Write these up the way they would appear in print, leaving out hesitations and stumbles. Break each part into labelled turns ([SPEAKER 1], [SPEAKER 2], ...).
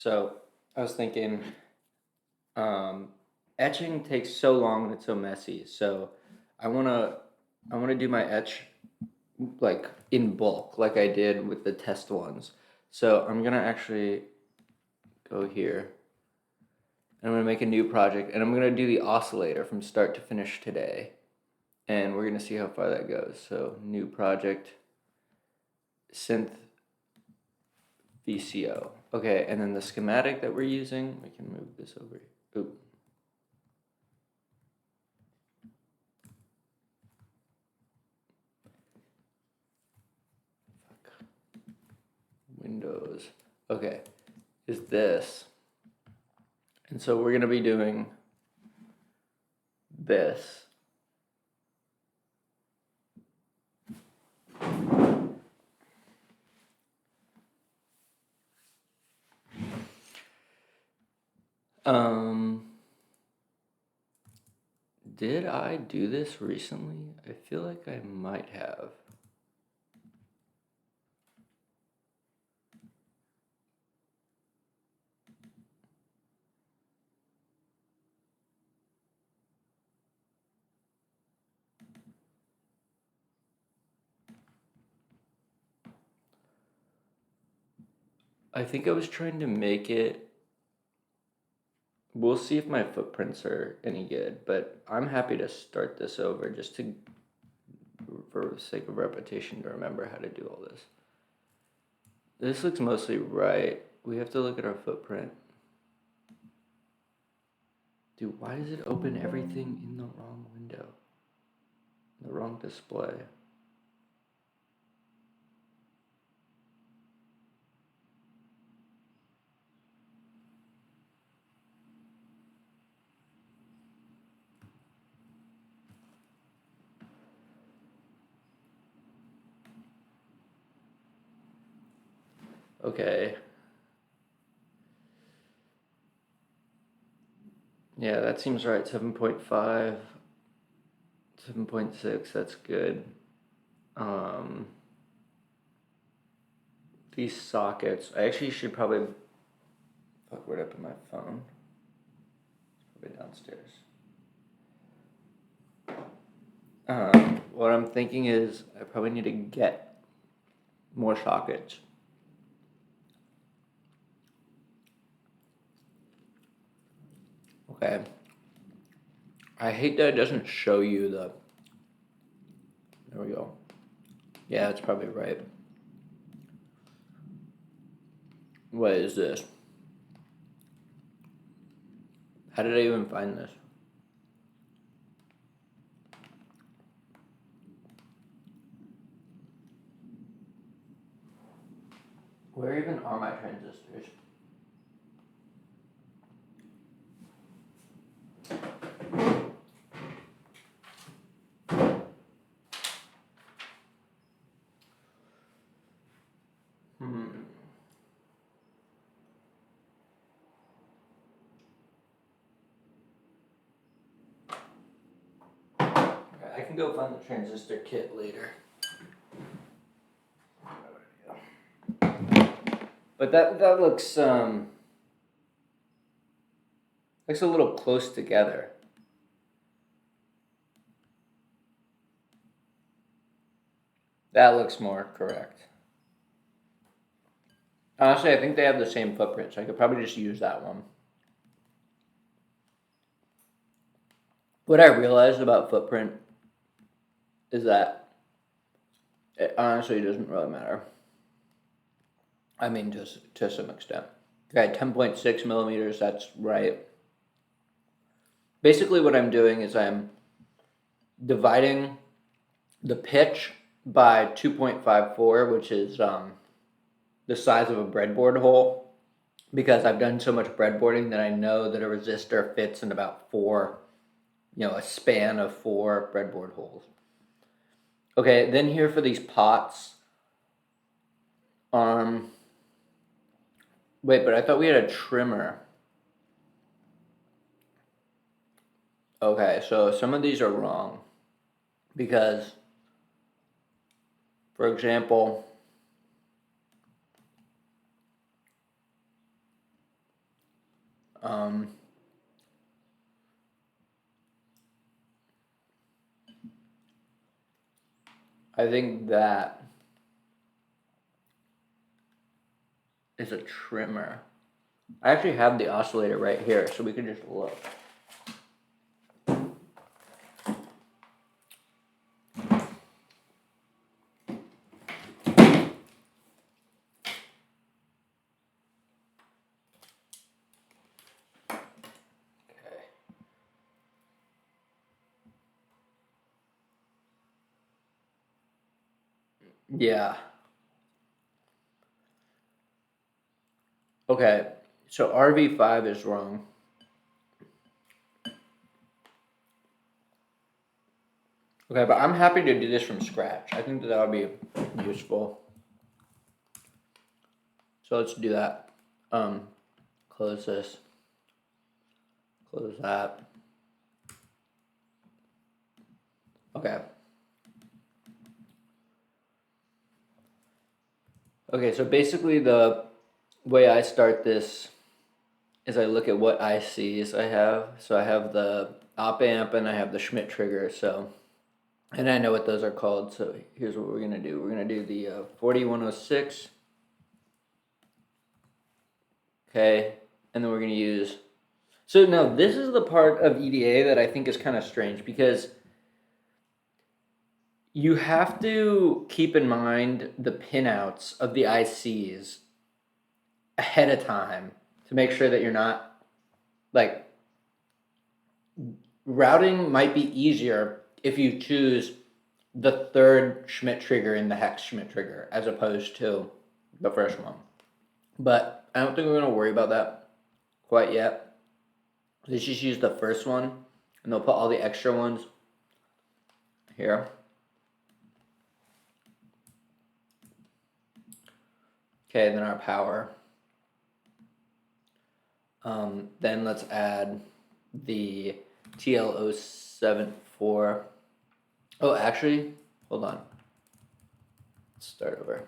[SPEAKER 1] So I was thinking, etching takes so long and it's so messy. So I wanna do my etch like in bulk, like I did with the test ones. So I'm gonna actually go here and I'm gonna make a new project and I'm gonna do the oscillator from start to finish today. And we're gonna see how far that goes. So new project, synth VCO. Okay, and then the schematic that we're using, we can move this over. Oop. Windows. Okay, is this. And so we're going to be doing this. Did I do this recently? I feel like I might have. I think I was trying to make it. We'll see if my footprints are any good, but I'm happy to start this over just to, for the sake of repetition, to remember how to do all this. This looks mostly right. We have to look at our footprint. Dude, why does it open everything in the wrong window? The wrong display. Okay. Yeah, that seems right. 7.5, 7.6, that's good. These sockets, I actually should probably, fuck, where'd I put my phone? It's probably downstairs. What I'm thinking is I probably need to get more sockets. Okay. I hate that it doesn't show you the, there we go. Yeah, that's probably right. What is this? How did I even find this? Where even are my transistors? I can go find the transistor kit later. But that looks looks a little close together. That looks more correct. Honestly, I think they have the same footprint, so I could probably just use that one. What I realized about footprint is that it honestly doesn't really matter. I mean, just to some extent. Okay, 10.6 millimeters, that's right. Basically what I'm doing is I'm dividing the pitch by 2.54, which is the size of a breadboard hole, because I've done so much breadboarding that I know that a resistor fits in about a span of 4 breadboard holes. Okay, then here for these pots, wait, but I thought we had a trimmer. Okay, so some of these are wrong, because, for example, Um, I think that is a trimmer. I actually have the oscillator right here, so we can just look. Yeah. Okay, so RV5 is wrong. Okay, but I'm happy to do this from scratch. I think that would be useful. So let's do that. Close this. Close that. Okay. Okay, so basically the way I start this is I look at what ICs I have. So I have the op amp and I have the Schmidt trigger. So, and I know what those are called. So here's what we're gonna do. We're gonna do the 4106. Okay, and then we're gonna use. So now this is the part of EDA that I think is kind of strange because you have to keep in mind the pinouts of the ICs ahead of time to make sure that you're not like routing might be easier if you choose the third Schmidt trigger in the hex Schmidt trigger as opposed to the first one. But I don't think we're going to worry about that quite yet. Let's just use the first one and they'll put all the extra ones here. Okay, then our power. Then let's add the TL074. Oh, actually, hold on. Let's start over.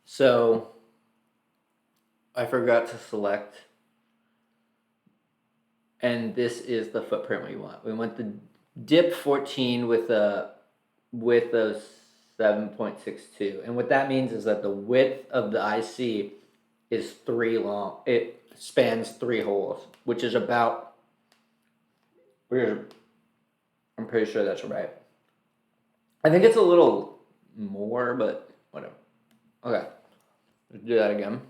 [SPEAKER 1] So I forgot to select, and this is the footprint we want. We want the dip 14 with a 7.62, and what that means is that the width of the IC is 3 long. It spans 3 holes, which is about. I'm pretty sure that's right. I think it's a little more, but whatever. Okay, let's do that again.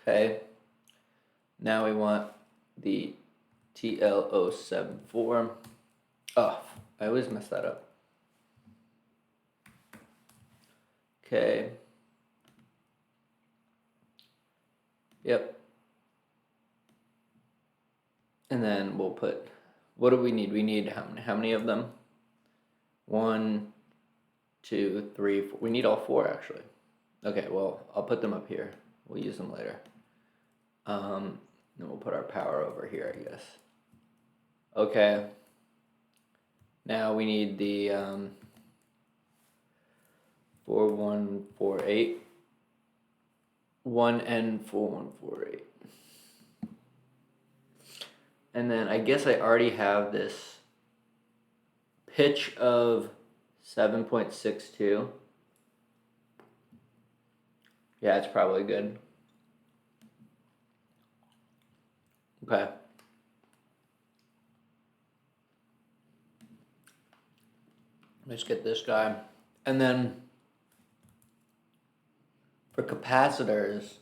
[SPEAKER 1] Okay, now we want the TL074. Oh, I always mess that up. Okay. Yep. And then we'll put, what do we need? We need how many of them? 1, 2, 3, 4. We need all 4 actually. Okay, well, I'll put them up here. We'll use them later. Then we'll put our power over here, I guess. Okay. Now we need the 4148. 1N4148. And then I guess I already have this pitch of 7.62. Yeah, it's probably good. Okay. Let's get this guy. And then for capacitors,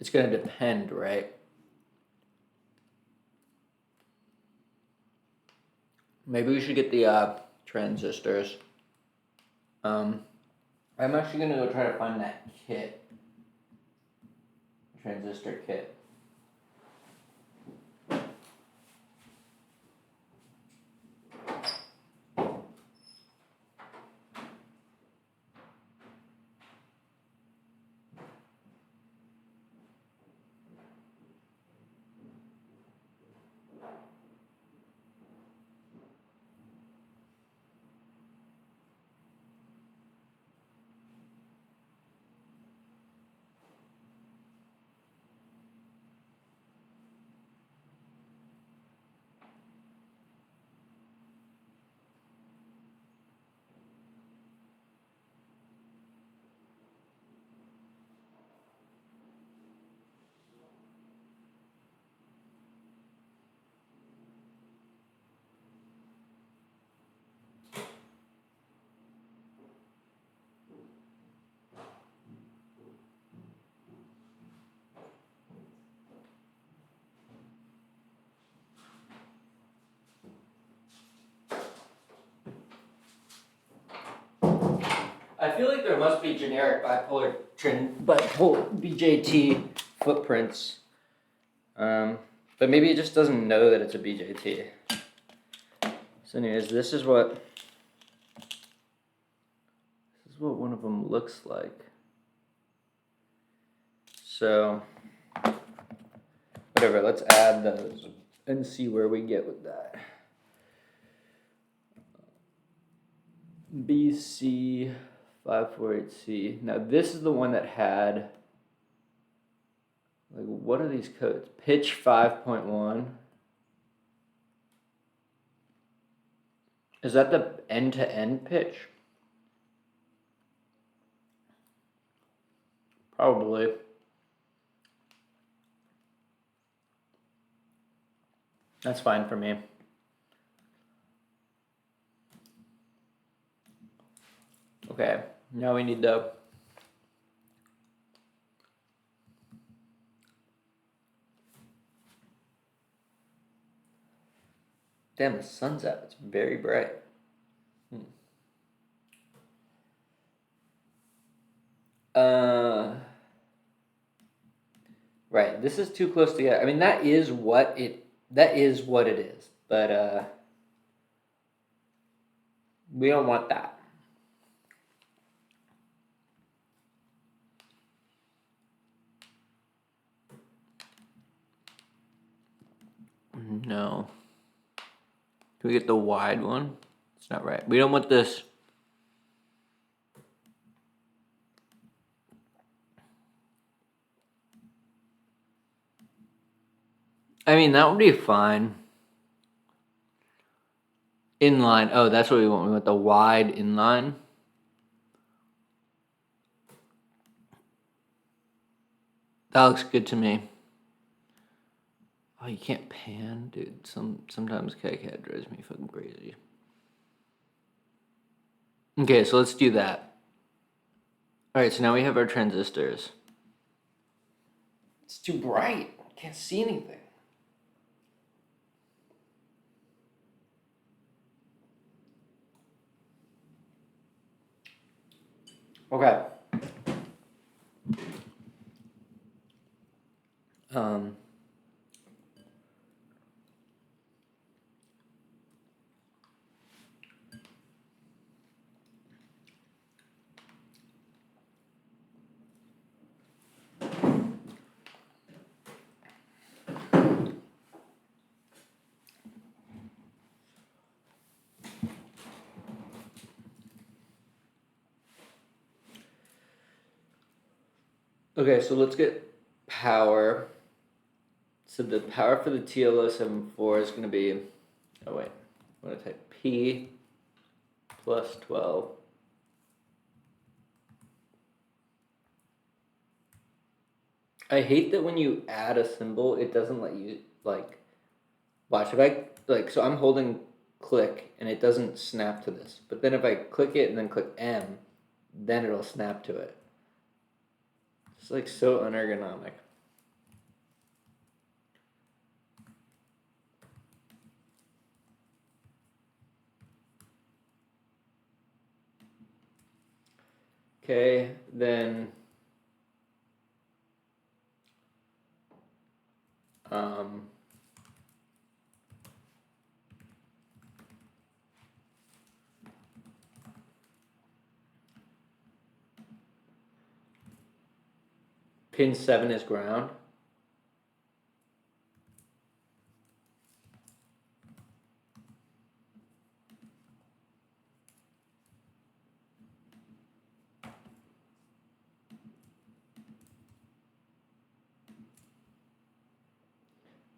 [SPEAKER 1] it's going to depend, right? Maybe we should get the transistors. I'm actually going to go try to find that kit. Transistor kit. feel like there must be generic bipolar BJT footprints. But maybe it just doesn't know that it's a BJT. So anyways, this is what one of them looks like. So whatever, let's add those and see where we get with that. BC548C. Now this is the one that had, like, what are these codes? Pitch 5.1. Is that the end-to-end pitch? Probably. That's fine for me. Okay, now we need the damn, the sun's out. It's very bright. Right, this is too close together. I mean, that is what it is, but we don't want that. No. Can we get the wide one? It's not right. We don't want this. I mean, that would be fine. Inline. Oh, that's what we want. We want the wide inline. That looks good to me. Oh, you can't pan? Dude, sometimes kicad drives me fucking crazy. Okay, so let's do that. Alright, so now we have our transistors. It's too bright. I can't see anything. Okay. Okay, so let's get power. So the power for the TLO74 is going to be, oh wait, I'm going to type P plus 12. I hate that when you add a symbol, it doesn't let you, like, watch. If I, like, so I'm holding click and it doesn't snap to this. But then if I click it and then click M, then it'll snap to it. It's like so unergonomic. Okay, then pin 7 is ground.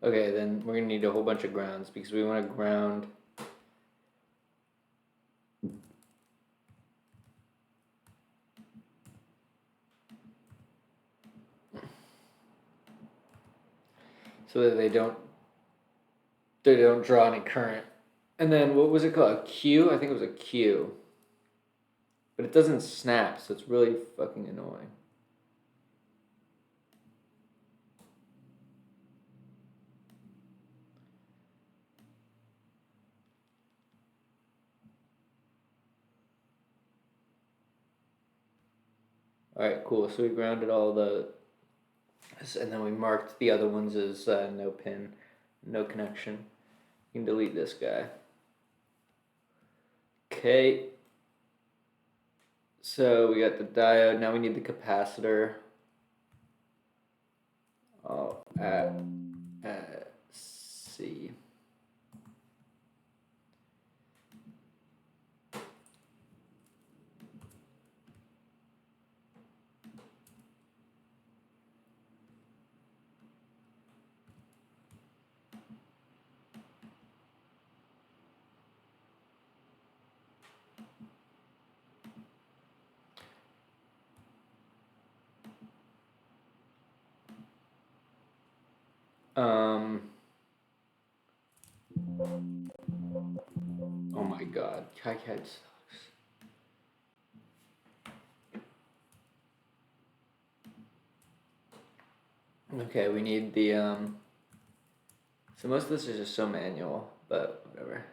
[SPEAKER 1] Okay, then we're gonna need a whole bunch of grounds because we want to ground so that they don't draw any current. And then what was it called? A Q? I think it was a Q. But it doesn't snap, so it's really fucking annoying. All right, cool. So we grounded all the, and then we marked the other ones as no pin, no connection. You can delete this guy. Okay. So we got the diode. Now we need the capacitor. Oh, at C. Oh my god, kicad sucks. Okay, we need the, so most of this is just so manual, but whatever.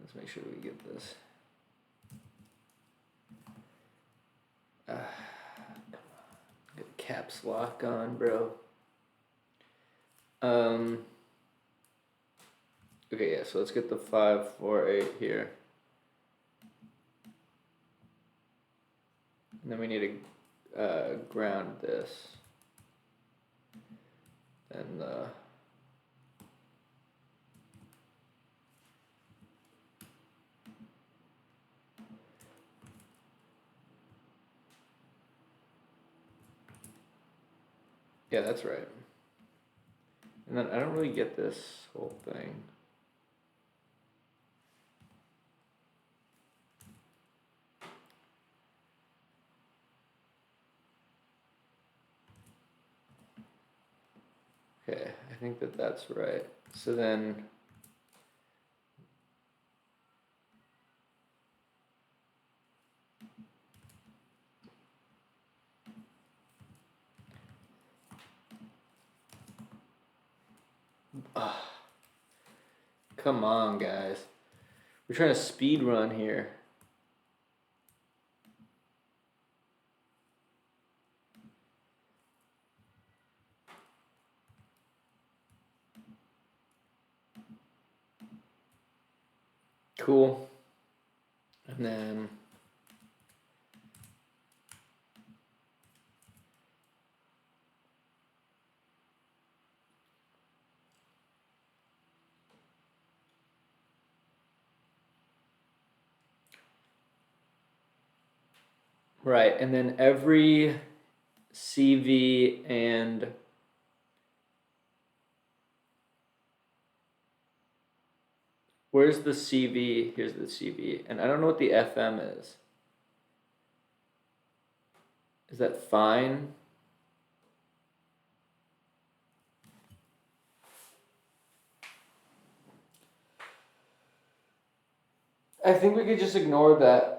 [SPEAKER 1] Let's make sure we get this. Come on. Get caps lock on, bro. Okay, yeah, so let's get the 5, 4, 8 here. And then we need to ground this. And yeah, that's right. And then I don't really get this whole thing. Okay, I think that that's right. So then, come on, guys. We're trying to speed run here. Cool. And then right, and then every CV and where's the CV? Here's the CV. And I don't know what the FM is. Is that fine? I think we could just ignore that.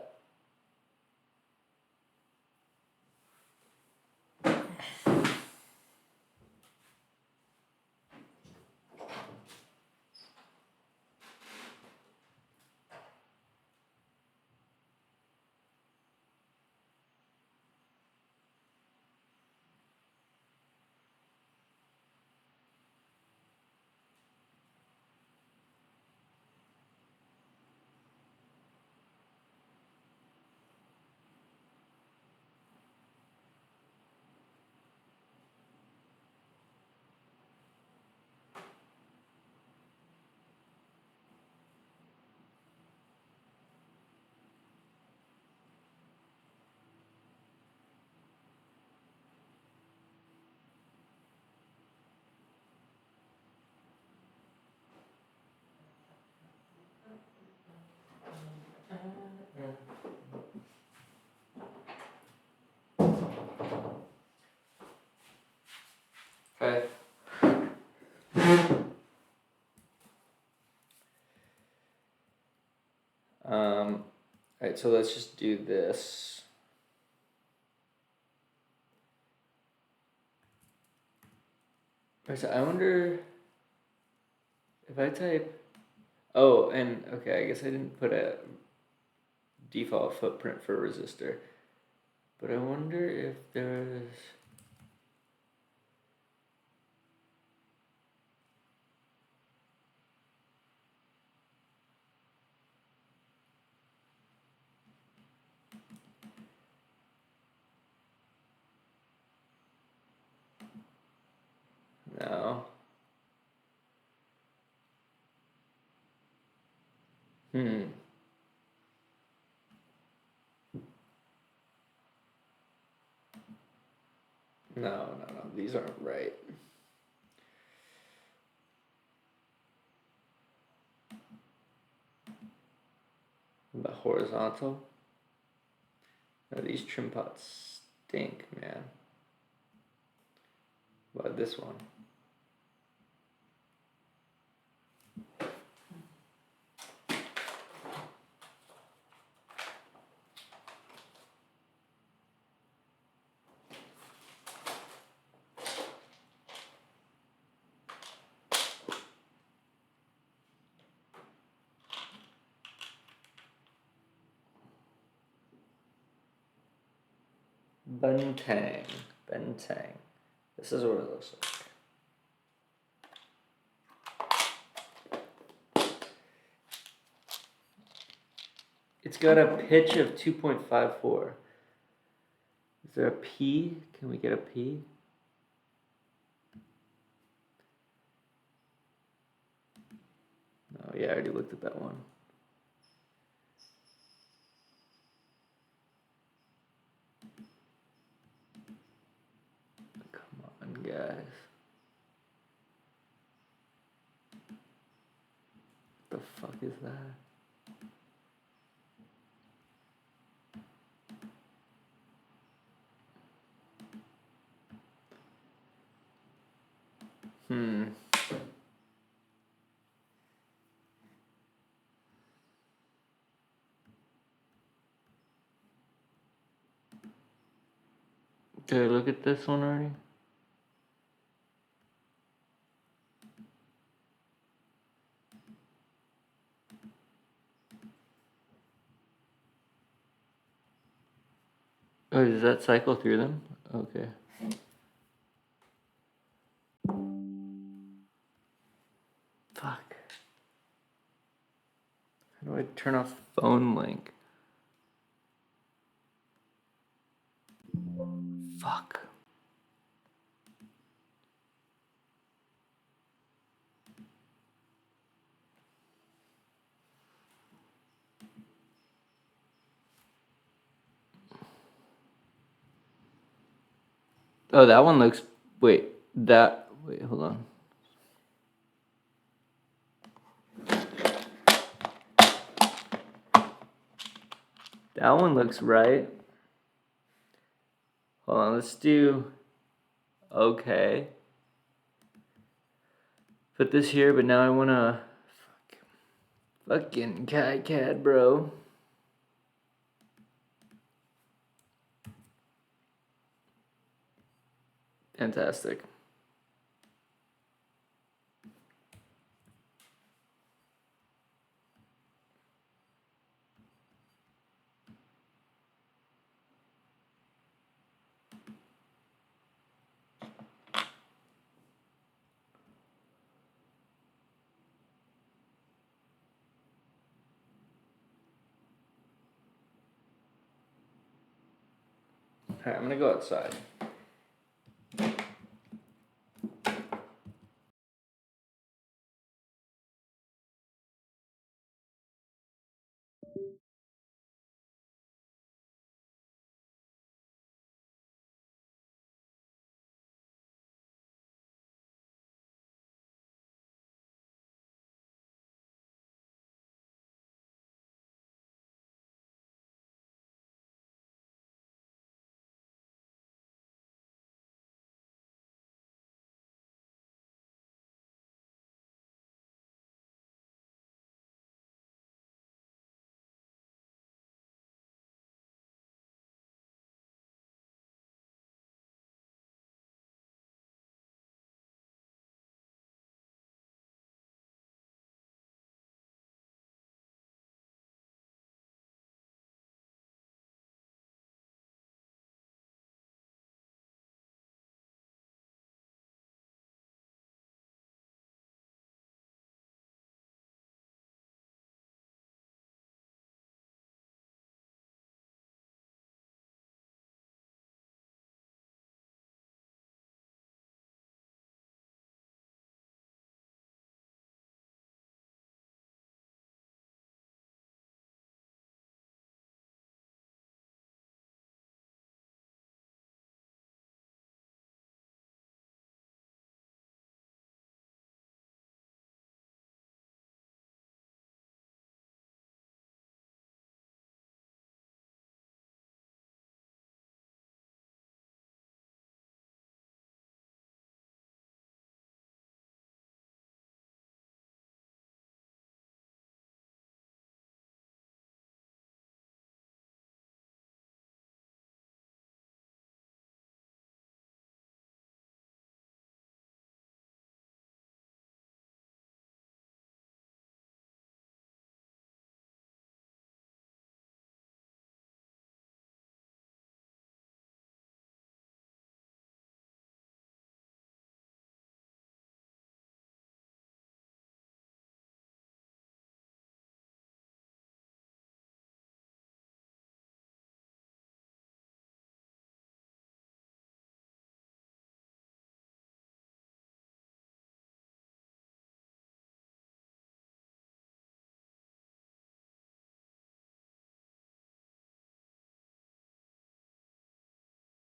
[SPEAKER 1] Okay. All right, so let's just do this. Right, so I wonder if I type, oh, and okay, I guess I didn't put a default footprint for a resistor. But I wonder if there's... No. Hmm. No. These aren't right. The horizontal? No, these trim pots stink, man. What about this one? Bentang. This is what it looks like. It's got a pitch of 2.54. Is there a P? Can we get a P? Oh yeah, I already looked at that one. Come on, guys. What the fuck is that? Did I look at this one already? Oh, does that cycle through them? Okay. Fuck. How do I turn off phone link? Fuck. Oh, that one looks... Wait, hold on. That one looks right. Hold on, let's do... Okay. Put this here, but now I wanna... Fucking kicad, bro. Fantastic. Alright, I'm gonna go outside.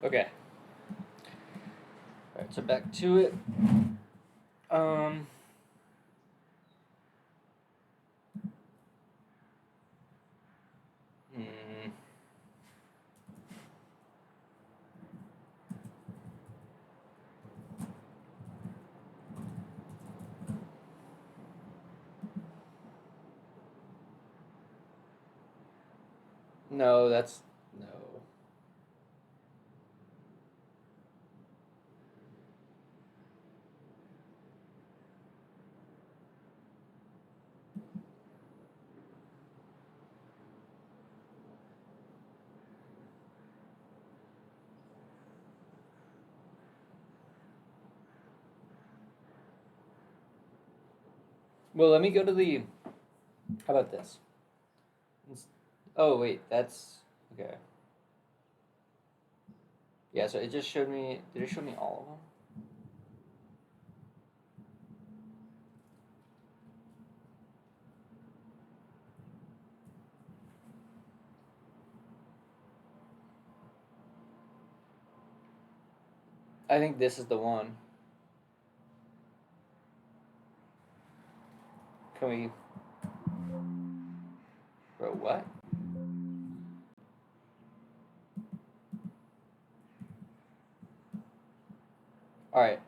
[SPEAKER 1] Okay. Alright, so back to it. Hmm. No, that's no. Well, let me go to the. How about this? Oh wait, that's okay. Yeah, so it just showed me. Did it show me all of them? I think this is the one. Can we? Bro, what? All right.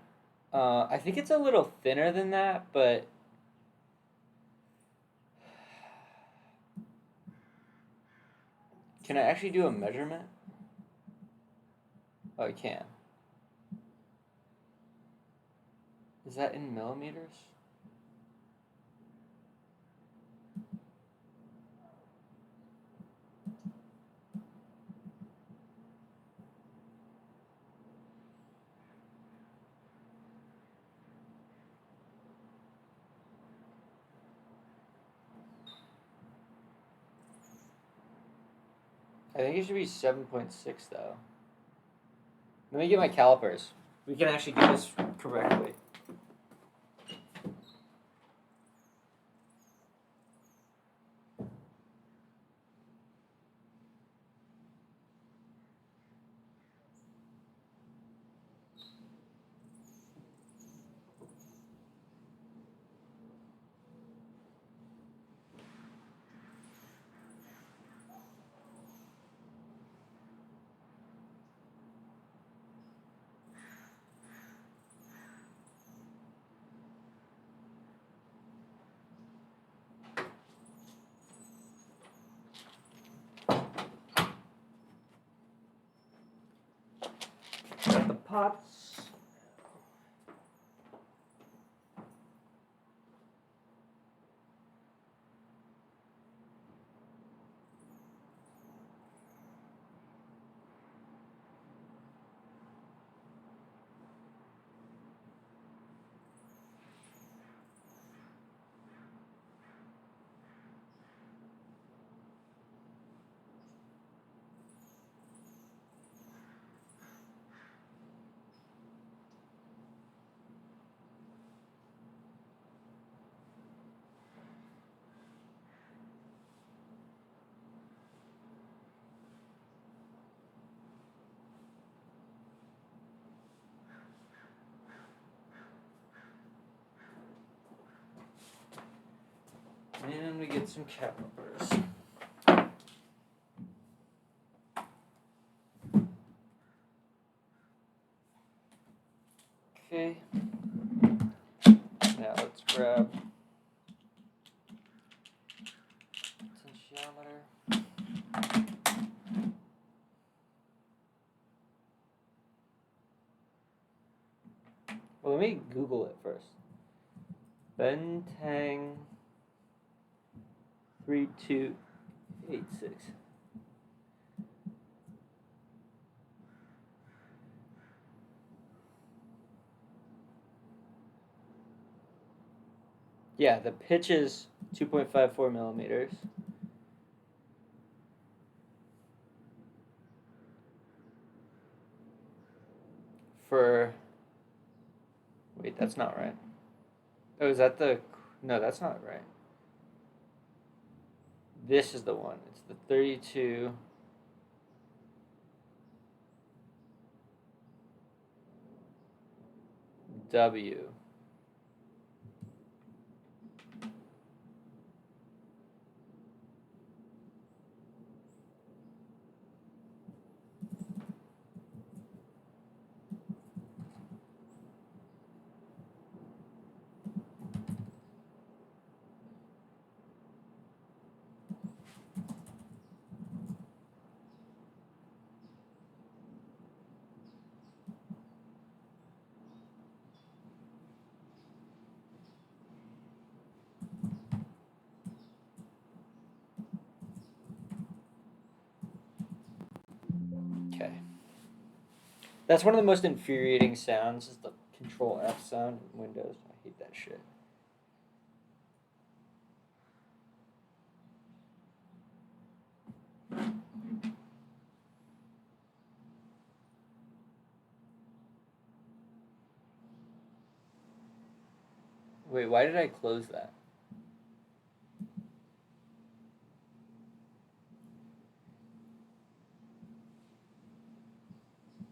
[SPEAKER 1] I think it's a little thinner than that, but can I actually do a measurement? Oh, I can. Is that in millimeters? I think it should be 7.6 though. Let me get my calipers. We can actually do this correctly. Got the pots. And we get some calipers. Okay. Now let's grab potentiometer. Well, let me Google it first. Bentang 3286. Yeah, the pitch is 2.54 millimeters. For. Wait, that's not right. Oh, is that the. No, that's not right. This is the one. It's the 32. W. Okay. That's one of the most infuriating sounds is the Control F sound in Windows. I hate that shit. Wait, why did I close that?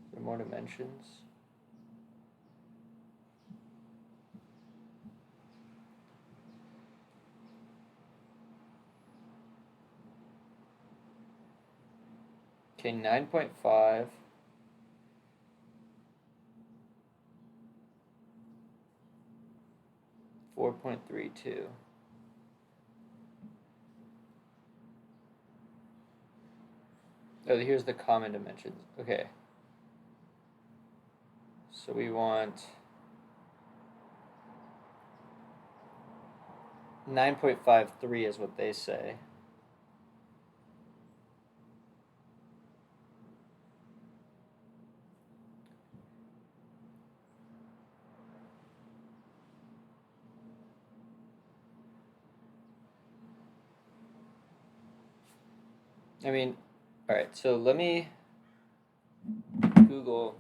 [SPEAKER 1] Is there more dimensions? Okay, 9.5. 4.32. Oh, here's the common dimensions. Okay. So we want 9.53 is what they say. I mean, all right, so let me Google.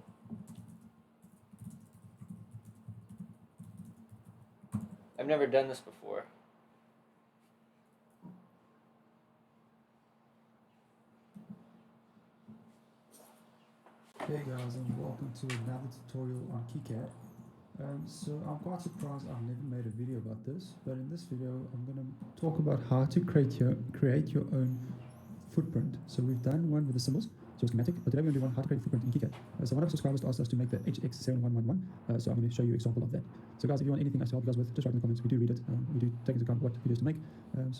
[SPEAKER 1] I've never done this before.
[SPEAKER 2] Hey guys, and welcome to another tutorial on KiCad. So I'm quite surprised I've never made a video about this, but in this video I'm going to talk about how to create your own footprint. So we've done one with the symbols, so schematic, but today we're going to do one how to create a footprint in KiCad. So one of our subscribers asked us to make the HX7111, so I'm going to show you an example of that. So guys, if you want anything else to help you guys with, just write in the comments. We do read it, we do take into account what videos to make.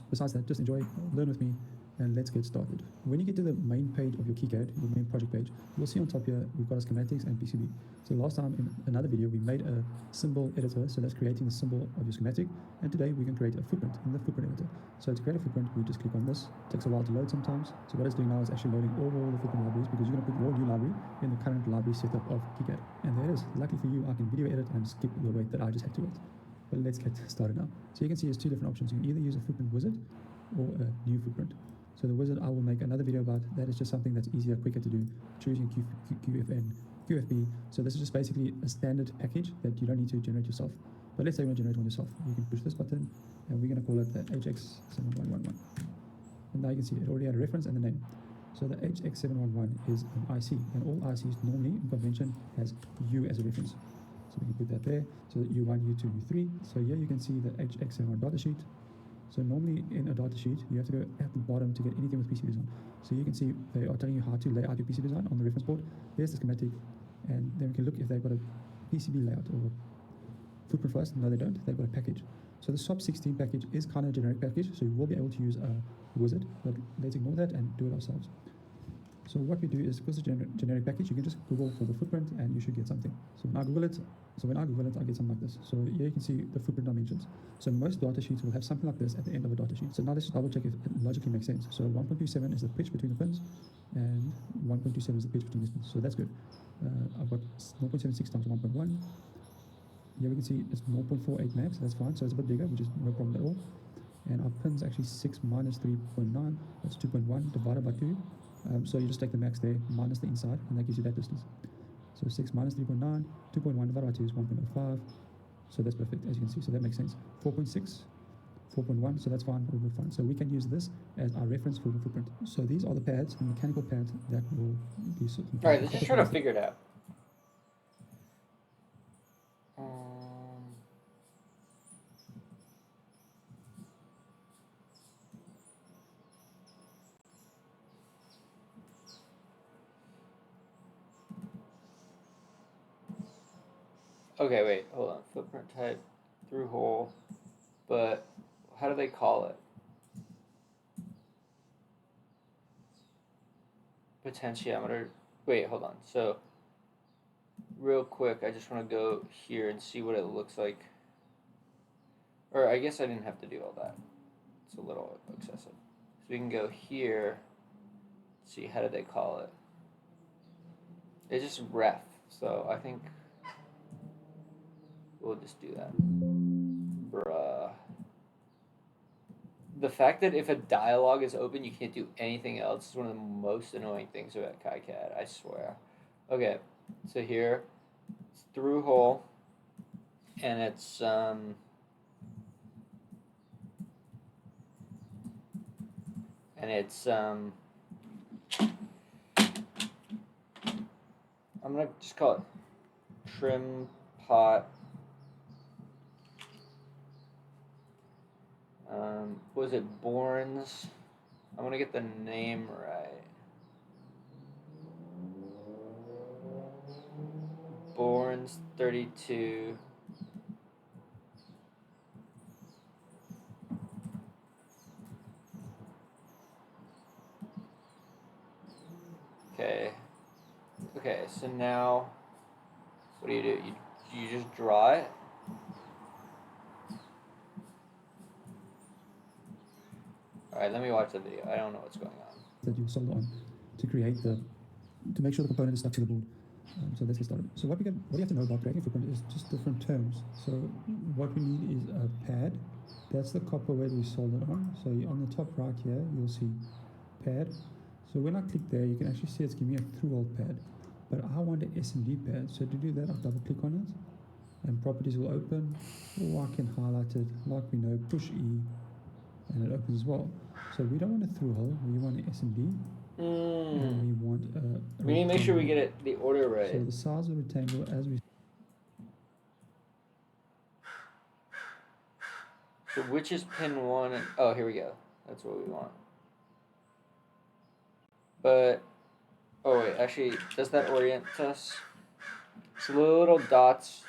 [SPEAKER 2] Besides that, just enjoy, learn with me, and let's get started. When you get to the main page of your KiCad, your main project page, you'll see on top here we've got our schematics and PCB. So last time in another video we made a symbol editor, so that's creating the symbol of your schematic, and today we can create a footprint in the footprint editor. So to create a footprint, we just click on this. It takes a while to load sometimes. So what it's doing now is actually loading all the footprint libraries, because you're going to put your new library in the current library setup of KiCad. And there it is. Luckily for you, I can video edit and skip the wait that I just had to wait. But let's get started now. So you can see there's two different options. You can either use a footprint wizard or a new footprint. So the wizard, I will make another video about. That is just something that's easier, quicker to do, choosing QFN, QFB. So this is just basically a standard package that you don't need to generate yourself. But let's say you want to generate one yourself. You can push this button, and we're going to call it the HX7111. And now you can see it already had a reference and the name. So the HX711 is an IC, and all ICs normally in convention has U as a reference. So we can put that there. So U1, U2, U3. So here you can see the HX71 datasheet. So normally in a datasheet, you have to go at the bottom to get anything with PCB design. So you can see they are telling you how to lay out your PCB design on the reference board. There's the schematic, and then we can look if they've got a PCB layout or footprint for us. No, they don't. They've got a package. So the SOP16 package is kind of a generic package, so you will be able to use a wizard, but let's ignore that and do it ourselves. So what we do is, because it's a generic package, you can just Google for the footprint and you should get something. So when I Google it, I get something like this. So here you can see the footprint dimensions. So most data sheets will have something like this at the end of a data sheet. So now let's just double check if it logically makes sense. So 1.27 is the pitch between the pins, and 1.27 is the pitch between these pins. So that's good. I've got 0.76 times 1.1. Here we can see it's 0.48 max, that's fine. So it's a bit bigger, which is no problem at all. And our pin's actually 6 minus 3.9, that's 2.1 divided by 2. So you just take the max there, minus the inside, and that gives you that distance. So 6 minus 3.9, 2.1 divided by 2 is 1.05. So that's perfect, as you can see. So that makes sense. 4.6, 4.1, so that's fine, we'll be fine. So we can use this as our reference for the footprint. So these are the pads, the mechanical pads that will be...
[SPEAKER 1] All right, let's just try to figure it out. Okay, wait, hold on. Footprint type, through hole, but how do they call it? Potentiometer. Wait, hold on. So, real quick, I just want to go here and see what it looks like. Or I guess I didn't have to do all that. It's a little excessive. So we can go here. See, how do they call it? It's just ref. So I think we'll just do that. Bruh. The fact that if a dialog is open, you can't do anything else is one of the most annoying things about kicad, I swear. Okay, so here, it's through hole, and it's, I'm gonna just call it trim pot. Was it Borns? I want to get the name right. Borns 32. Okay. Okay, so now, what do? You just draw it? Alright, let me watch the video. I don't know what's going on.
[SPEAKER 2] That you solder on to create to make sure the component is stuck to the board. So let's get started. So what you have to know about creating a footprint is just different terms. So what we need is a pad. That's the copper weight we soldered on. So on the top right here, you'll see pad. So when I click there, you can actually see it's giving me a through-hole pad. But I want an SMD pad. So to do that, I'll double click on it and properties will open. Or I can highlight it like we know, push E, and it opens as well. So we don't want a through-hole, we want an SMD. And we want a
[SPEAKER 1] We need to make sure we get it the order right.
[SPEAKER 2] So the size of the rectangle as we.
[SPEAKER 1] So which is pin 1 and oh, here we go. That's what we want. But oh wait, actually, does that orient us? So the little dots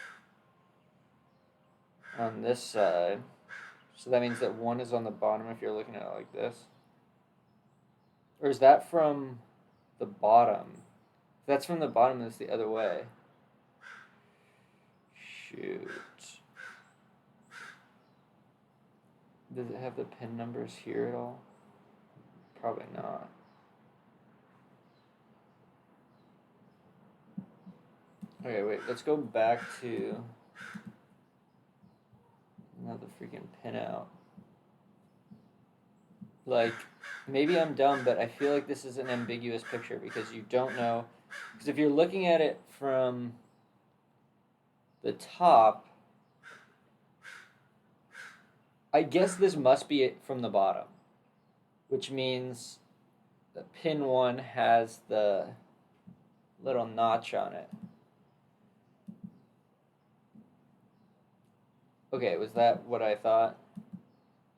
[SPEAKER 1] on this side. So that means that 1 is on the bottom if you're looking at it like this. Or is that from the bottom? If that's from the bottom, that's the other way. Shoot. Does it have the pin numbers here at all? Probably not. Okay, wait, let's go back to another freaking pinout. Like, maybe I'm dumb, but I feel like this is an ambiguous picture because you don't know. Because if you're looking at it from the top, I guess this must be it from the bottom, which means the pin 1 has the little notch on it. Okay, was that what I thought?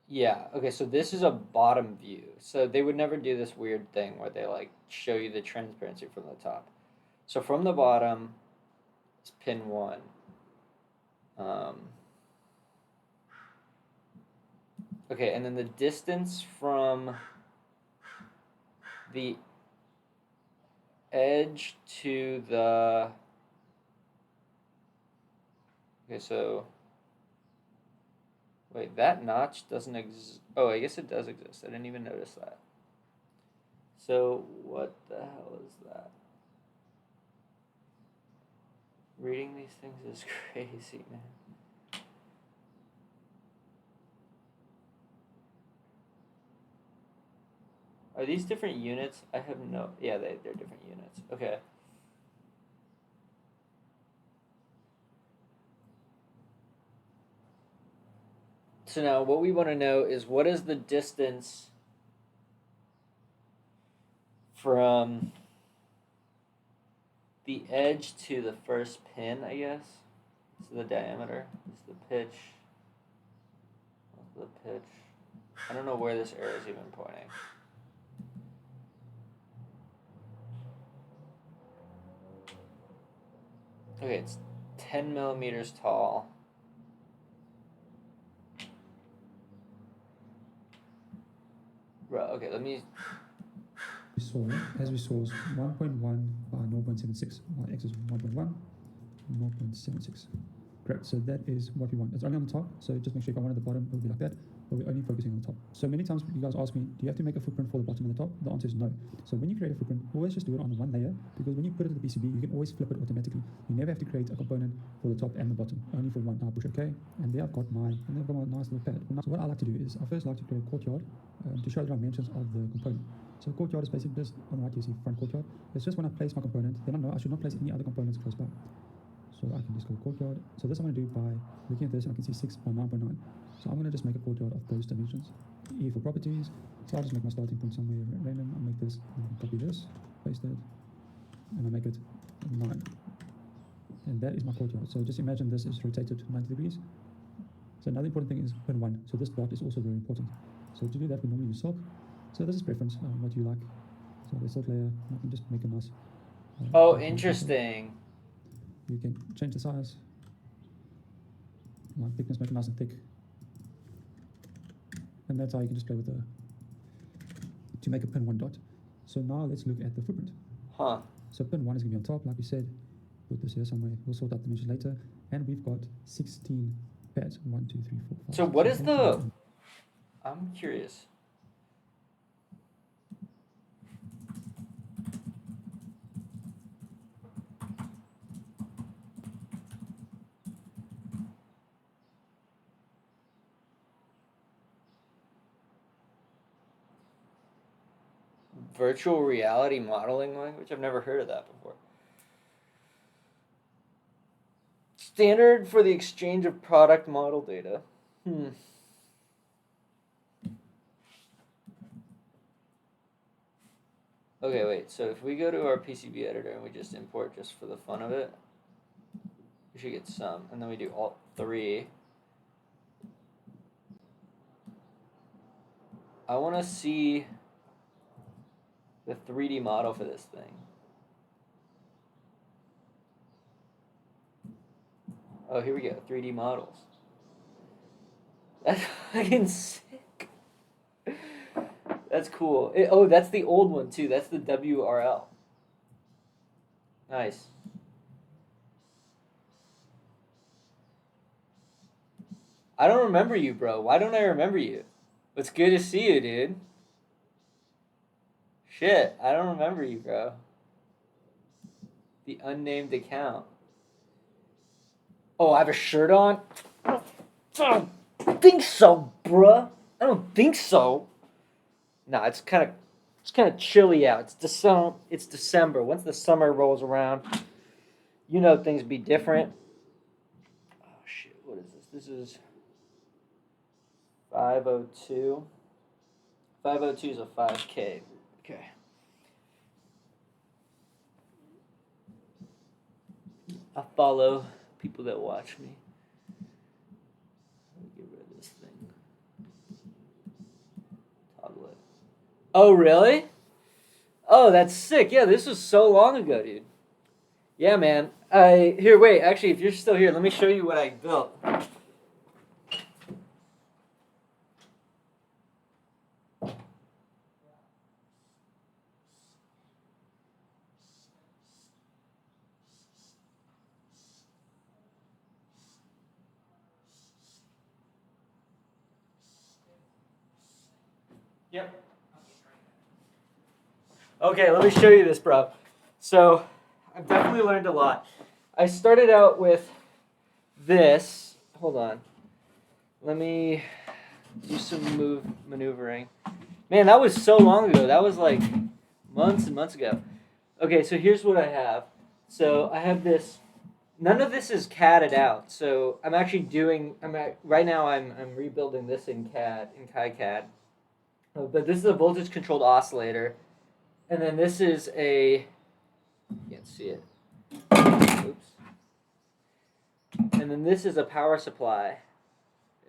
[SPEAKER 1] Yeah, okay, so this is a bottom view. So they would never do this weird thing where they like show you the transparency from the top. So from the bottom is pin 1. Okay, and then the distance from the edge to the... Okay, so... Wait, that notch doesn't exist. Oh, I guess it does exist. I didn't even notice that. So, what the hell is that? Reading these things is crazy, man. Are these different units? I have no... Yeah, they're different units. Okay. So now what we want to know is what is the distance from the edge to the first pin, I guess. This is the diameter. This is the pitch. This is the pitch. I don't know where this arrow is even pointing. Okay, it's 10 millimeters tall. Bro, okay, let me.
[SPEAKER 2] As we saw, is 1.1 by 0.76. My x is 1.1, 0.76. Great, so that is what we want. It's only on the top, so just make sure if I want at the bottom, it'll be like that, but we're only focusing on the top. So many times you guys ask me, do you have to make a footprint for the bottom and the top? The answer is no. So when you create a footprint, always just do it on one layer, because when you put it to the PCB, you can always flip it automatically. You never have to create a component for the top and the bottom, only for one. Now push OK, and there I've got my nice little pad. So what I like to do is, I first like to create a courtyard to show the dimensions of the component. So courtyard is basically just, on the right you see front courtyard. It's just when I place my component, then I know I should not place any other components close by. So I can just go courtyard. So this I'm going to do by looking at this, and I can see 6 by 9.9. So I'm going to just make a courtyard of those dimensions. E for properties. So I'll just make my starting point somewhere random. I'll make this, copy this, paste it, and I'll make it 9. And that is my courtyard. So just imagine this is rotated 90 degrees. So another important thing is pin 1. So this dot is also very important. So to do that, we normally use silk. So this is preference, what you like. So the silk layer, I can just make a nice.
[SPEAKER 1] Oh, interesting.
[SPEAKER 2] You can change the size, like thickness, make it nice and thick, and that's how you can just play with the to make a pin 1 dot. So now let's look at the footprint. So pin 1 is going to be on top, like we said. Put this here somewhere. We'll sort out the dimensions later. And we've got 16 pads. 1, 2, 3, 4, 5.
[SPEAKER 1] So what is the? I'm curious. Virtual reality modeling language? I've never heard of that before. Standard for the exchange of product model data. Okay, wait. So if we go to our PCB editor and we just import just for the fun of it, we should get some. And then we do Alt 3. I want to see the 3D model for this thing. Oh, here we go. 3D models. That's fucking sick. That's cool. Oh, that's the old one too. That's the WRL. Nice. I don't remember you, bro. Why don't I remember you? It's good to see you, dude. Shit, I don't remember you, bro. The unnamed account. Oh, I have a shirt on? I don't think so, bruh. I don't think so. Nah, it's kind of chilly out. It's December. Once the summer rolls around, you know things be different. Oh shit, what is this? This is 502. 502 is a 5K. Okay. I follow people that watch me. Let me get rid of this thing. Toggle it. Oh, really? Oh, that's sick. Yeah, this was so long ago, dude. Yeah, man. Here, wait. Actually, if you're still here, let me show you what I built. Yep. Okay, let me show you this, bro. So, I've definitely learned a lot. I started out with this. Hold on. Let me do some maneuvering. Man, that was so long ago. That was like months and months ago. Okay, so here's what I have. So, I have this. None of this is CAD'd out. So, I'm actually doing. Right now, I'm rebuilding this in CAD, in kicad. But this is a voltage controlled oscillator. And then this is a, you can't see it. Oops. And then this is a power supply.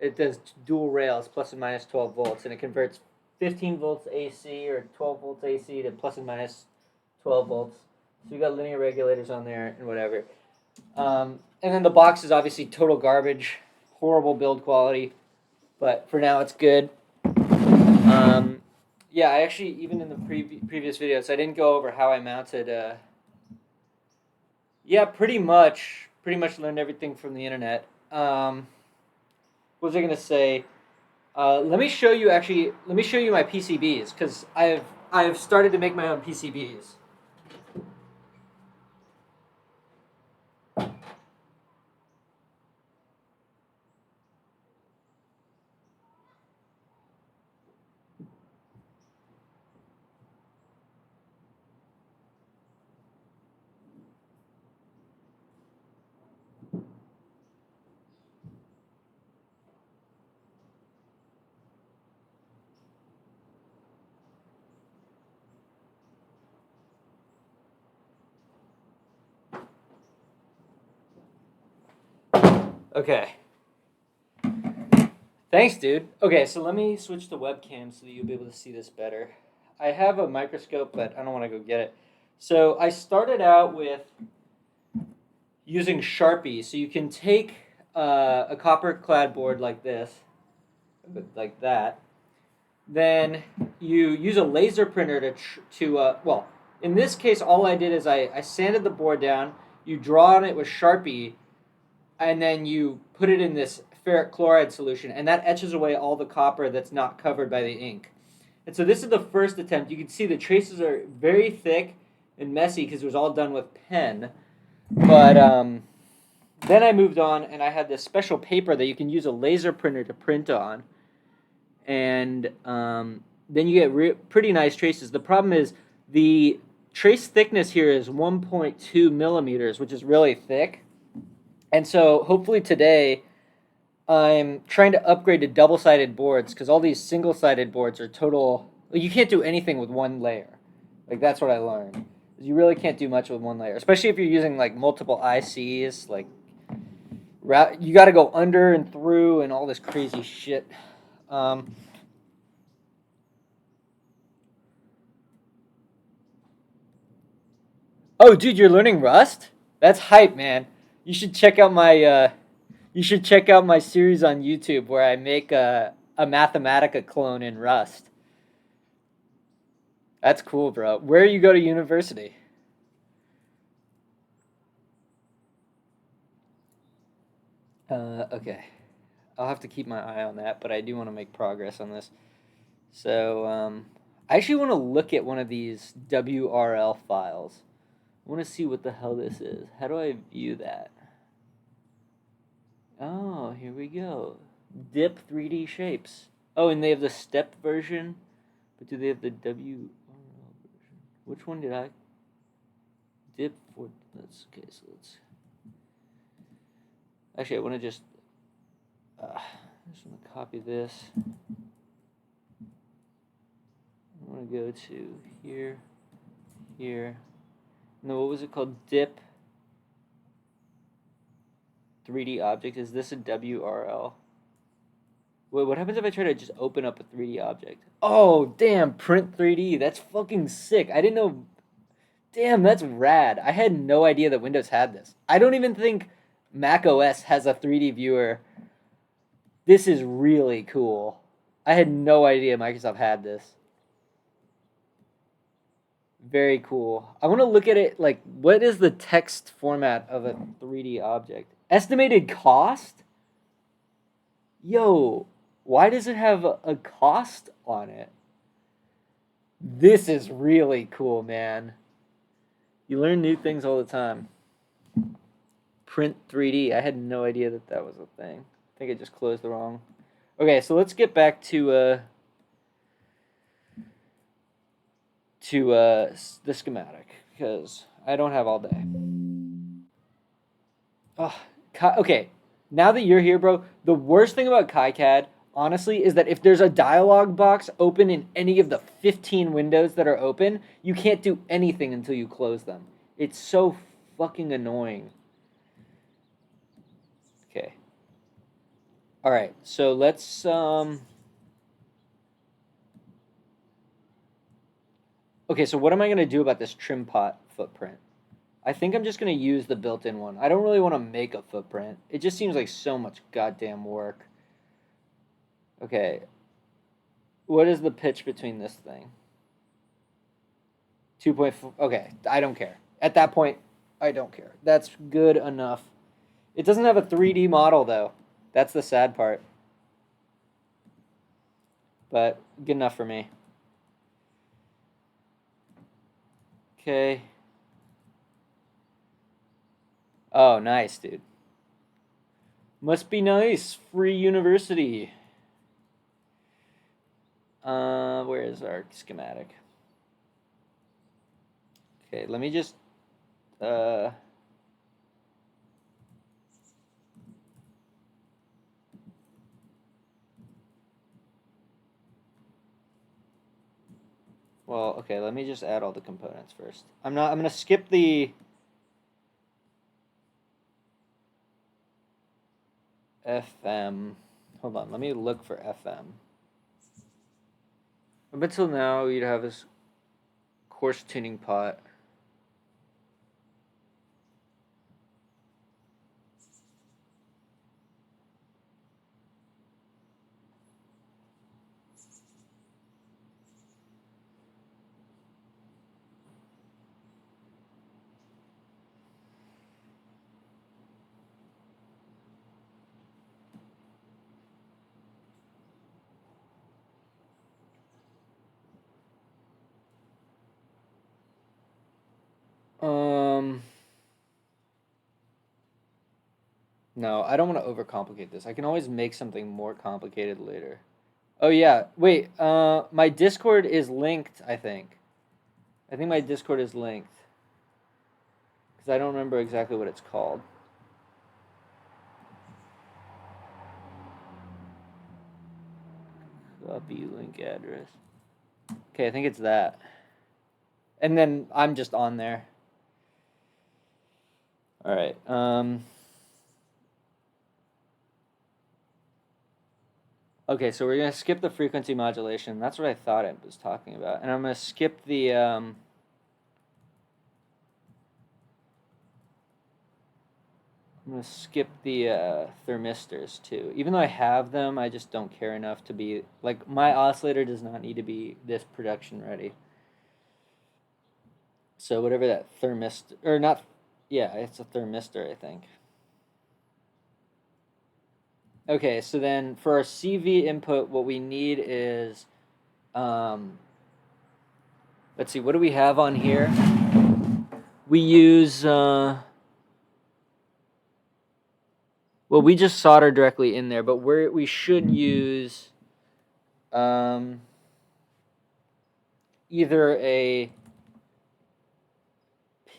[SPEAKER 1] It does dual rails, plus and minus 12 volts, and it converts 15 volts AC or 12 volts AC to plus and minus 12 volts. So you got linear regulators on there and whatever.
[SPEAKER 3] And then the box is obviously total garbage, horrible build quality, but for now it's good. Yeah, I actually, even in the previous videos, I didn't go over how I mounted. Yeah, pretty much learned everything from the internet. What was I gonna say? Let me show you actually. Let me show you my PCBs because I've started to make my own PCBs. Okay. Thanks, dude. Okay, so let me switch to webcam so that you'll be able to see this better. I have a microscope, but I don't want to go get it. So I started out with using Sharpie. So you can take a copper clad board like this, like that. Then you use a laser printer well, in this case, all I did is I sanded the board down. You draw on it with Sharpie, and then you put it in this ferric chloride solution, and that etches away all the copper that's not covered by the ink. And so this is the first attempt. You can see the traces are very thick and messy because it was all done with pen. But then I moved on, and I had this special paper that you can use a laser printer to print on. And then you get pretty nice traces. The problem is the trace thickness here is 1.2 millimeters, which is really thick. And so hopefully today I'm trying to upgrade to double-sided boards because all these single-sided boards are total. You can't do anything with one layer. Like that's what I learned. You really can't do much with one layer, especially if you're using like multiple ICs. Like you got to go under and through and all this crazy shit. Oh, dude, you're learning Rust? That's hype, man. You should check out my series on YouTube where I make a Mathematica clone in Rust. That's cool, bro. Where you go to university? Okay. I'll have to keep my eye on that, but I do want to make progress on this. So, I actually want to look at one of these WRL files. I want to see what the hell this is. How do I view that? Oh, here we go. Dip 3D shapes. Oh, and they have the step version, but do they have the WRL version? Which one did I? Dip for. Let's okay. So let's. Actually, I want to just. I just want to copy this. I want to go to here, here. No, what was it called? Dip 3D object. Is this a WRL? Wait, what happens if I try to just open up a 3D object? Oh, damn, print 3D. That's fucking sick. I didn't know. Damn, that's rad. I had no idea that Windows had this. I don't even think Mac OS has a 3D viewer. This is really cool. I had no idea Microsoft had this. Very cool. I want to look at it like, what is the text format of a 3D object? Estimated cost? Yo, why does it have a cost on it? This is really cool, man. You learn new things all the time. Print 3D. I had no idea that that was a thing. I think I just closed the wrong. Okay, so let's get back to the schematic because I don't have all day. Oh, okay. Now that you're here, bro, the worst thing about KiCad, honestly, is that if there's a dialog box open in any of the 15 windows that are open, you can't do anything until you close them. It's so fucking annoying. Okay. All right. So let's Okay, so what am I going to do about this trim pot footprint? I think I'm just going to use the built-in one. I don't really want to make a footprint. It just seems like so much goddamn work. Okay. What is the pitch between this thing? 2.4. Okay, I don't care. At that point, I don't care. That's good enough. It doesn't have a 3D model, though. That's the sad part. But good enough for me. Okay. Oh, nice, dude. Must be nice. Free university. Where is our schematic? Okay, let me just well, okay, let me just add all the components first. I'm gonna skip the FM. Hold on, let me look for FM. Up until now, you'd have this coarse tuning pot. No, I don't want to overcomplicate this. I can always make something more complicated later. Oh yeah, wait. My Discord is linked. I think my Discord is linked because I don't remember exactly what it's called. Copy link address. Okay, I think it's that. And then I'm just on there. All right. Okay, so we're gonna skip the frequency modulation. That's what I thought I was talking about, and I'm gonna skip the thermistors too. Even though I have them, I just don't care enough to be like my oscillator does not need to be this production ready. So whatever that thermistor or not, yeah, it's a thermistor, I think. Okay, so then for our CV input, what we need is, let's see, what do we have on here? We use, well, we just solder directly in there, but we should use either a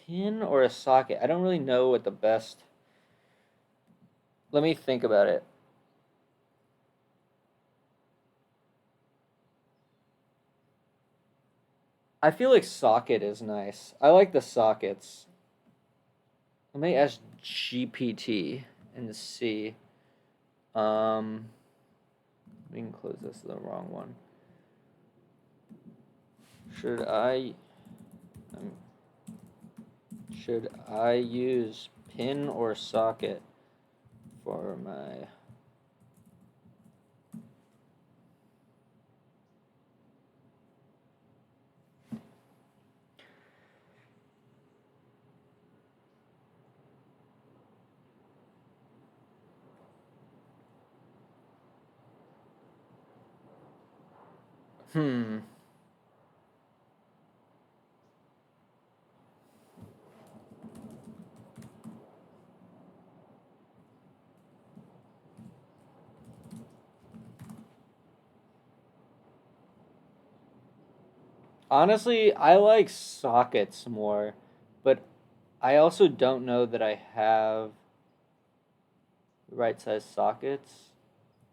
[SPEAKER 3] pin or a socket. I don't really know what the best. Let me think about it. I feel like socket is nice. I like the sockets. Let me ask GPT and see. We can close this, the wrong one. Should I use pin or socket for my Honestly, I like sockets more, but I also don't know that I have the right size sockets.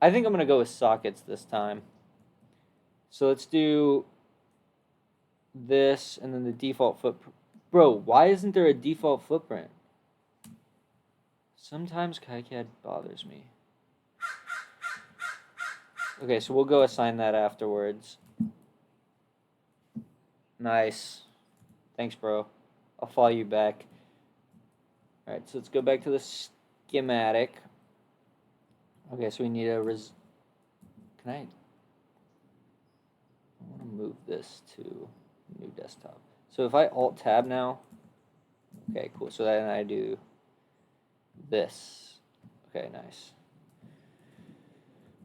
[SPEAKER 3] I think I'm going to go with sockets this time. So let's do this and then the default footprint. Bro, why isn't there a default footprint? Sometimes kicad bothers me. Okay, so we'll go assign that afterwards. Nice. Thanks, bro. I'll follow you back. All right, so let's go back to the schematic. Okay, so we need a can I want to move this to new desktop. So if I alt tab now, okay, cool. So then I do this. Okay, nice.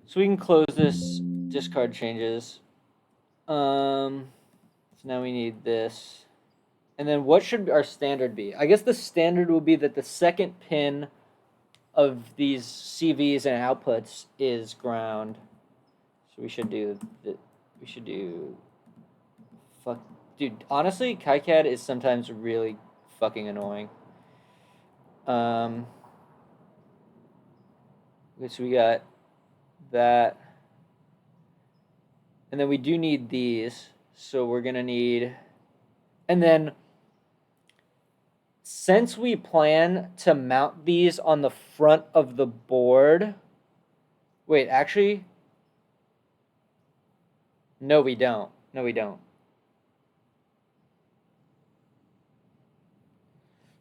[SPEAKER 3] So we can close this discard changes. So now we need this. And then what should our standard be? I guess the standard will be that the second pin of these CVs and outputs is ground. So we should do fuck, dude, honestly, kicad is sometimes really fucking annoying. Okay, so we got that. And then we do need these. So we're going to need... And then, since we plan to mount these on the front of the board... Wait, actually... No, we don't. No, we don't.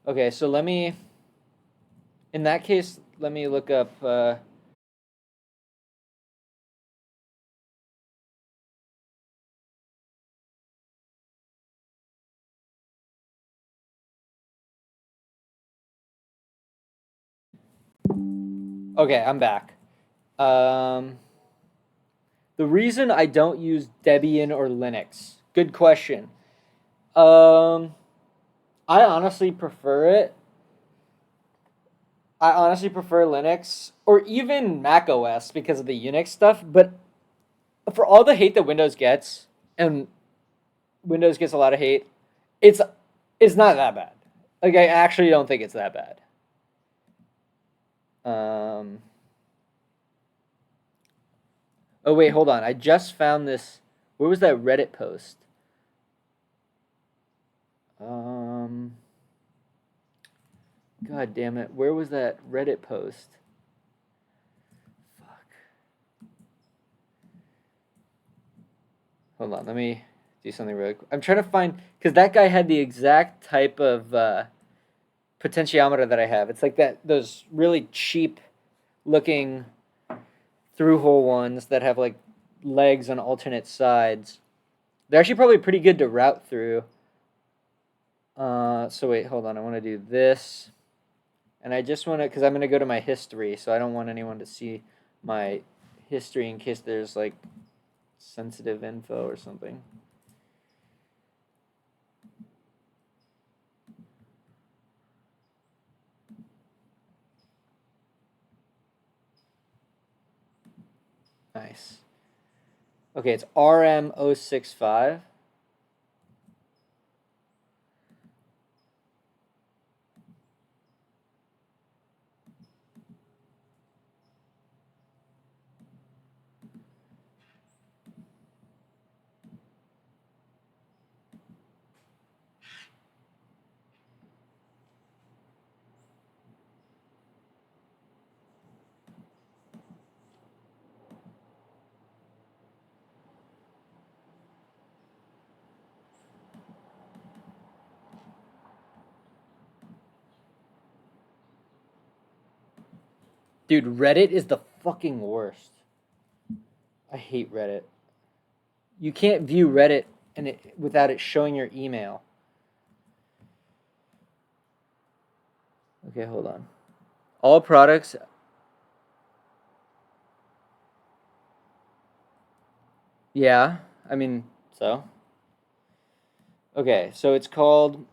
[SPEAKER 3] Okay, so let me... In that case, let me look up... Okay, I'm back. The reason I don't use Debian or Linux. Good question. I honestly prefer it. I honestly prefer Linux or even Mac OS because of the Unix stuff. But for all the hate that Windows gets, and Windows gets a lot of hate, it's not that bad. Like, I actually don't think it's that bad. Oh wait, hold on. I just found this. Where was that Reddit post? God damn it. Where was that Reddit post? Fuck. Hold on. Let me do something really quick. I'm trying to find... Because that guy had the exact type of potentiometer that I have. It's like those really cheap looking through-hole ones that have like legs on alternate sides. They're actually probably pretty good to route through. So wait, hold on. I want to do this. And I just want to, because I'm going to go to my history, so I don't want anyone to see my history in case there's like sensitive info or something. Nice. Okay, it's RM065. Dude, Reddit is the fucking worst. I hate Reddit. You can't view Reddit without it showing your email. Okay, hold on. All products... Yeah, I mean, so. Okay, so it's called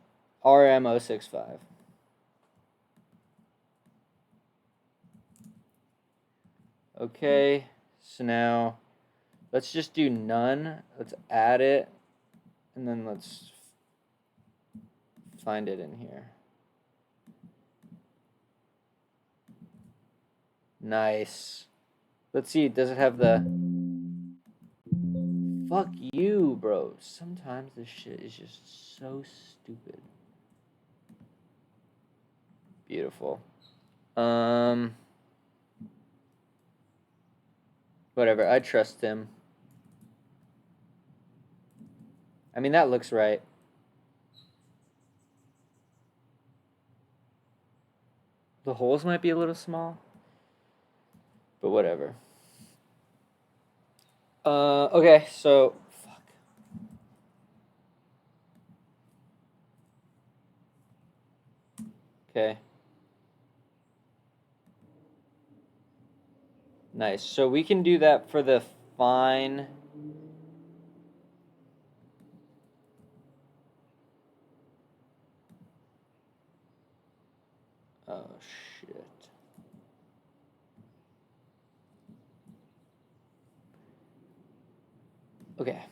[SPEAKER 3] RM065. Okay, so now let's just do none. Let's add it, and then let's find it in here. Nice. Let's see, does it have the... Fuck you, bro. Sometimes this shit is just so stupid. Beautiful. Whatever, I trust him. I mean, that looks right. The holes might be a little small, but whatever. Okay, so fuck. Okay. Nice. So we can do that for the fine. Oh shit. Okay.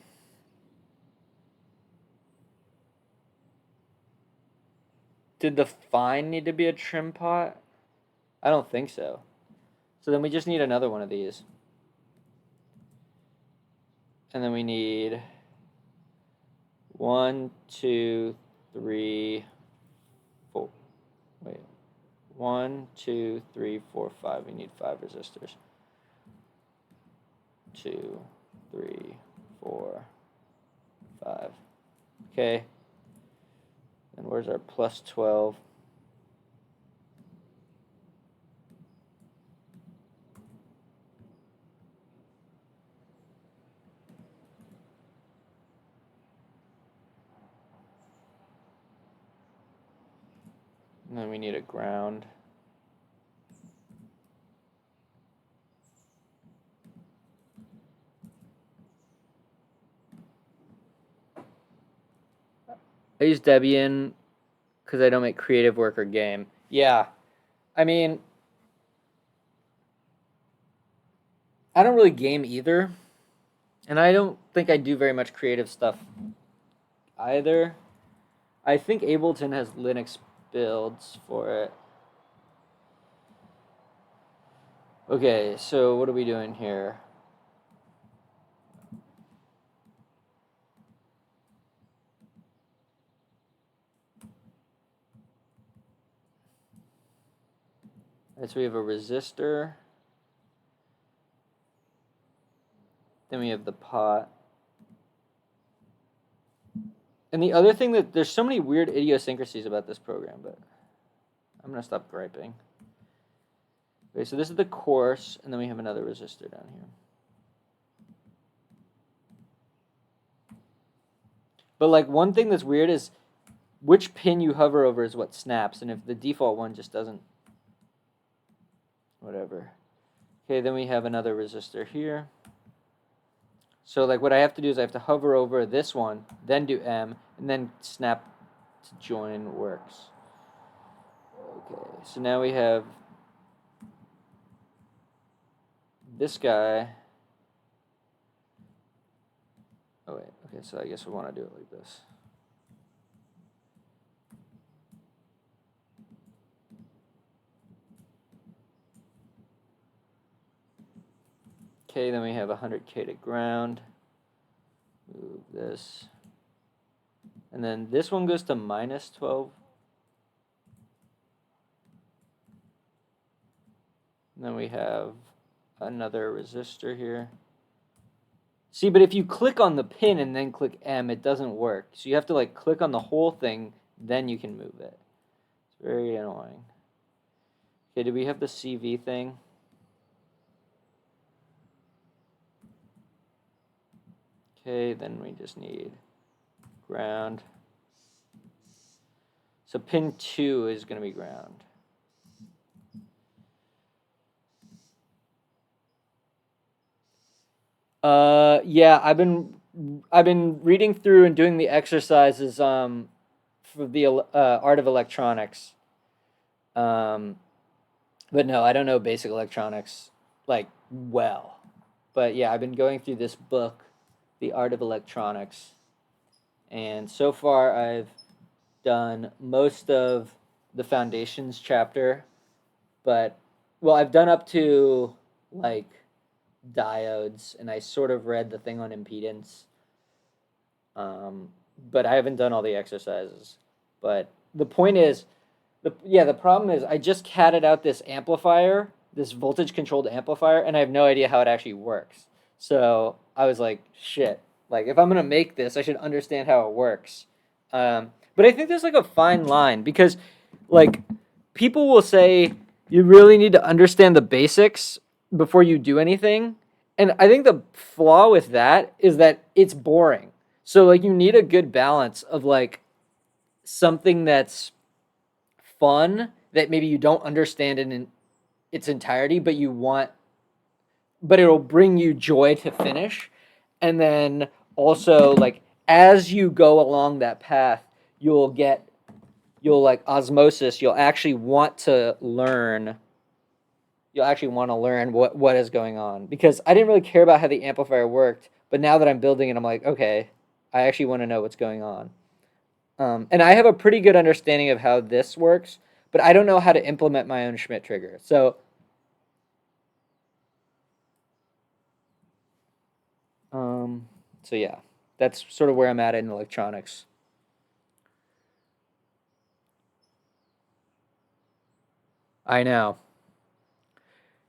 [SPEAKER 3] Did the fine need to be a trim pot? I don't think so. So then we just need another one of these. And then we need 1, 2, 3, 4. Wait. 1, 2, 3, 4, 5. We need 5 resistors. 2, 3, 4, 5. Okay. And where's our plus 12? And then we need a ground. I use Debian because I don't make creative work or game. Yeah. I mean, I don't really game either. And I don't think I do very much creative stuff either. I think Ableton has Linux builds for it. Okay, so what are we doing here? All right, so we have a resistor. Then we have the pot. And the other thing that there's so many weird idiosyncrasies about this program, but I'm going to stop griping. Okay, so this is the course, and then we have another resistor down here. But like one thing that's weird is which pin you hover over is what snaps, and if the default one just doesn't, whatever. Okay, then we have another resistor here. So like what I have to do is I have to hover over this one, then do M, and then snap to join works. Okay, so now we have this guy. Oh wait, okay, so I guess we want to do it like this. Okay, then we have 100K to ground. Move this. And then this one goes to minus 12. And then we have another resistor here. See, but if you click on the pin and then click M, it doesn't work. So you have to like click on the whole thing, then you can move it. It's very annoying. Okay, do we have the CV thing? Okay, then we just need ground. So pin 2 is going to be ground. Yeah, I've been reading through and doing the exercises for the art of electronics. But no, I don't know basic electronics like well. But yeah, I've been going through this book, The Art of Electronics, and so far I've done most of the foundations chapter, but well, I've done up to like diodes, and I sort of read the thing on impedance, but I haven't done all the exercises. But the point is, the problem is I just catted out this amplifier, this voltage controlled amplifier, and I have no idea how it actually works. So I was like, shit, like if I'm gonna make this, I should understand how it works. But I think there's like a fine line because like people will say you really need to understand the basics before you do anything. And I think the flaw with that is that it's boring. So like you need a good balance of like something that's fun that maybe you don't understand in its entirety, but it'll bring you joy to finish. And then also like as you go along that path, you'll like osmosis, you'll actually want to learn what is going on, because I didn't really care about how the amplifier worked, but now that I'm building it, I'm like, okay, I actually want to know what's going on. And I have a pretty good understanding of how this works, but I don't know how to implement my own Schmidt trigger. So yeah, that's sort of where I'm at in electronics. I know.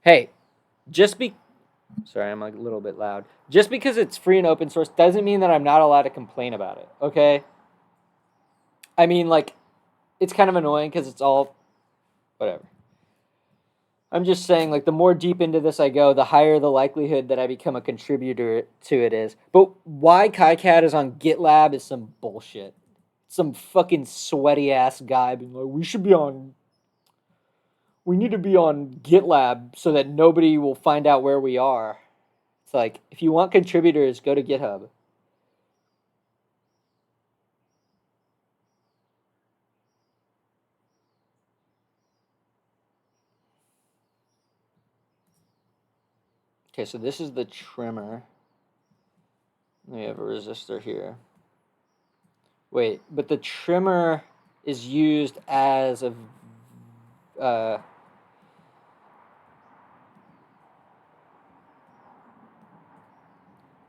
[SPEAKER 3] Hey, just be sorry, I'm a little bit loud. Just because it's free and open source doesn't mean that I'm not allowed to complain about it, okay? I mean, like, it's kind of annoying because it's all whatever. I'm just saying, like, the more deep into this I go, the higher the likelihood that I become a contributor to it is. But why kicad is on GitLab is some bullshit. Some fucking sweaty ass guy being like, we need to be on GitLab so that nobody will find out where we are. It's like, if you want contributors, go to GitHub. Okay, so this is the trimmer. We have a resistor here. Wait, but the trimmer is used as a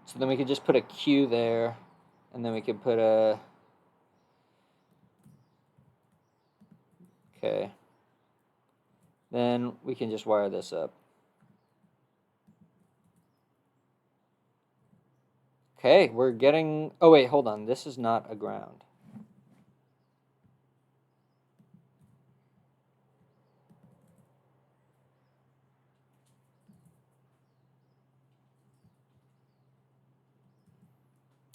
[SPEAKER 3] so then we could just put a Q there, and then we could put a okay. Then we can just wire this up. Okay, we're getting... Oh, wait, hold on. This is not a ground.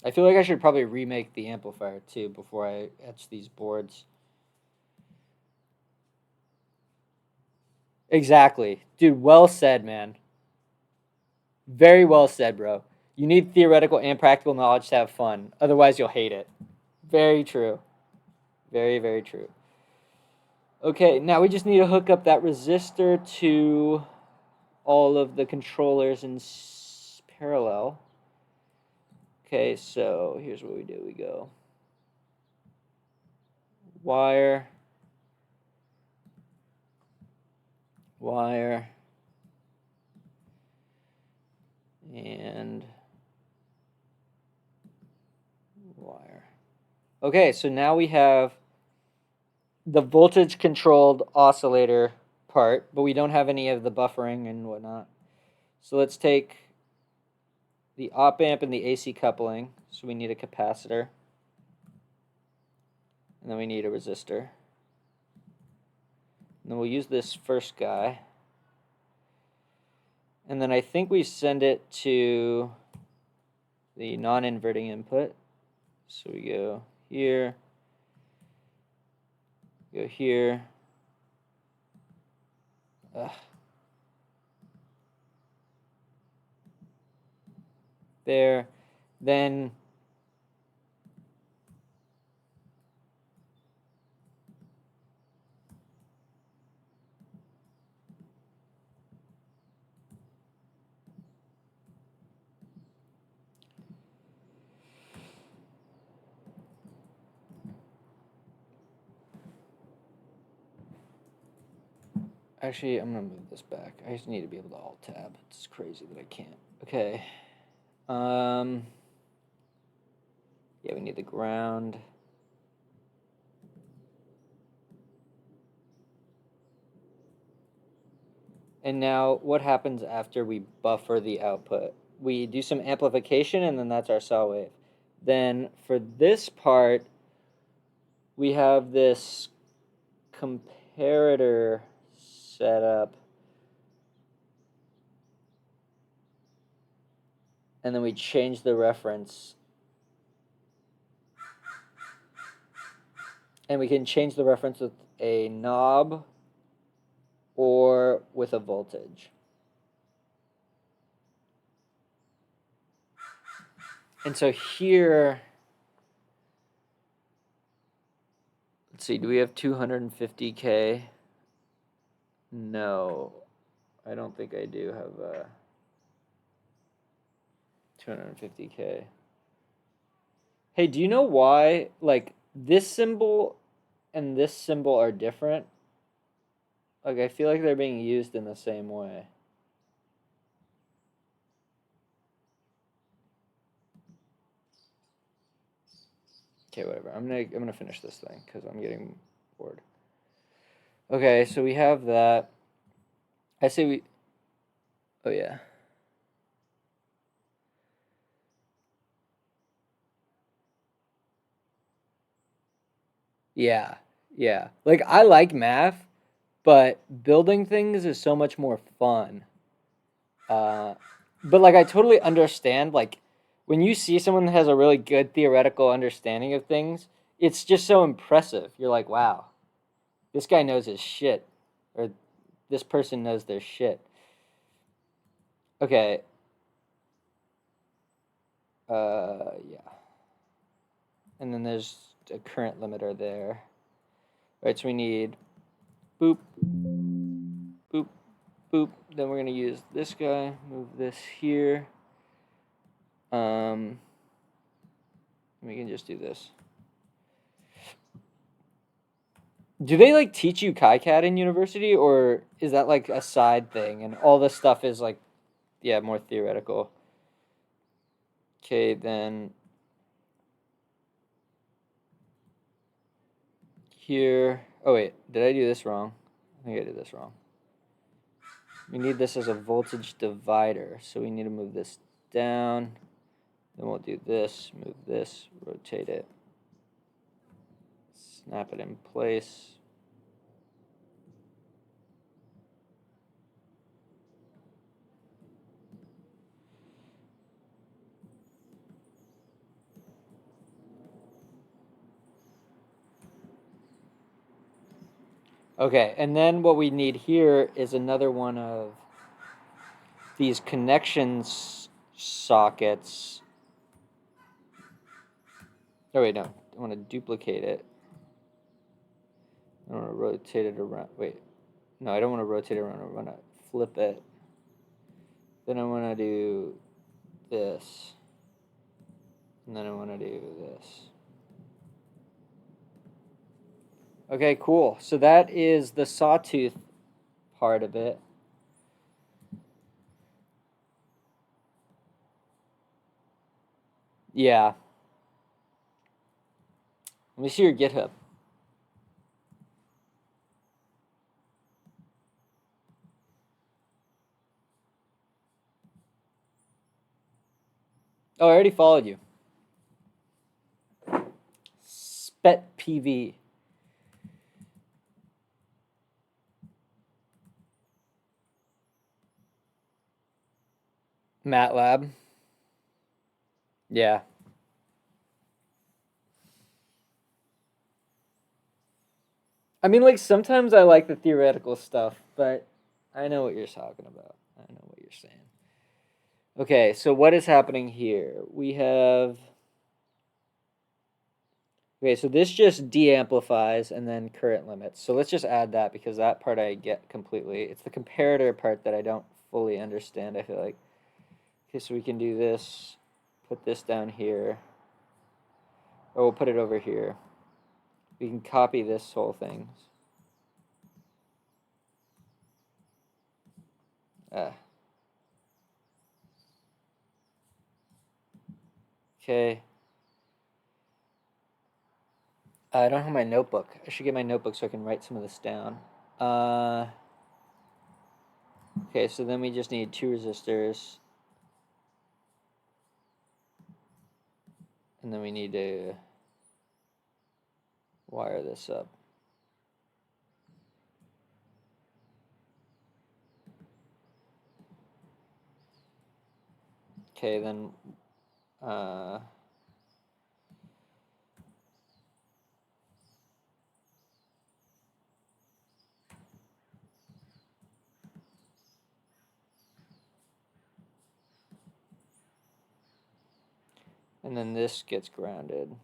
[SPEAKER 3] I feel like I should probably remake the amplifier, too, before I etch these boards. Exactly. Dude, well said, man. Very well said, bro. You need theoretical and practical knowledge to have fun. Otherwise, you'll hate it. Very true. Very, very true. Okay, now we just need to hook up that resistor to all of the controllers in parallel. Okay, so here's what we do. We go wire, wire, and wire. Okay, so now we have the voltage controlled oscillator part, but we don't have any of the buffering and whatnot. So let's take the op amp and the AC coupling. So we need a capacitor. And then we need a resistor. And then we'll use this first guy. And then I think we send it to the non-inverting input. So we go here, go here. There. Then actually, I'm going to move this back. I just need to be able to Alt-Tab. It's crazy that I can't. Okay. Yeah, we need the ground. And now, what happens after we buffer the output? We do some amplification, and then that's our saw wave. Then, for this part, we have this compare comparator setup. And then we change the reference. And we can change the reference with a knob or with a voltage. And so here, let's see, do we have 250K? No, I don't think I do have 250K. Hey, do you know why, like, this symbol and this symbol are different? Like, I feel like they're being used in the same way. Okay, whatever. I'm gonna finish this thing because I'm getting bored. Okay, so we have that. I say we. Oh yeah. Yeah, yeah. Like I like math, but building things is so much more fun. But like I totally understand. Like when you see someone that has a really good theoretical understanding of things, it's just so impressive. You're like, wow, this guy knows his shit, or this person knows their shit. Okay. Yeah. And then there's a current limiter there. Right, so we need boop, boop, boop. Then we're going to use this guy, move this here. We can just do this. Do they like teach you kicad in university, or is that like a side thing and all this stuff is like, yeah, more theoretical? Okay, then here. Oh wait, did I do this wrong? I think I did this wrong. We need this as a voltage divider, so we need to move this down. Then we'll do this, move this, rotate it, snap it in place. Okay, and then what we need here is another one of these connections sockets. Oh wait, no, I want to duplicate it. I want to rotate it around. Wait, no, I don't want to rotate it around. I want to flip it. Then I want to do this. And then I want to do this. Okay, cool. So that is the sawtooth part of it. Yeah. Let me see your GitHub. Oh, I already followed you. Spet PV. MATLAB. Yeah. I mean, like, sometimes I like the theoretical stuff, but I know what you're talking about. I know what you're saying. Okay, so what is happening here? We have... Okay, so this just de-amplifies and then current limits. So let's just add that because that part I get completely. It's the comparator part that I don't fully understand, I feel like. Okay, so we can do this, put this down here. Or we'll put it over here. We can copy this whole thing. Okay. I don't have my notebook. I should get my notebook so I can write some of this down. Okay, so then we just need 2 resistors. And then we need to wire this up. Okay, then and then this gets grounded.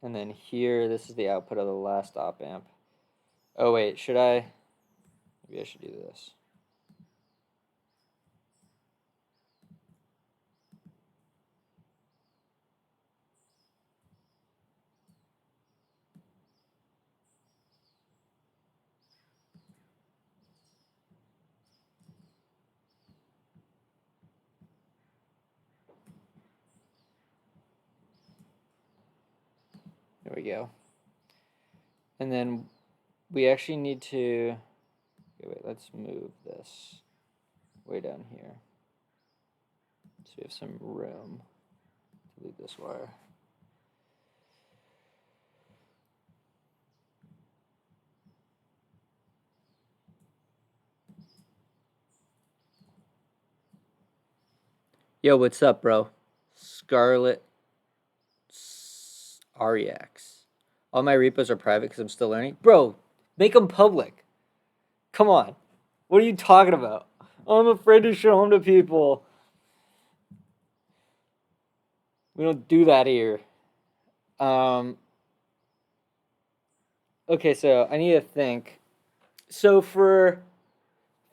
[SPEAKER 3] And then here, this is the output of the last op amp. Oh wait, should I? Maybe I should do this. There we go. And then we actually need to, okay, wait, let's move this way down here. So we have some room to leave this wire. Yo, what's up, bro? Scarlet REX. All my repos are private because I'm still learning. Bro, make them public. Come on. What are you talking about? I'm afraid to show them to people. We don't do that here. Okay, so I need to think. So for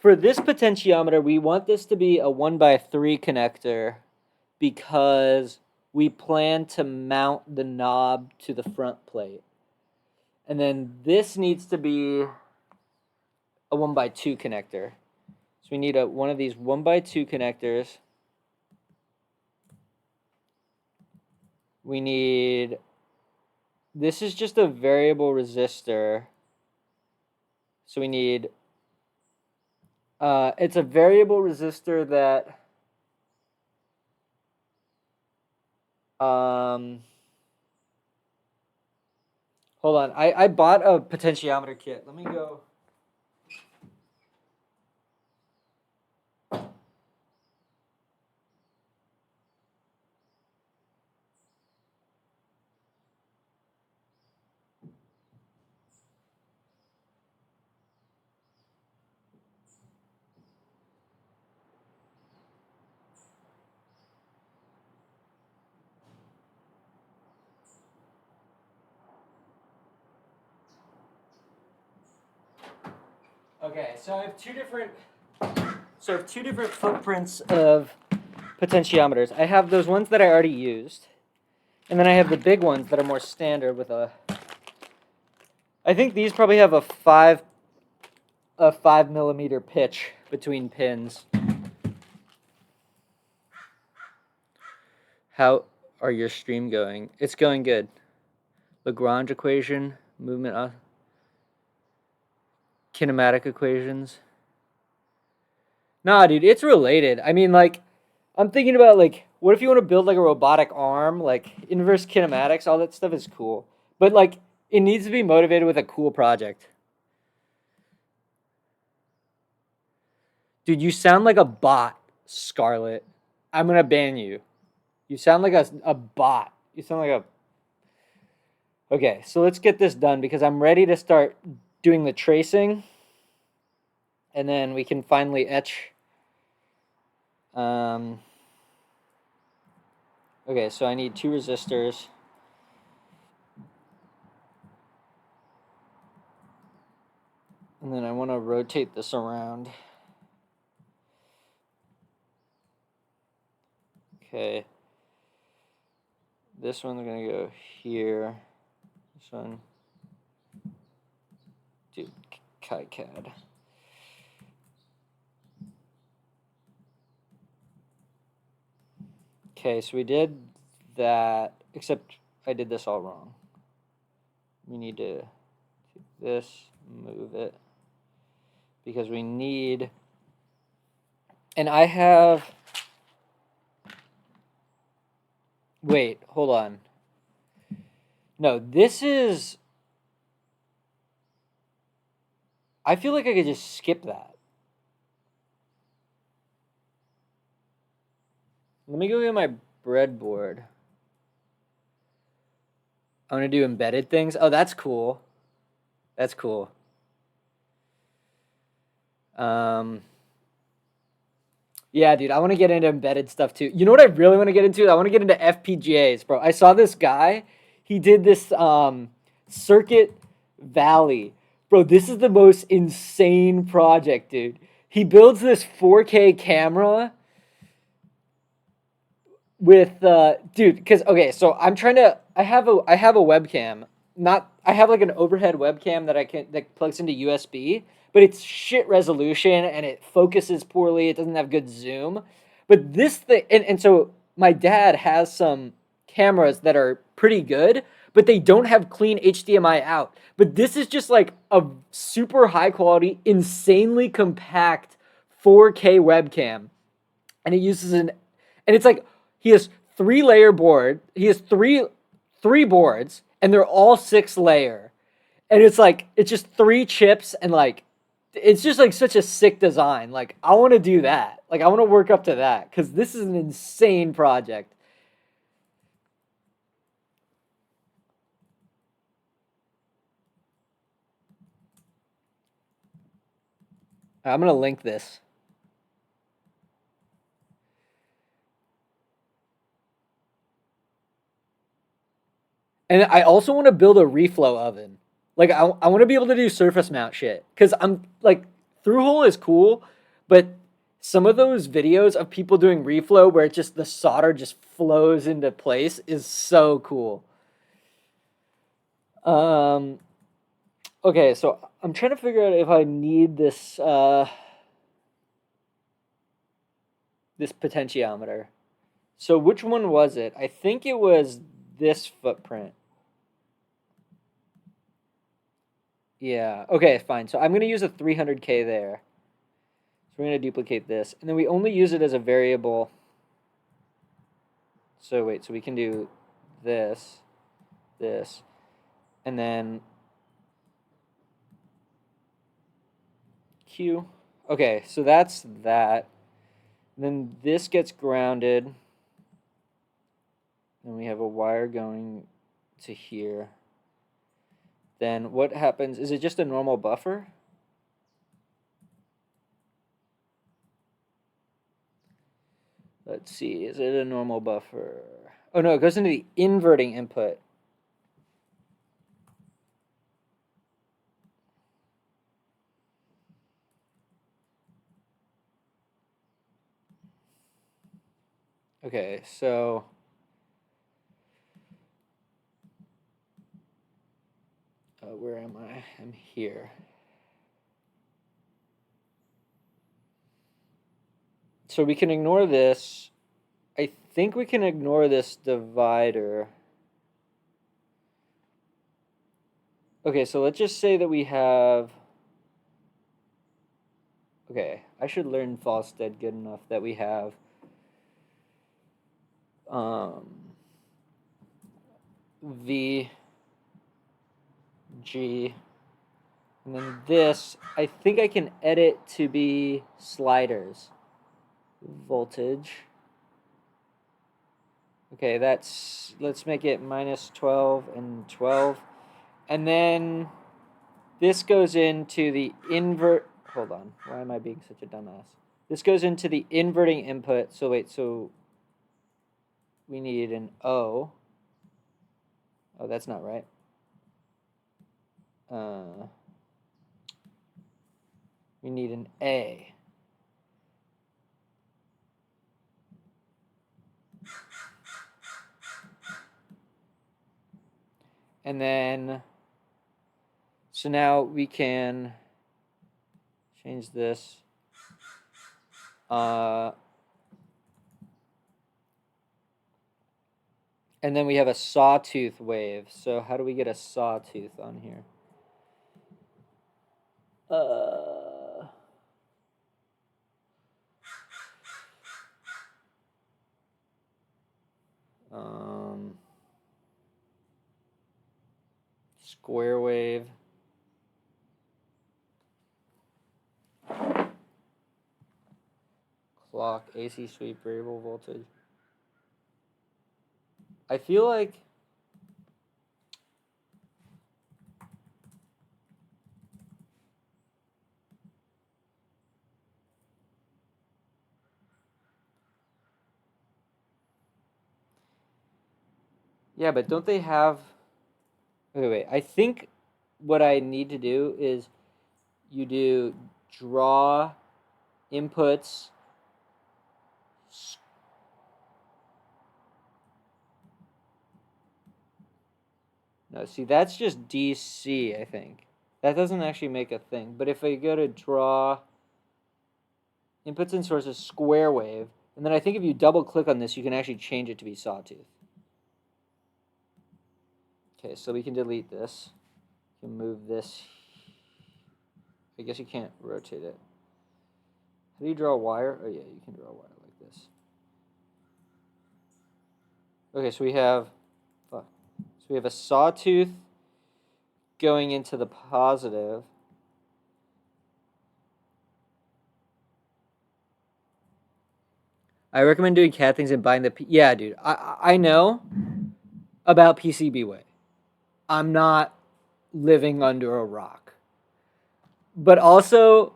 [SPEAKER 3] this potentiometer, we want this to be a 1x3 connector because we plan to mount the knob to the front plate. And then this needs to be a 1x2 connector. So we need one of these 1x2 connectors. We need, this is just a variable resistor. So we need, it's a variable resistor that, hold on, I bought a potentiometer kit. Let me go. Okay, so I have two different footprints of potentiometers. I have those ones that I already used, and then I have the big ones that are more standard with a, I think these probably have a 5 millimeter pitch between pins. How are your stream going? It's going good. Lagrange equation, movement, kinematic equations. Nah, dude, it's related. I mean, like, I'm thinking about, like, what if you want to build, like, a robotic arm? Like, inverse kinematics, all that stuff is cool. But, like, it needs to be motivated with a cool project. Dude, you sound like a bot, Scarlet. I'm going to ban you. You sound like a bot. You sound like a... Okay, so let's get this done because I'm ready to start doing the tracing. And then we can finally etch. Okay, so I need 2 resistors. And then I want to rotate this around. Okay. This one's going to go here. This one. Dude, kicad. Okay, so we did that, except I did this all wrong. We need to take this, move it, because we need, and I have, wait, hold on. No, this is, I feel like I could just skip that. Let me go get my breadboard. I'm gonna do embedded things. Oh, that's cool. That's cool. Yeah, dude, I want to get into embedded stuff too. You know what I really want to get into? I want to get into FPGAs, bro. I saw this guy. He did this Circuit Valley. Bro, this is the most insane project, dude. He builds this 4K camera with dude, because okay, so I'm trying to I have a webcam. Not I have like an overhead webcam that plugs into USB, but it's shit resolution and it focuses poorly. It doesn't have good zoom. But this thing and so my dad has some cameras that are pretty good, but they don't have clean HDMI out. But this is just like a super high quality, insanely compact 4K webcam. And it uses an and it's like he has 3-layer board. He has three boards, and they're all 6-layer. And it's like it's just 3 chips, and like it's just like such a sick design. Like I want to do that. Like I want to work up to that because this is an insane project. I'm gonna link this. And I also want to build a reflow oven. Like I want to be able to do surface mount shit because I'm like through hole is cool, but some of those videos of people doing reflow where it just the solder just flows into place is so cool. Um, okay, so I'm trying to figure out if I need this potentiometer. So which one was it? I think it was this footprint. Yeah. Okay, fine. So I'm going to use a 300K there. So we're going to duplicate this. And then we only use it as a variable. So wait, so we can do this, this, and then Q. Okay, so that's that. And then this gets grounded. Then we have a wire going to here. Then what happens? Is it just a normal buffer? Let's see, is it a normal buffer? Oh no, it goes into the inverting input. Okay, so where am I? I'm here. So we can ignore this. I think we can ignore this divider. Okay, so let's just say that we have... Okay, I should learn falstad good enough that we have V, G, and then this, I think I can edit to be sliders. Voltage. Okay, let's make it minus 12 and 12. And then this goes into the hold on, why am I being such a dumbass? This goes into the inverting input, so wait, so we need an O. Oh, that's not right. We need an A. And then, so now we can change this. And then we have a sawtooth wave. So how do we get a sawtooth on here? Square wave. Clock, AC sweep, variable voltage. I feel like yeah, but don't they have wait, I think what I need to do is you do draw inputs. No, see, that's just DC, I think. That doesn't actually make a thing. But if I go to draw inputs and sources square wave, and then I think if you double click on this, you can actually change it to be sawtooth. Okay, so we can delete this. You can move this. I guess you can't rotate it. How do you draw a wire? Oh yeah, you can draw a wire like this. Okay, so we have, fuck. So we have a sawtooth going into the positive. I recommend doing CAD things and buying the. Yeah, dude. I know about PCB way. I'm not living under a rock. But also,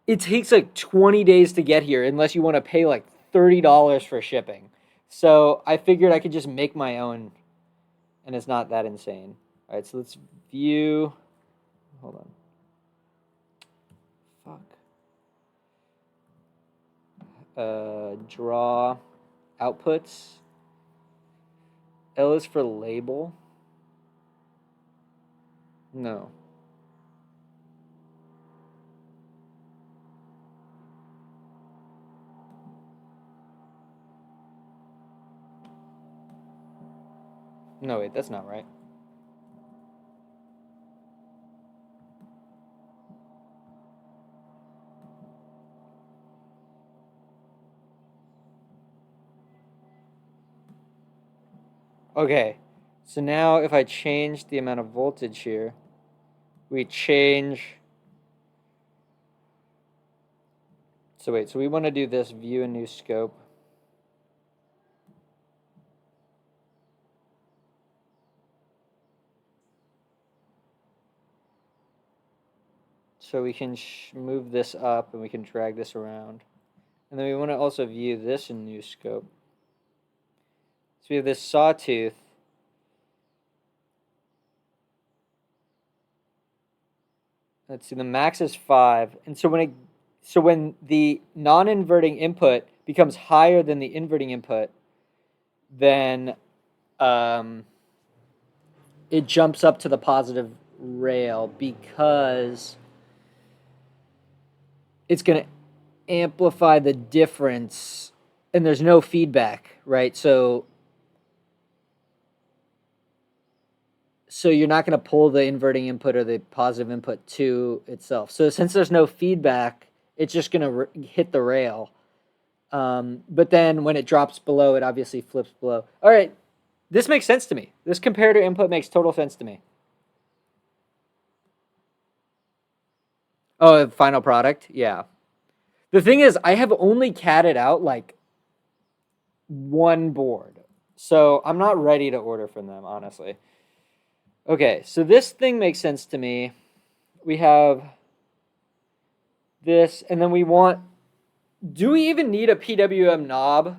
[SPEAKER 3] it takes like 20 days to get here unless you want to pay like $30 for shipping. So I figured I could just make my own, and it's not that insane. All right, so let's view. Hold on. Fuck. Draw outputs. L is for label. No. No, wait, that's not right. Okay, so now if I change the amount of voltage here, we change. So wait, so we want to do this view a new scope. So we can move this up and we can drag this around. And then we want to also view this in new scope. So we have this sawtooth. Let's see, the max is 5. And so when the non-inverting input becomes higher than the inverting input, then it jumps up to the positive rail because it's going to amplify the difference and there's no feedback, right? So you're not going to pull the inverting input or the positive input to itself. So since there's no feedback, it's just going to hit the rail. But then when it drops below, it obviously flips below. All right, this makes sense to me. This comparator input makes total sense to me. Oh, final product? Yeah. The thing is, I have only catted out like one board. So I'm not ready to order from them, honestly. Okay, so this thing makes sense to me. We have this, and then we want, do we even need a PWM knob?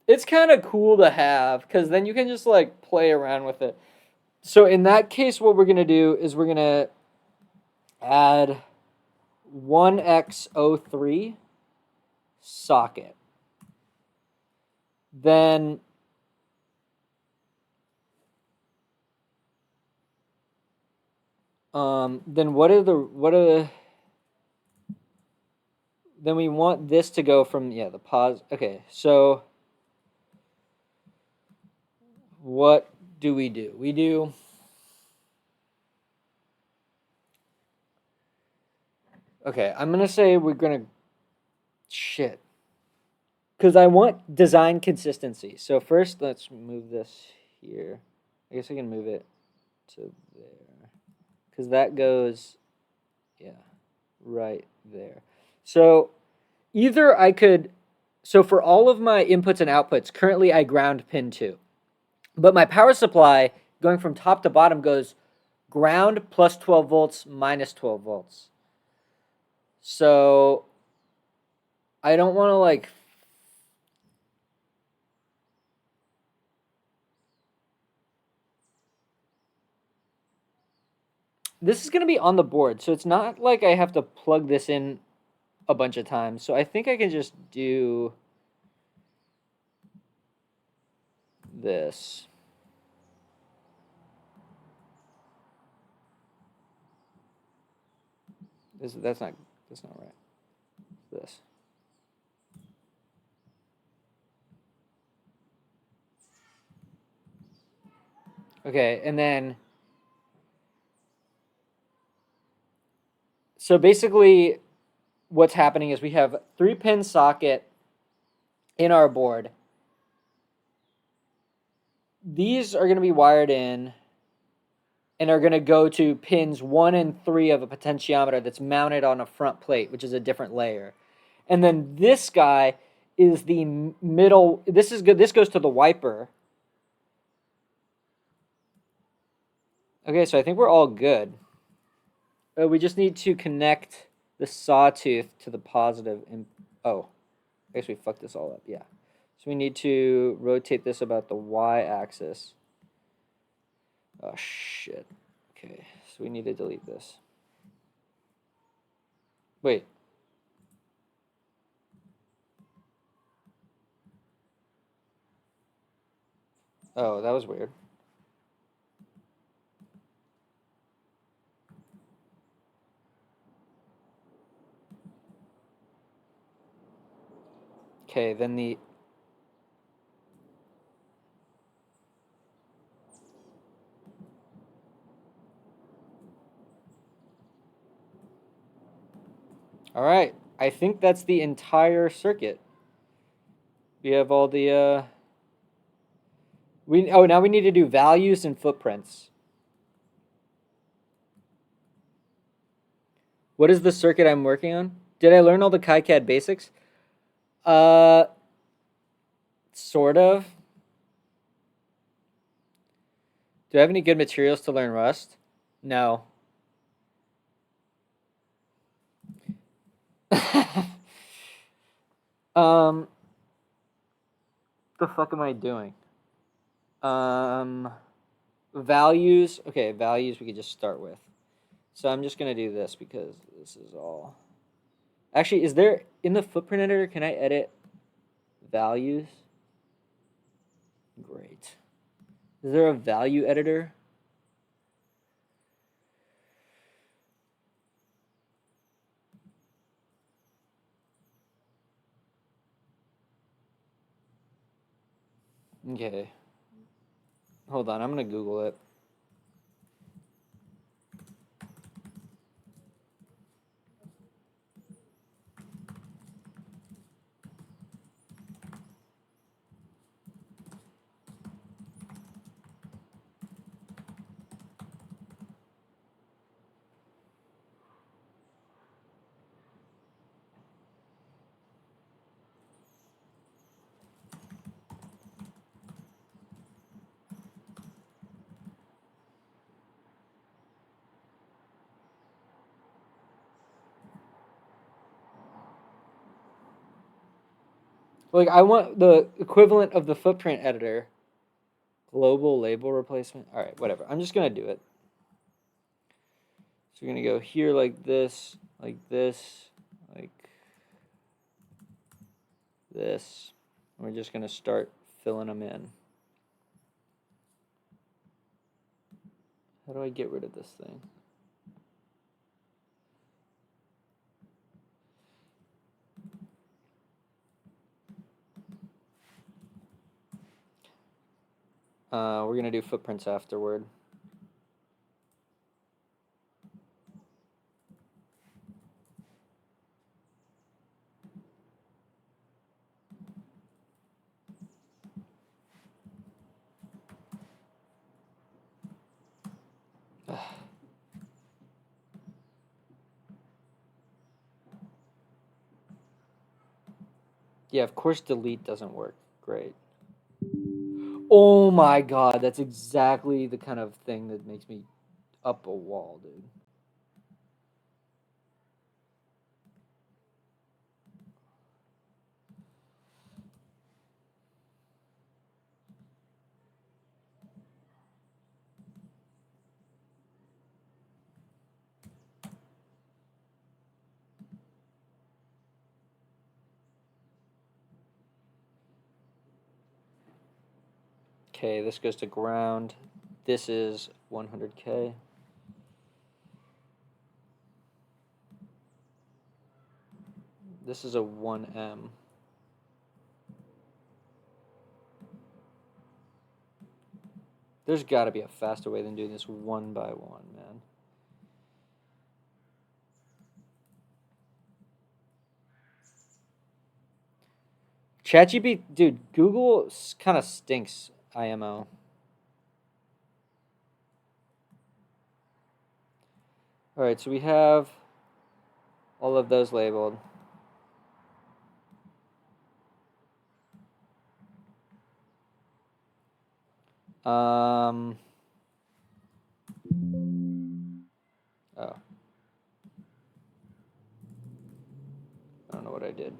[SPEAKER 3] It's kind of cool to have, because then you can just like play around with it. So in that case, what we're going to do is we're going to add 1x03 socket. Then then we want this to go from, yeah, the pause. Okay, so what do? We do, okay, I'm going to say we're going to, shit. Because I want design consistency. So first, let's move this here. I guess I can move it to there. Because that goes, yeah, right there. So either I could so for all of my inputs and outputs, currently I ground pin 2. But my power supply, going from top to bottom, goes ground plus 12 volts minus 12 volts. So I don't want to like... This is going to be on the board, so it's not like I have to plug this in a bunch of times. So I think I can just do this. That's not right. This. Okay, and then so basically what's happening is we have 3-pin socket in our board. These are going to be wired in and are going to go to pins 1 and 3 of a potentiometer that's mounted on a front plate, which is a different layer. And then this guy is the middle. This is good. This goes to the wiper. Okay, so I think we're all good. We just need to connect the sawtooth to the positive. Oh, I guess we fucked this all up. Yeah. So we need to rotate this about the y-axis. Oh, shit. Okay, so we need to delete this. Wait. Oh, that was weird. Okay, then the... All right, I think that's the entire circuit. We have all the... now we need to do values and footprints. What is the circuit I'm working on? Did I learn all the kicad basics? Sort of. Do I have any good materials to learn Rust? No. The fuck am I doing? Values. Okay, values we could just start with. So I'm just gonna do this because this is all. Actually, is there in the footprint editor? Can I edit values? Great. Is there a value editor? Okay. Hold on, I'm gonna Google it. Like, I want the equivalent of the footprint editor. Global label replacement. All right, whatever. I'm just going to do it. So we're going to go here like this, like this, like this. And we're just going to start filling them in. How do I get rid of this thing? We're going to do footprints afterward. Yeah, of course delete doesn't work. Great. Oh my god, that's exactly the kind of thing that makes me up a wall, dude. Okay, this goes to ground. This is 100K. This is a 1M. There's got to be a faster way than doing this one by one, man. ChatGPT, dude, Google kind of stinks, IMO. All right, so we have all of those labeled. Oh. I don't know what I did.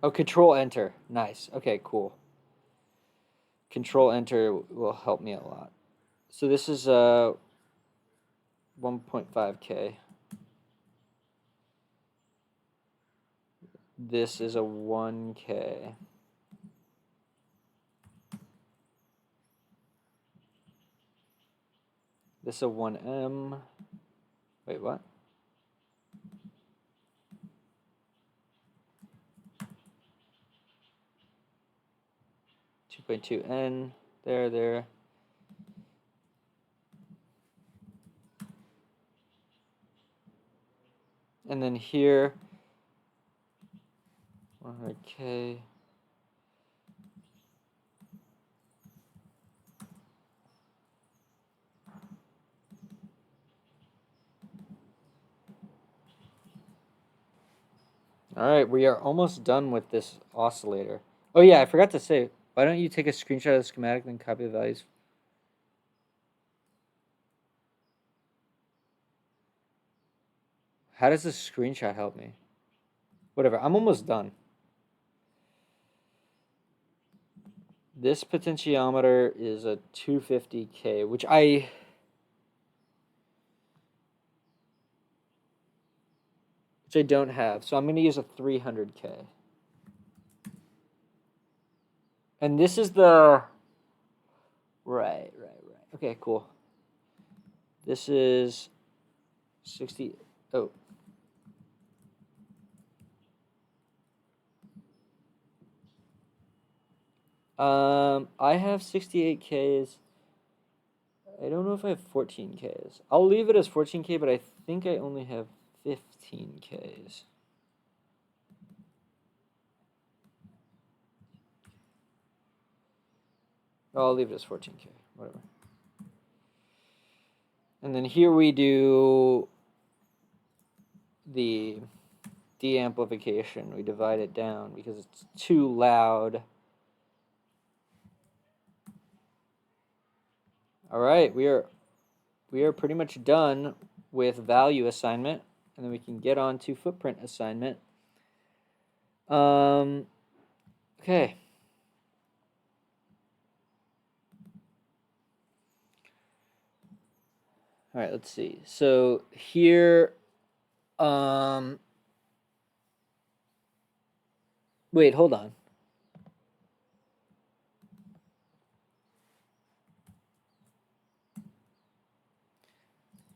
[SPEAKER 3] Oh, control enter. Nice. Okay, cool. Control enter will help me a lot. So this is 1.5K. This is a 1K. This is a 1M. Wait, what? .2N. There. And then here, 100K. All right, we are almost done with this oscillator. Oh yeah, I forgot to say, why don't you take a screenshot of the schematic and then copy the values? How does this screenshot help me? Whatever, I'm almost done. This potentiometer is a 250K, which I don't have. So I'm going to use a 300K. And this is the right. Okay, cool. This is 60. Oh. I have 68Ks. I don't know if I have 14Ks. I'll leave it as 14K, but I think I only have 15Ks. I'll leave it as 14K, whatever. And then here we do the deamplification. We divide it down because it's too loud. All right, we are pretty much done with value assignment, and then we can get on to footprint assignment. Okay. All right, let's see. So here, wait, hold on.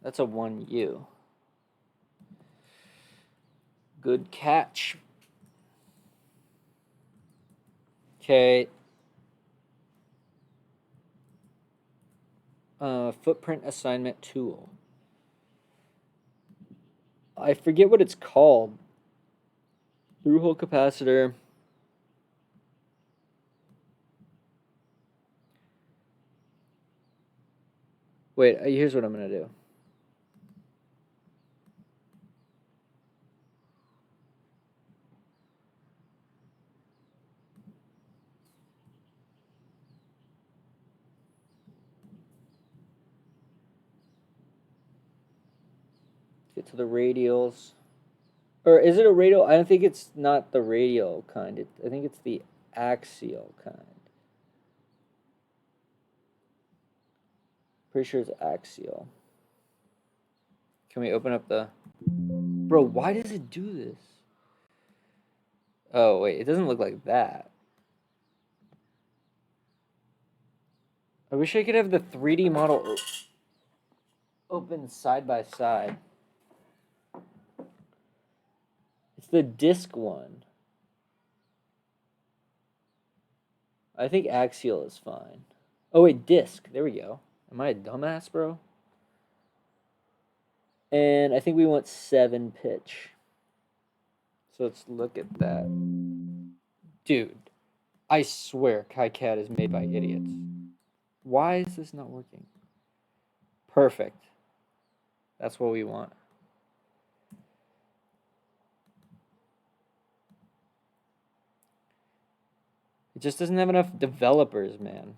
[SPEAKER 3] That's a 1U. Good catch. Okay. Footprint assignment tool. I forget what it's called. Through-hole capacitor. Wait, here's what I'm going to do. get to the radials. Or is it a radial? I don't think it's not the radial kind. I think it's the axial kind. Pretty sure it's axial. Can we open up the... Bro, why does it do this? Oh, wait, it doesn't look like that. I wish I could have the 3D model open side by side. It's the disc one. I think axial is fine. Oh, wait, disc. There we go. Am I a dumbass, bro? And I think we want 7 pitch. So let's look at that. Dude, I swear kicad is made by idiots. Why is this not working? Perfect. That's what we want. It just doesn't have enough developers, man.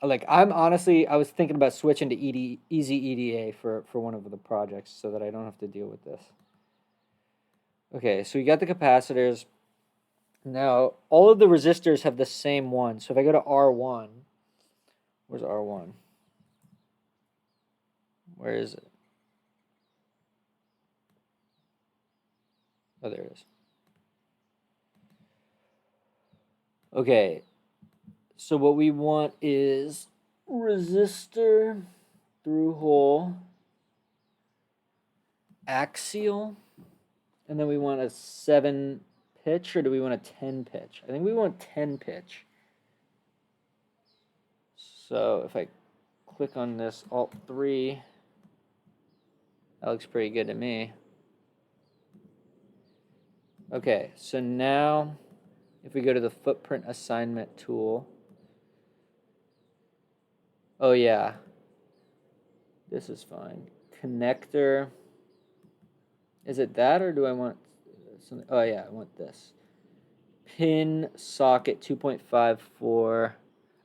[SPEAKER 3] Like, I was thinking about switching to easy EDA for one of the projects so that I don't have to deal with this. Okay, so we got the capacitors. Now, all of the resistors have the same one. So if I go to R1, where's R1? Where is it? Oh, there it is. Okay, so what we want is resistor through hole axial, and then we want a 7 pitch, or do we want a 10 pitch? I think we want 10 pitch. So if I click on this Alt 3, that looks pretty good to me. Okay, so now if we go to the footprint assignment tool, oh yeah, this is fine. Connector, is it that, or do I want something? Oh yeah, I want this. Pin socket 2.54.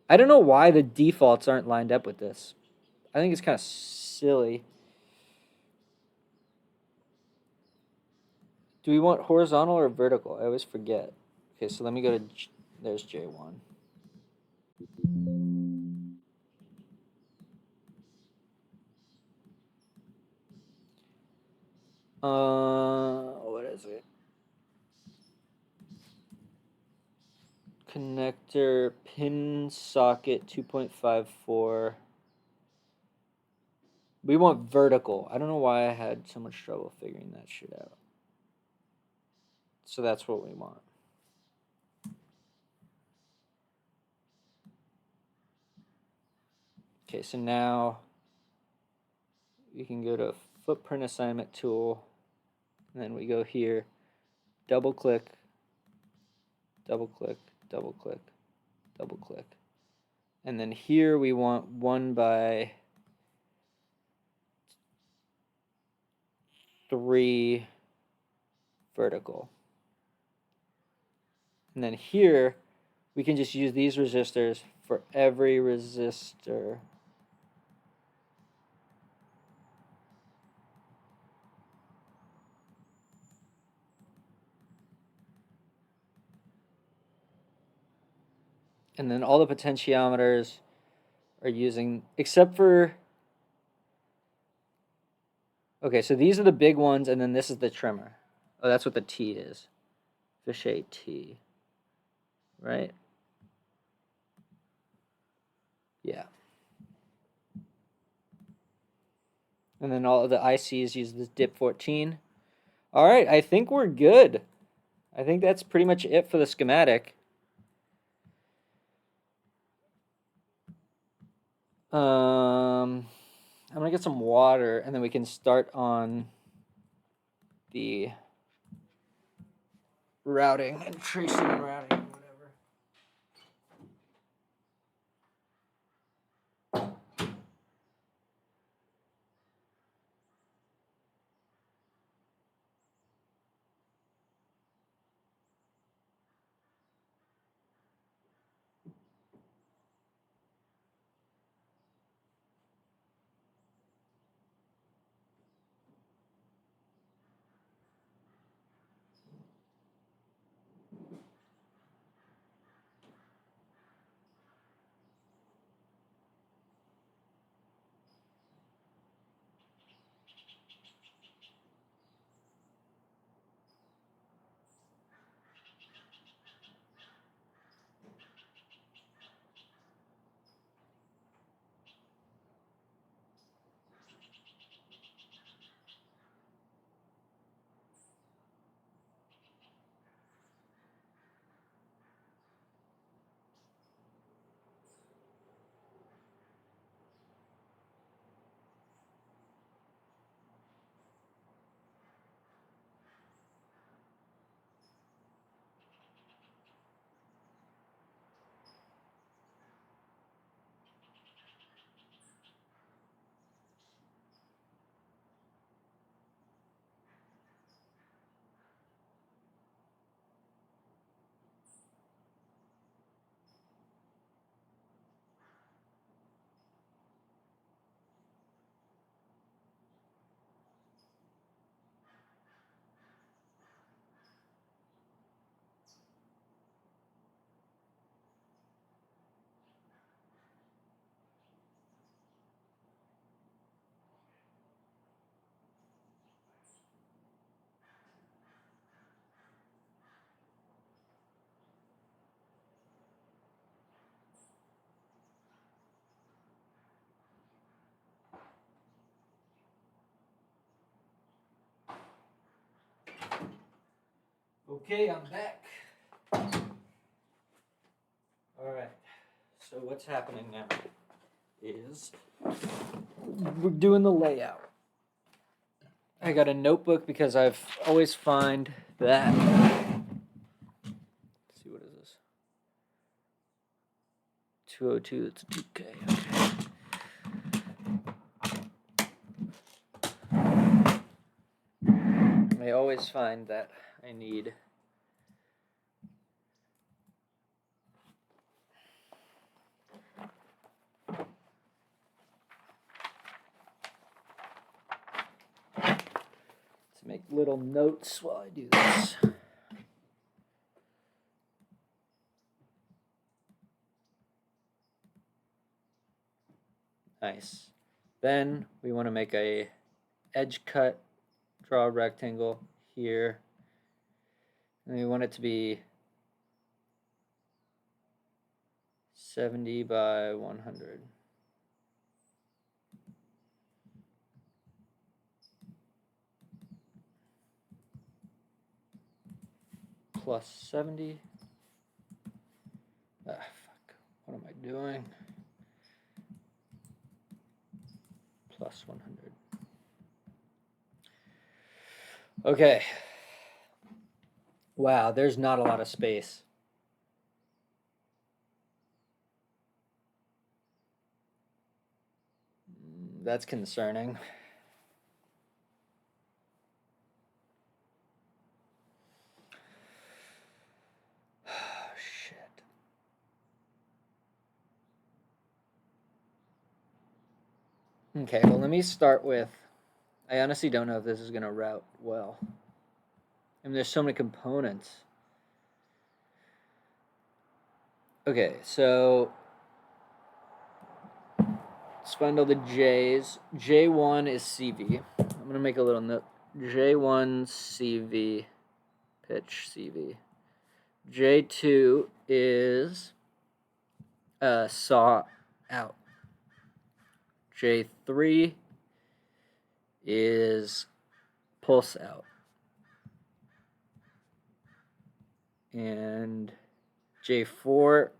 [SPEAKER 3] I don't know why the defaults aren't lined up with this. I think it's kind of silly. Do we want horizontal or vertical? I always forget. Okay, so let me go to, there's J1. What is it? Connector, pin socket 2.54. We want vertical. I don't know why I had so much trouble figuring that shit out. So that's what we want. Okay, so now you can go to footprint assignment tool, and then we go here, double click, double click, double click, double click. And then here we want 1 by 3 vertical. And then here we can just use these resistors for every resistor. And then all the potentiometers are using, except for, okay, so these are the big ones, and then this is the trimmer. Oh, that's what the T is. Fichet T, right? Yeah. And then all of the ICs use this DIP 14. All right, I think we're good. I think that's pretty much it for the schematic. I'm gonna get some water, and then we can start on the routing and tracing and routing. Okay, I'm back. Alright, so what's happening now is we're doing the layout. I got a notebook because I've always find that. Let's see, what is this? 202, that's a 2K. Okay. I always find that I need to make little notes while I do this. Nice. Then we want to make a edge cut, draw a rectangle here. And we want it to be 70 by 100. Plus 70. Ah, fuck. What am I doing? Plus 100. Okay. Wow, there's not a lot of space. That's concerning. Shit. Okay, well, let me start with, I honestly don't know if this is going to route well. I mean, there's so many components. Okay, so let's find all the J's. J1 is CV. I'm going to make a little note. J1 CV, pitch CV. J2 is saw out. J3 is pulse out. And J4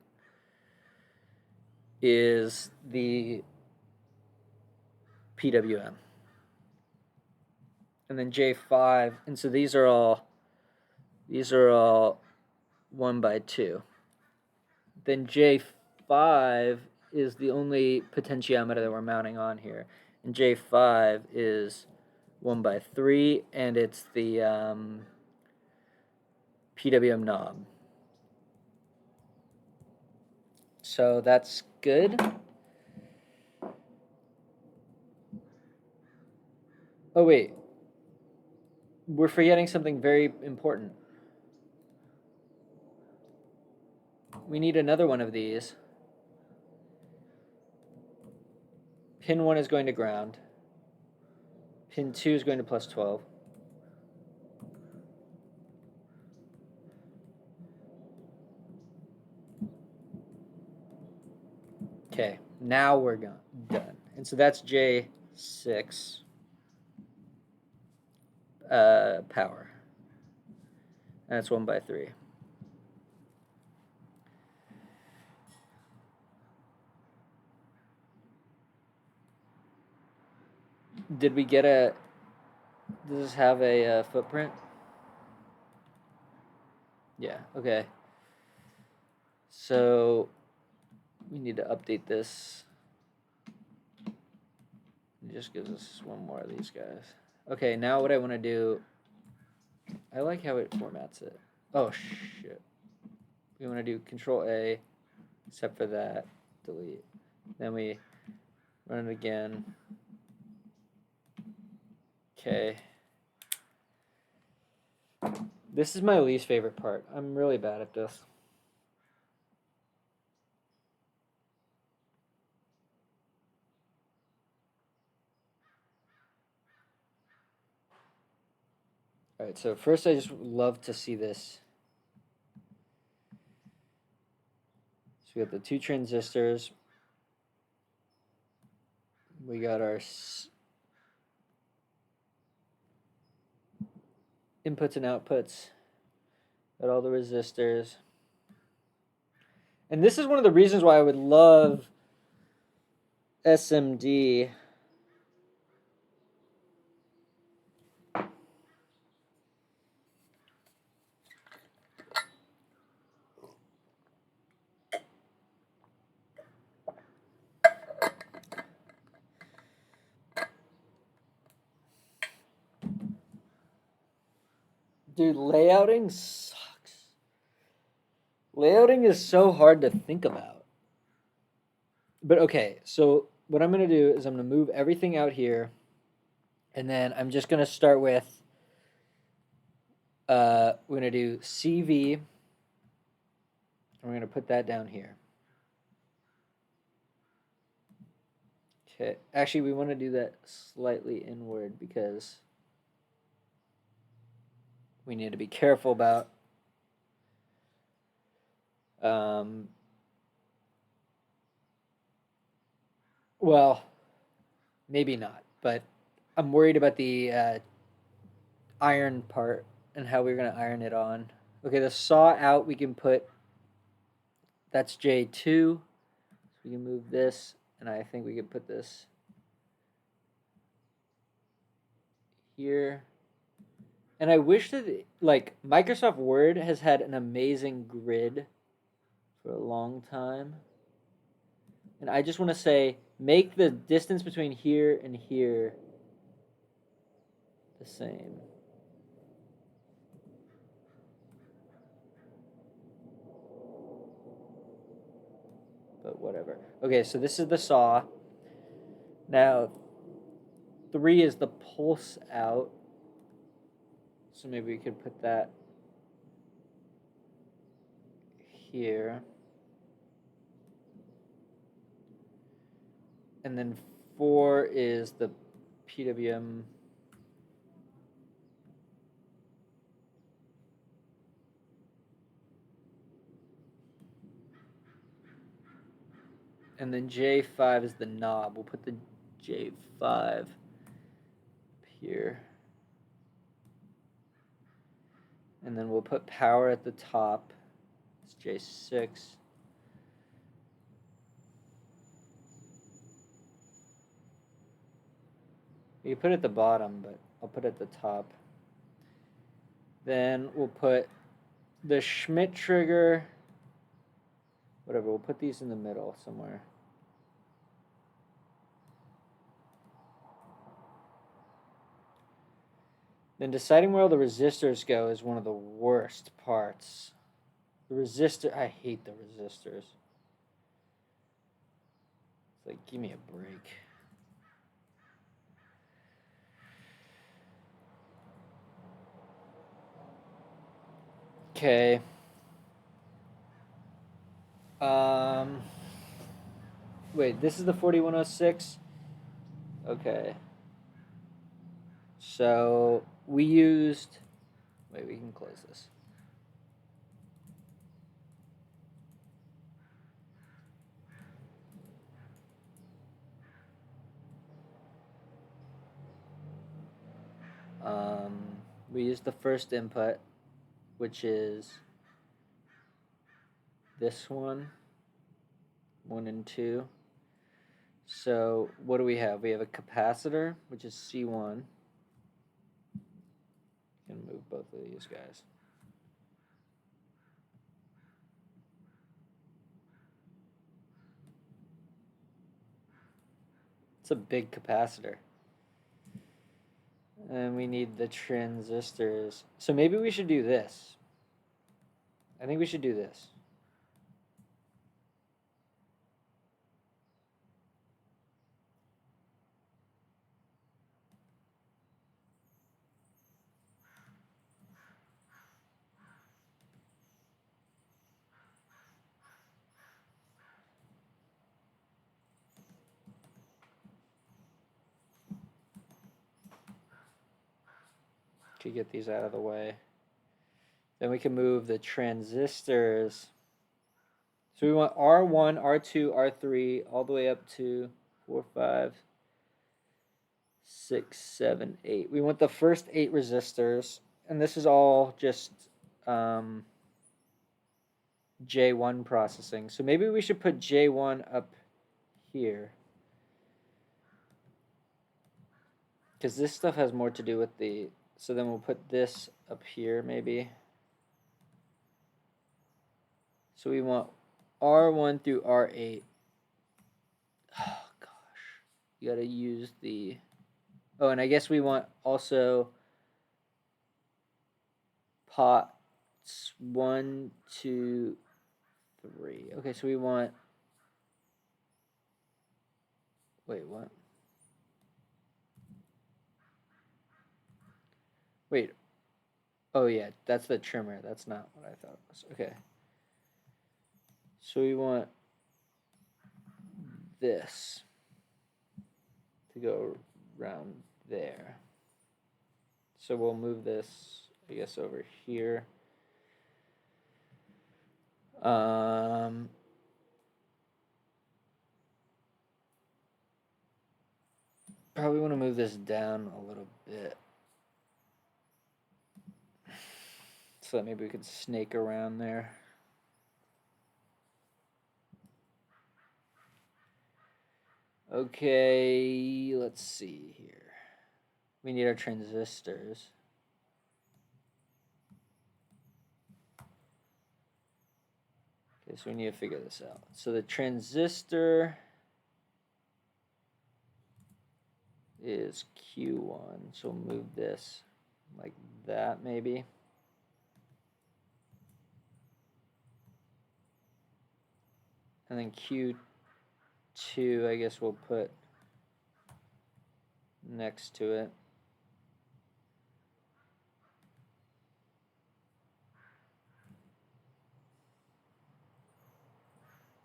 [SPEAKER 3] is the PWM. And then J5, and so these are all 1 by 2. Then J5 is the only potentiometer that we're mounting on here. And J5 is 1 by 3, and it's the PWM knob. So that's good. Oh wait, we're forgetting something very important. We need another one of these. Pin 1 is going to ground. Pin 2 is going to plus 12. Okay, now we're done. And so that's J6 power. And that's 1 by 3. Did we get a... Does this have a footprint? Yeah, okay. So we need to update this. It just gives us one more of these guys. Okay, now what I want to do... I like how it formats it. Oh, shit. We want to do Control A, except for that. Delete. Then we run it again. Okay. This is my least favorite part. I'm really bad at this. All right, so first I just love to see this. So we got the 2 transistors. We got our inputs and outputs. Got all the resistors. And this is one of the reasons why I would love SMD. Dude, layouting sucks. Layouting is so hard to think about. But okay, so what I'm going to do is I'm going to move everything out here. And then I'm just going to start with, we're going to do CV. And we're going to put that down here. Okay, actually we want to do that slightly inward because we need to be careful about well, maybe not, but I'm worried about the iron part and how we're going to iron it on. Okay, the saw out we can put, that's J2. So we can move this, and I think we could put this here. And I wish that, like, Microsoft Word has had an amazing grid for a long time. And I just want to say, make the distance between here and here the same. But whatever. Okay, so this is the saw. Now, 3 is the pulse out. So maybe we could put that here. And then 4 is the PWM. And then J5 is the knob. We'll put the J5 here. And then we'll put power at the top. It's J6. You put it at the bottom, but I'll put it at the top. Then we'll put the Schmidt trigger. Whatever, we'll put these in the middle somewhere. Then deciding where all the resistors go is one of the worst parts. The resistor, I hate the resistors. It's like, give me a break. Okay. Wait, this is the 4106? Okay. So we used, wait, we can close this. We used the first input, which is this one, 1 and 2. So what do we have? We have a capacitor, which is C1. I'm going to move both of these guys. It's a big capacitor. And we need the transistors. So maybe we should do this. I think we should do this. To get these out of the way. Then we can move the transistors. So we want R1, R2, R3, all the way up to 4, 5, 6, 7, 8. We want the first 8 resistors. And this is all just J1 processing. So maybe we should put J1 up here. Because this stuff has more to do with the... So then we'll put this up here, maybe. So we want R1 through R8. Oh, gosh. You gotta use the... Oh, and I guess we want also pots 1, 2, 3. Okay, so we want... Wait, what? Wait. Oh, yeah, that's the trimmer. That's not what I thought it was. Okay. So we want this to go around there. So we'll move this, I guess, over here. Probably want to move this down a little bit. So that maybe we could snake around there. Okay, let's see here. We need our transistors. Okay, so we need to figure this out. So the transistor is Q1. So we'll move this like that, maybe. And then Q2, I guess we'll put next to it.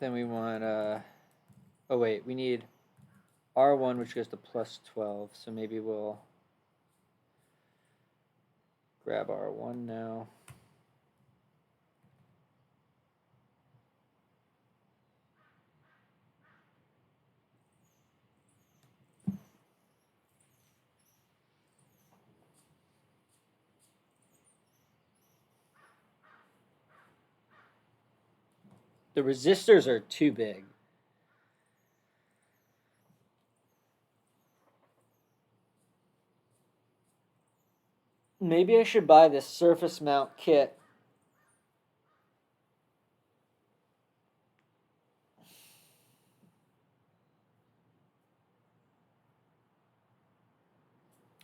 [SPEAKER 3] Then we want, oh wait, we need R1, which goes to plus 12. So maybe we'll grab R1 now. The resistors are too big. Maybe I should buy this surface mount kit.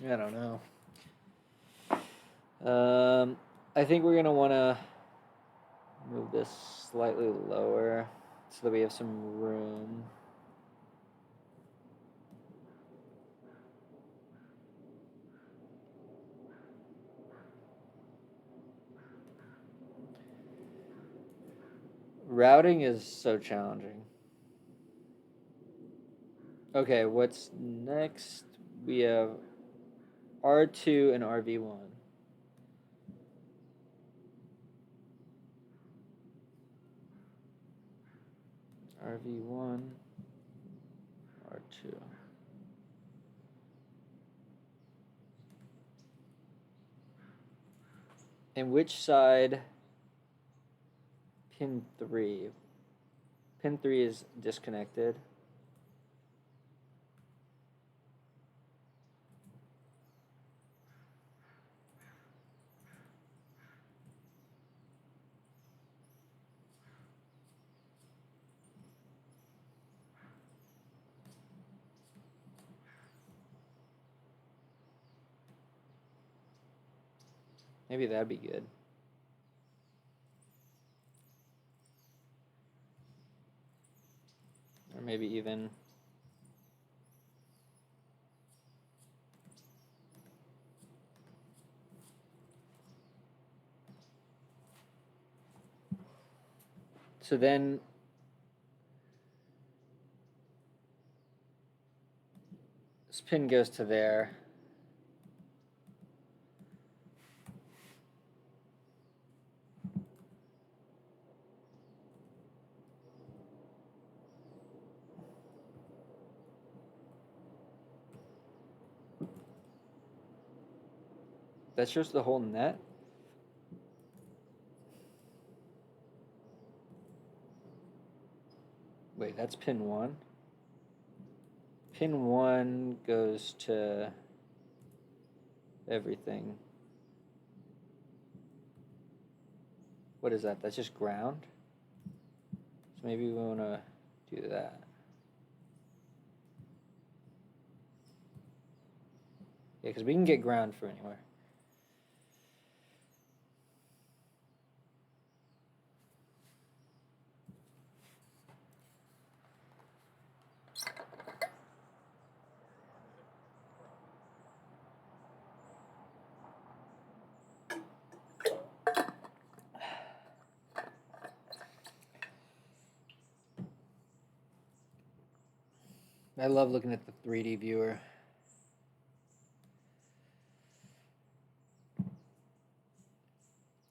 [SPEAKER 3] I don't know. I think we're gonna want to move this slightly lower so that we have some room. Routing is so challenging. Okay, what's next? We have R2 and RV1. RV1, R2. And which side? Pin 3. Pin 3 is disconnected. Maybe that'd be good. Or maybe even... So then... This pin goes to there. That shows the whole net. that's pin 1. Pin 1 goes to everything. What is that? That's just ground? So maybe we want to do that. Yeah, because we can get ground from anywhere. I love looking at the 3D viewer.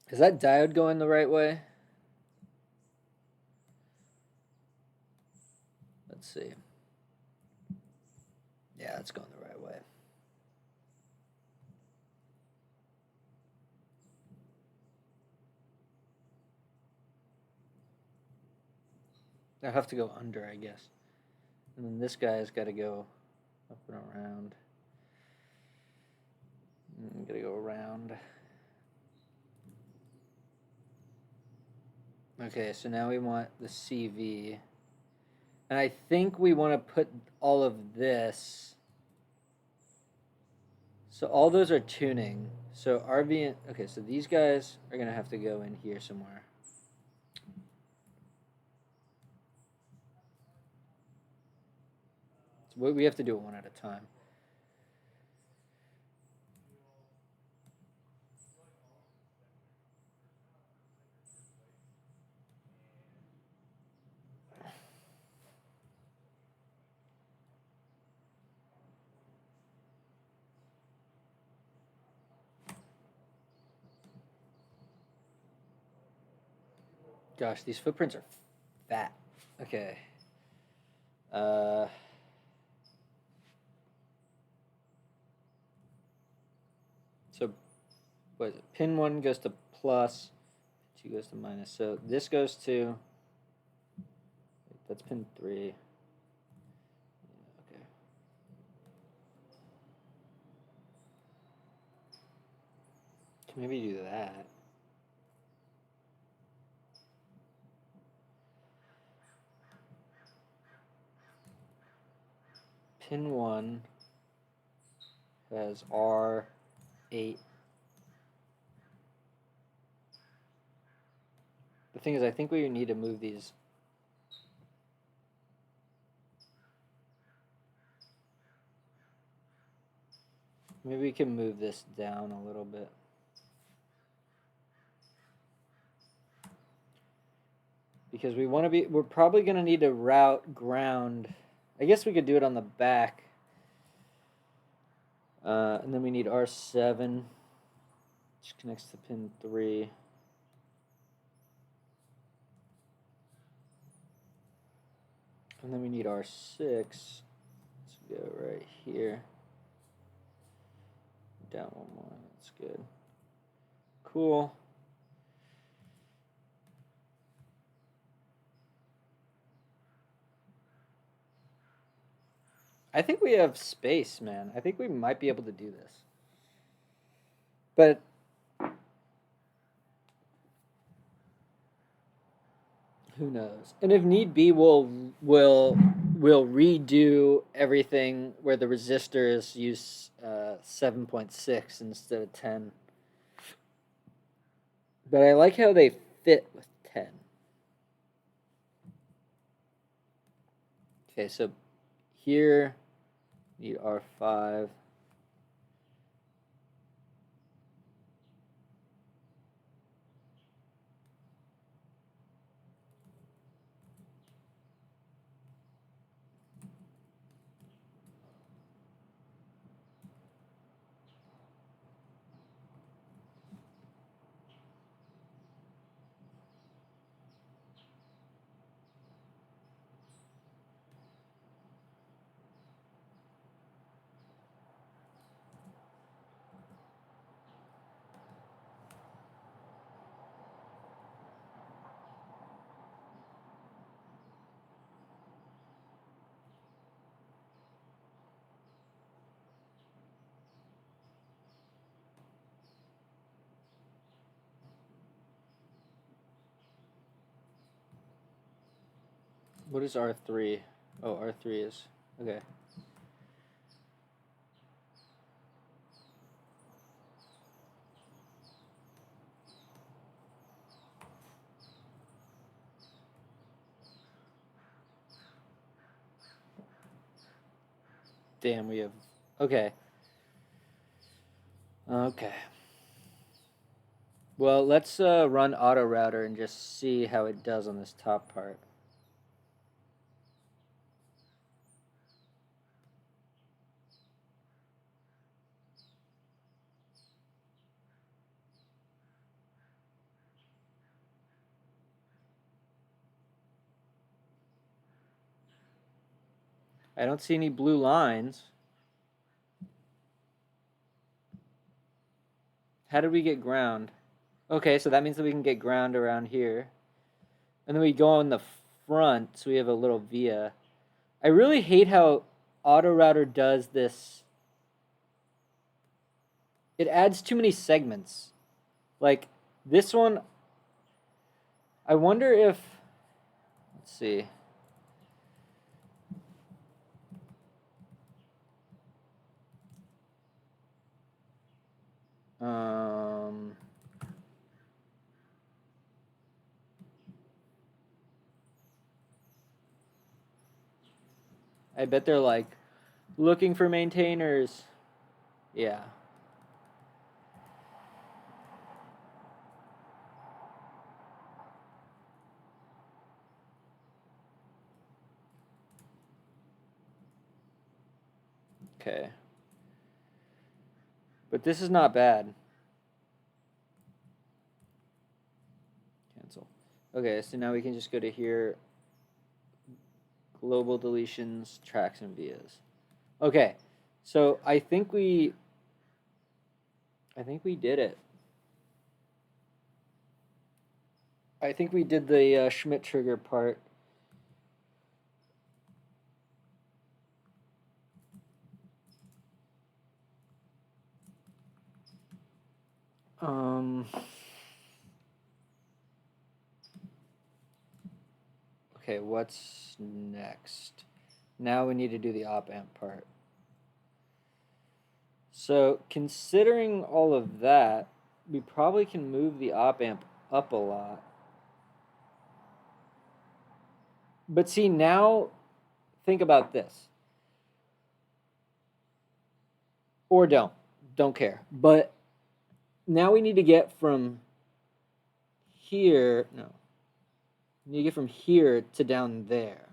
[SPEAKER 3] Is that diode going the right way? Let's see. Yeah, it's going the right way. I have to go under, I guess. And then this guy's got to go up and around. Got to go around. Okay, so now we want the CV. And I think we want to put all of this. So all those are tuning. So RV, okay, so these guys are going to have to go in here somewhere. So we have to do it one at a time. Gosh, these footprints are fat. Okay. So, what is it? Pin 1 goes to plus, 2 goes to minus. So this goes to, that's pin 3. Okay. Can maybe do that. Pin 1 has R8. The thing is, I think we need to move these. Maybe we can move this down a little bit. Because we want to be, we're probably going to need to route ground. I guess we could do it on the back. And then we need R7, which connects to pin 3. And then we need R6 to go right here. Down one more, that's good. Cool. I think we have space, man. I think we might be able to do this. But who knows? And if need be, we'll redo everything where the resistors use 7.6 instead of 10. But I like how they fit with 10. Okay, so here need R5. What is R3? Oh, R3 is, okay. Damn, we have, okay. Okay. Well, let's run auto router and just see how it does on this top part. I don't see any blue lines. How did we get ground? Okay, so that means that we can get ground around here. And then we go on the front, so we have a little via. I really hate how auto router does this. It adds too many segments. Like this one, I wonder if, let's see. Um, I bet they're like looking for maintainers. Yeah. Okay. But this is not bad. Cancel. Okay, so now we can just go to here. Global deletions, tracks, and vias. Okay, so I think we did it. I think we did the Schmidt trigger part. Okay, what's next? Now we need to do the op amp part. So considering all of that, we probably can move the op amp up a lot. But see, now think about this. Or don't care. But now we need to get from here, no. We need to get from here to down there.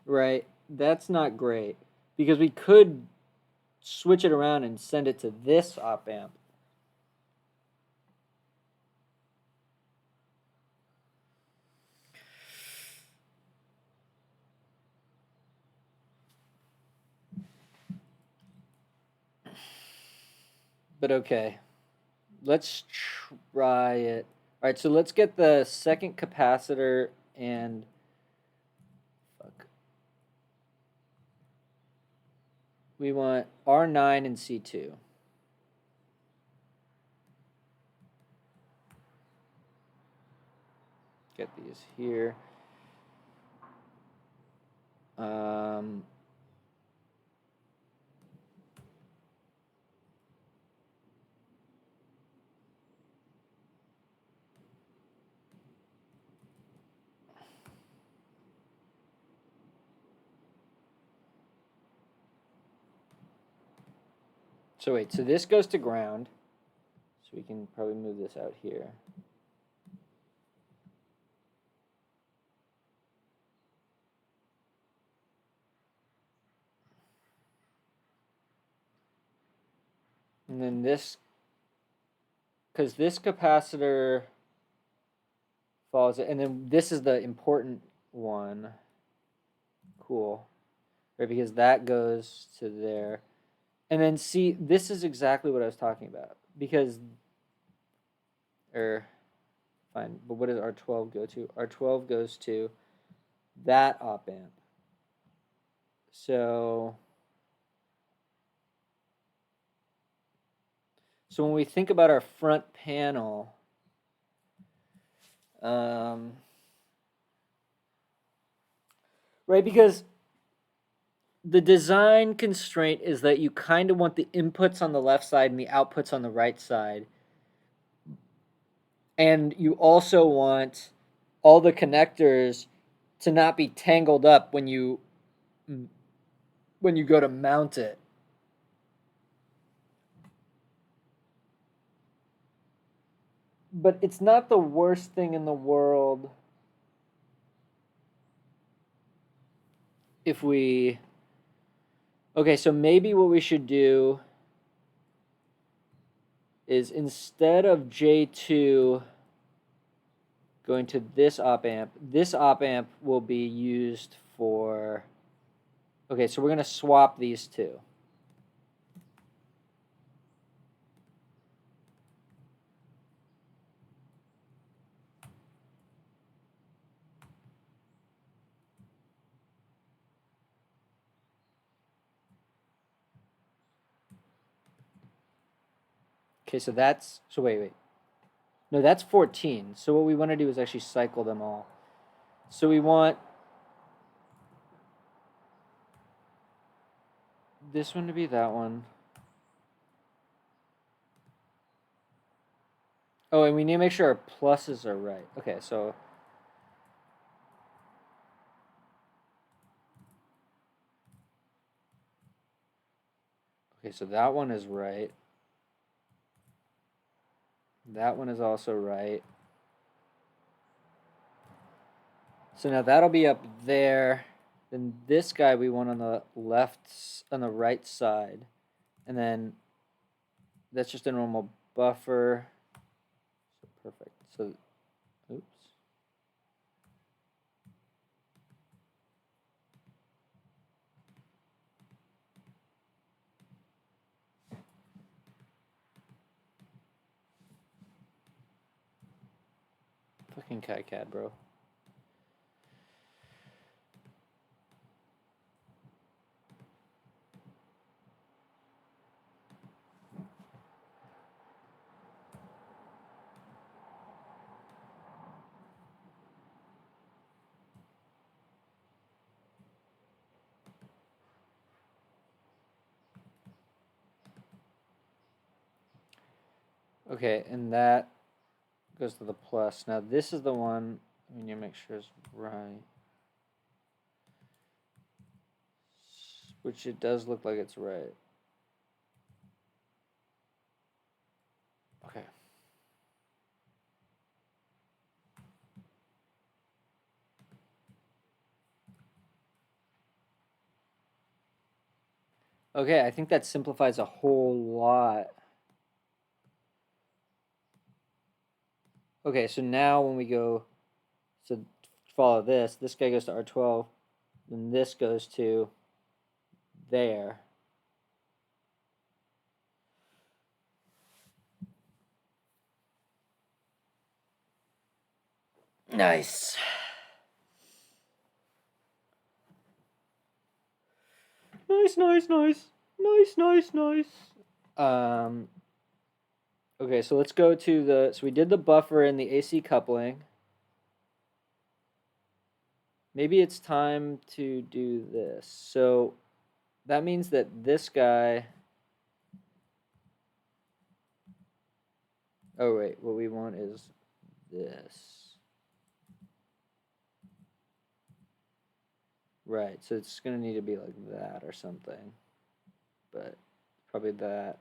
[SPEAKER 3] Right? That's not great. Because we could switch it around and send it to this op amp. But okay. Let's try it. All right, so let's get the second capacitor and fuck. We want R9 and C2. Get these here. So wait, so this goes to ground. So we can probably move this out here. And then this, because this capacitor follows it, and then this is the important one. Cool. Right, because that goes to there. And then see, this is exactly what I was talking about. Because, fine, but what does R12 go to? R12 goes to that op amp. So when we think about our front panel, Right, because the design constraint is that you kind of want the inputs on the left side and the outputs on the right side. And you also want all the connectors to not be tangled up when you go to mount it. But it's not the worst thing in the world if we... Okay, so maybe what we should do is instead of J2 going to this op amp will be used for... Okay, so we're going to swap these two. Okay, so that's... So wait. No, that's 14. So what we want to do is actually cycle them all. So we want this one to be that one. Oh, and we need to make sure our pluses are right. Okay, so... Okay, so that one is right. That one is also right. So now that'll be up there. Then this guy we want on the right side. And then that's just a normal buffer. So perfect. So, oops. Fucking kicad, bro. Okay, and that goes to the plus. Now this is the one we need to make sure is right. Which it does look like it's right. Okay. Okay, I think that simplifies a whole lot. Okay, so now when we go, so follow this guy goes to R12, then this goes to there. Nice. Nice. Okay, so let's go to the, so we did the buffer and the AC coupling. Maybe it's time to do this. So that means that this guy, oh wait, what we want is this. Right, so it's going to need to be like that or something. But probably that.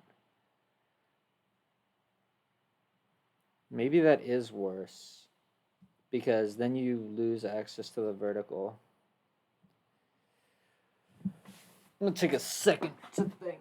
[SPEAKER 3] Maybe that is worse, because then you lose access to the vertical. I'm going to take a second to think.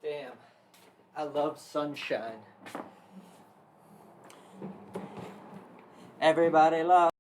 [SPEAKER 3] Damn. I love sunshine. Everybody loves.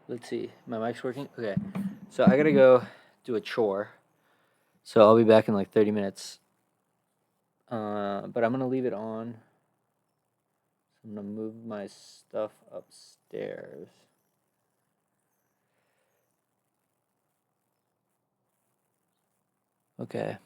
[SPEAKER 3] Let's see. My mic's working? Okay. So I gotta go do a chore. So I'll be back in like 30 minutes. But I'm gonna leave it on. So I'm gonna move my stuff upstairs. Okay.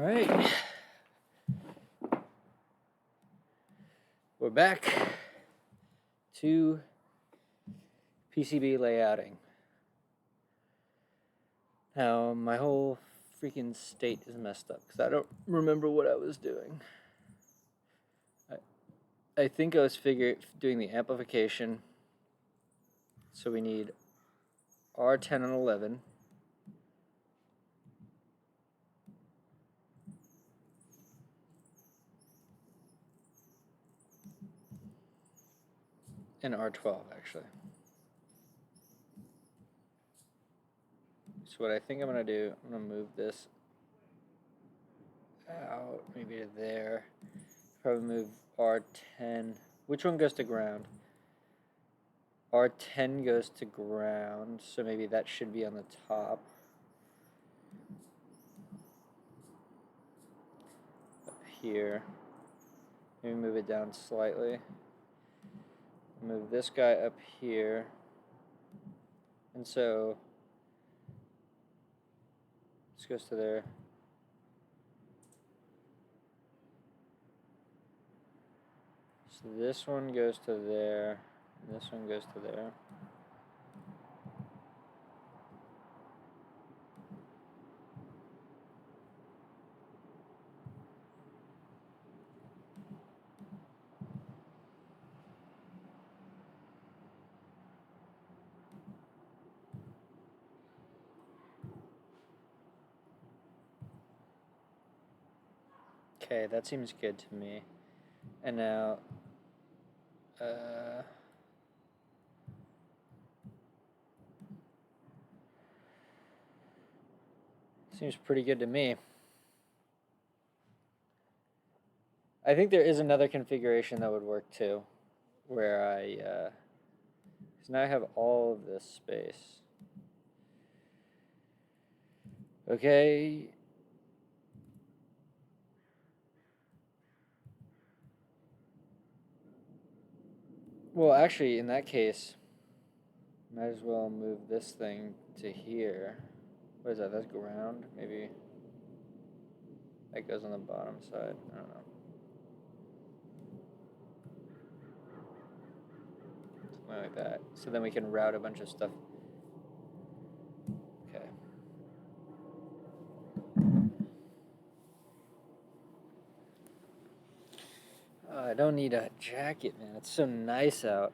[SPEAKER 3] All right. We're back to PCB layouting. Now, my whole freaking state is messed up because I don't remember what I was doing. I think I was doing the amplification. So we need R10 and 11. And R12, actually. So what I think I'm going to do, I'm going to move this out, maybe to there. Probably move R10. Which one goes to ground? R10 goes to ground, so maybe that should be on the top. Up here. Maybe move it down slightly. Move this guy up here. And so this goes to there. So this one goes to there. And this one goes to there. Okay, that seems good to me. And now, seems pretty good to me. I think there is another configuration that would work too, where because now I have all of this space. Okay. Well, actually, in that case, might as well move this thing to here. What is that? That's ground? Maybe that goes on the bottom side. I don't know. Something like that. So then we can route a bunch of stuff. Okay. I don't need a jacket, man. It's so nice out.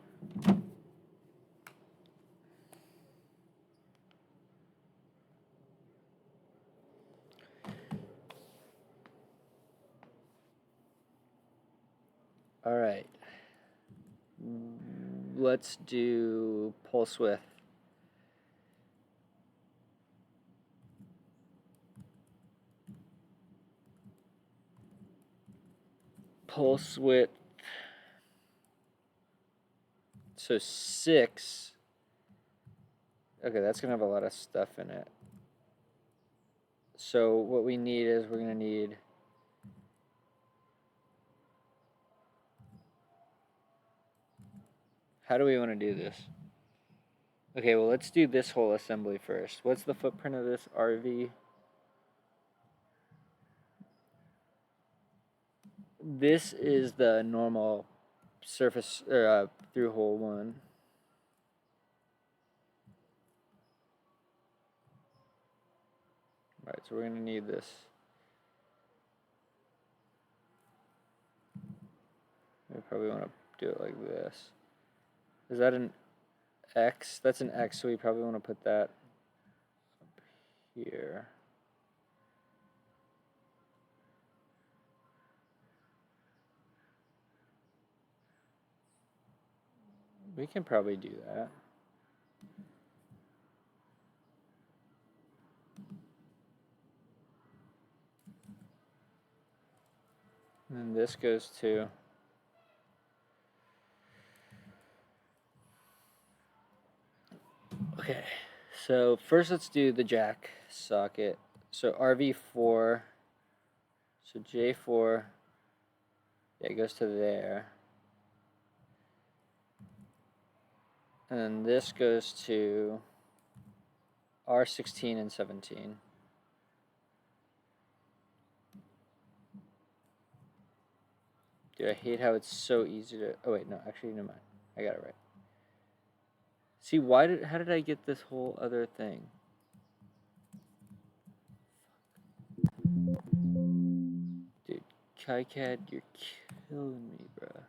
[SPEAKER 3] All right. Let's do pulse width. Pulse width. So 6. Okay, that's going to have a lot of stuff in it. So what we need is we're going to need how do we want to do this? Okay, well, let's do this whole assembly first. What's the footprint of this RV? This is the normal surface or through hole one. Right, so we're going to need this. We probably want to do it like this. Is that an X? That's an X, so we probably want to put that up here. We can probably do that. And then this goes to okay, so first let's do the jack socket. So RV4, so J4, yeah, it goes to there. And then this goes to R16 and 17. Dude, I hate how it's so easy to... Oh, wait, no, actually, never mind. I got it right. See, how did I get this whole other thing? Dude, kicad, you're killing me, bruh.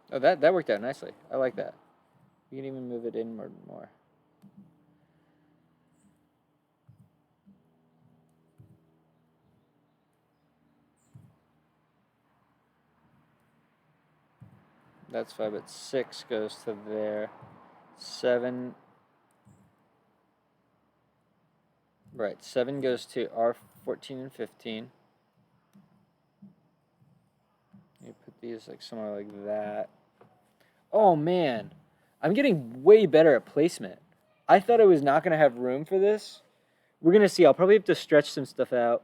[SPEAKER 3] Oh, that worked out nicely. I like that. You can even move it in more. That's 5, but 6 goes to there. 7. Right, 7 goes to R14 and 15. You put these like somewhere like that. Oh man, I'm getting way better at placement. I thought I was not going to have room for this. We're going to see. I'll probably have to stretch some stuff out.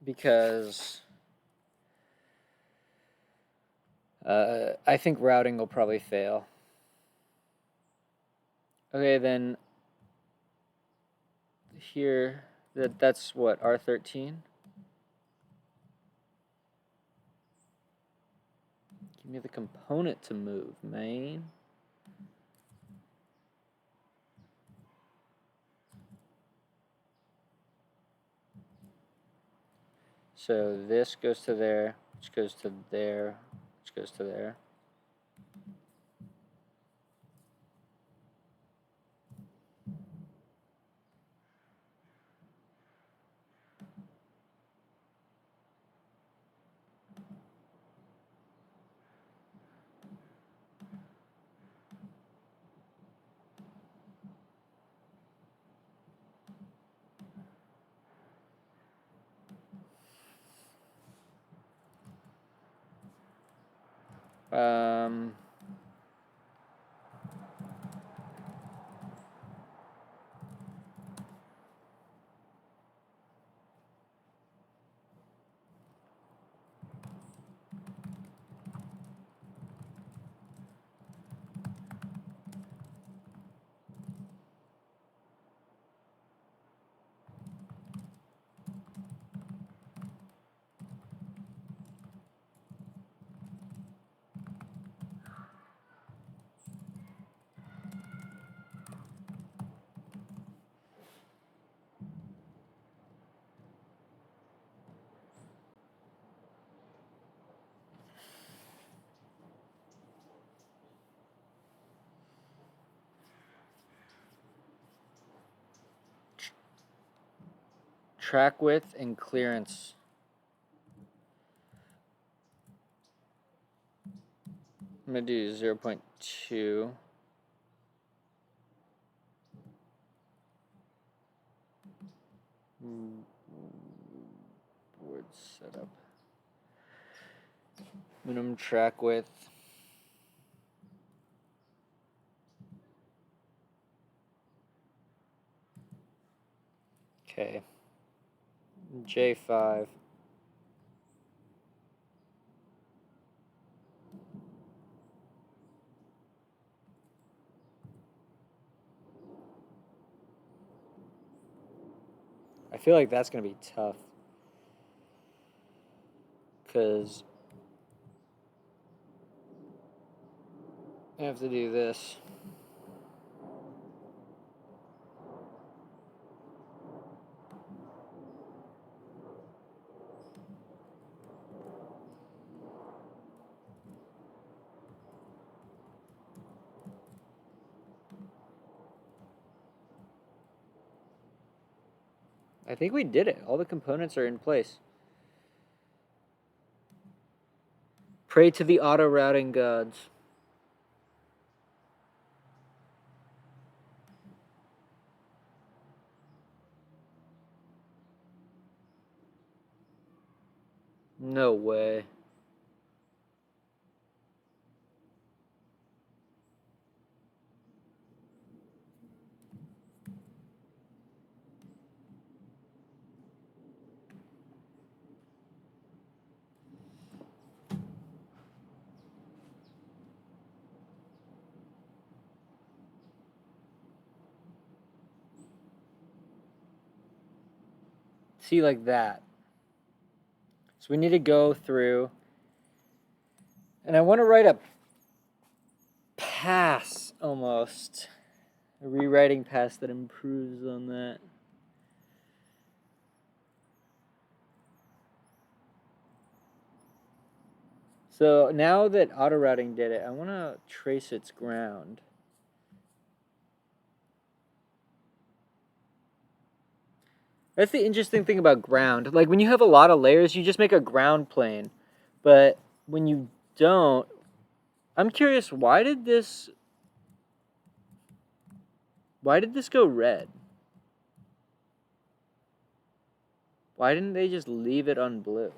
[SPEAKER 3] Because I think routing will probably fail. Okay, then here, that's what, R13? Give me the component to move, man. So this goes to there, which goes to there, which goes to there. Um, track width and clearance. I'm going to do 0.2. Board setup. Minimum track width. Okay. J5. I feel like that's going to be tough. Because I have to do this. I think we did it. All the components are in place. Pray to the auto routing gods. No way. See, like that. So we need to go through, and I want to write a pass almost. A rewriting pass that improves on that. So now that auto routing did it, I want to trace its ground. That's the interesting thing about ground. Like when you have a lot of layers, you just make a ground plane. But when you don't, I'm curious, why did this go red? Why didn't they just leave it on blue?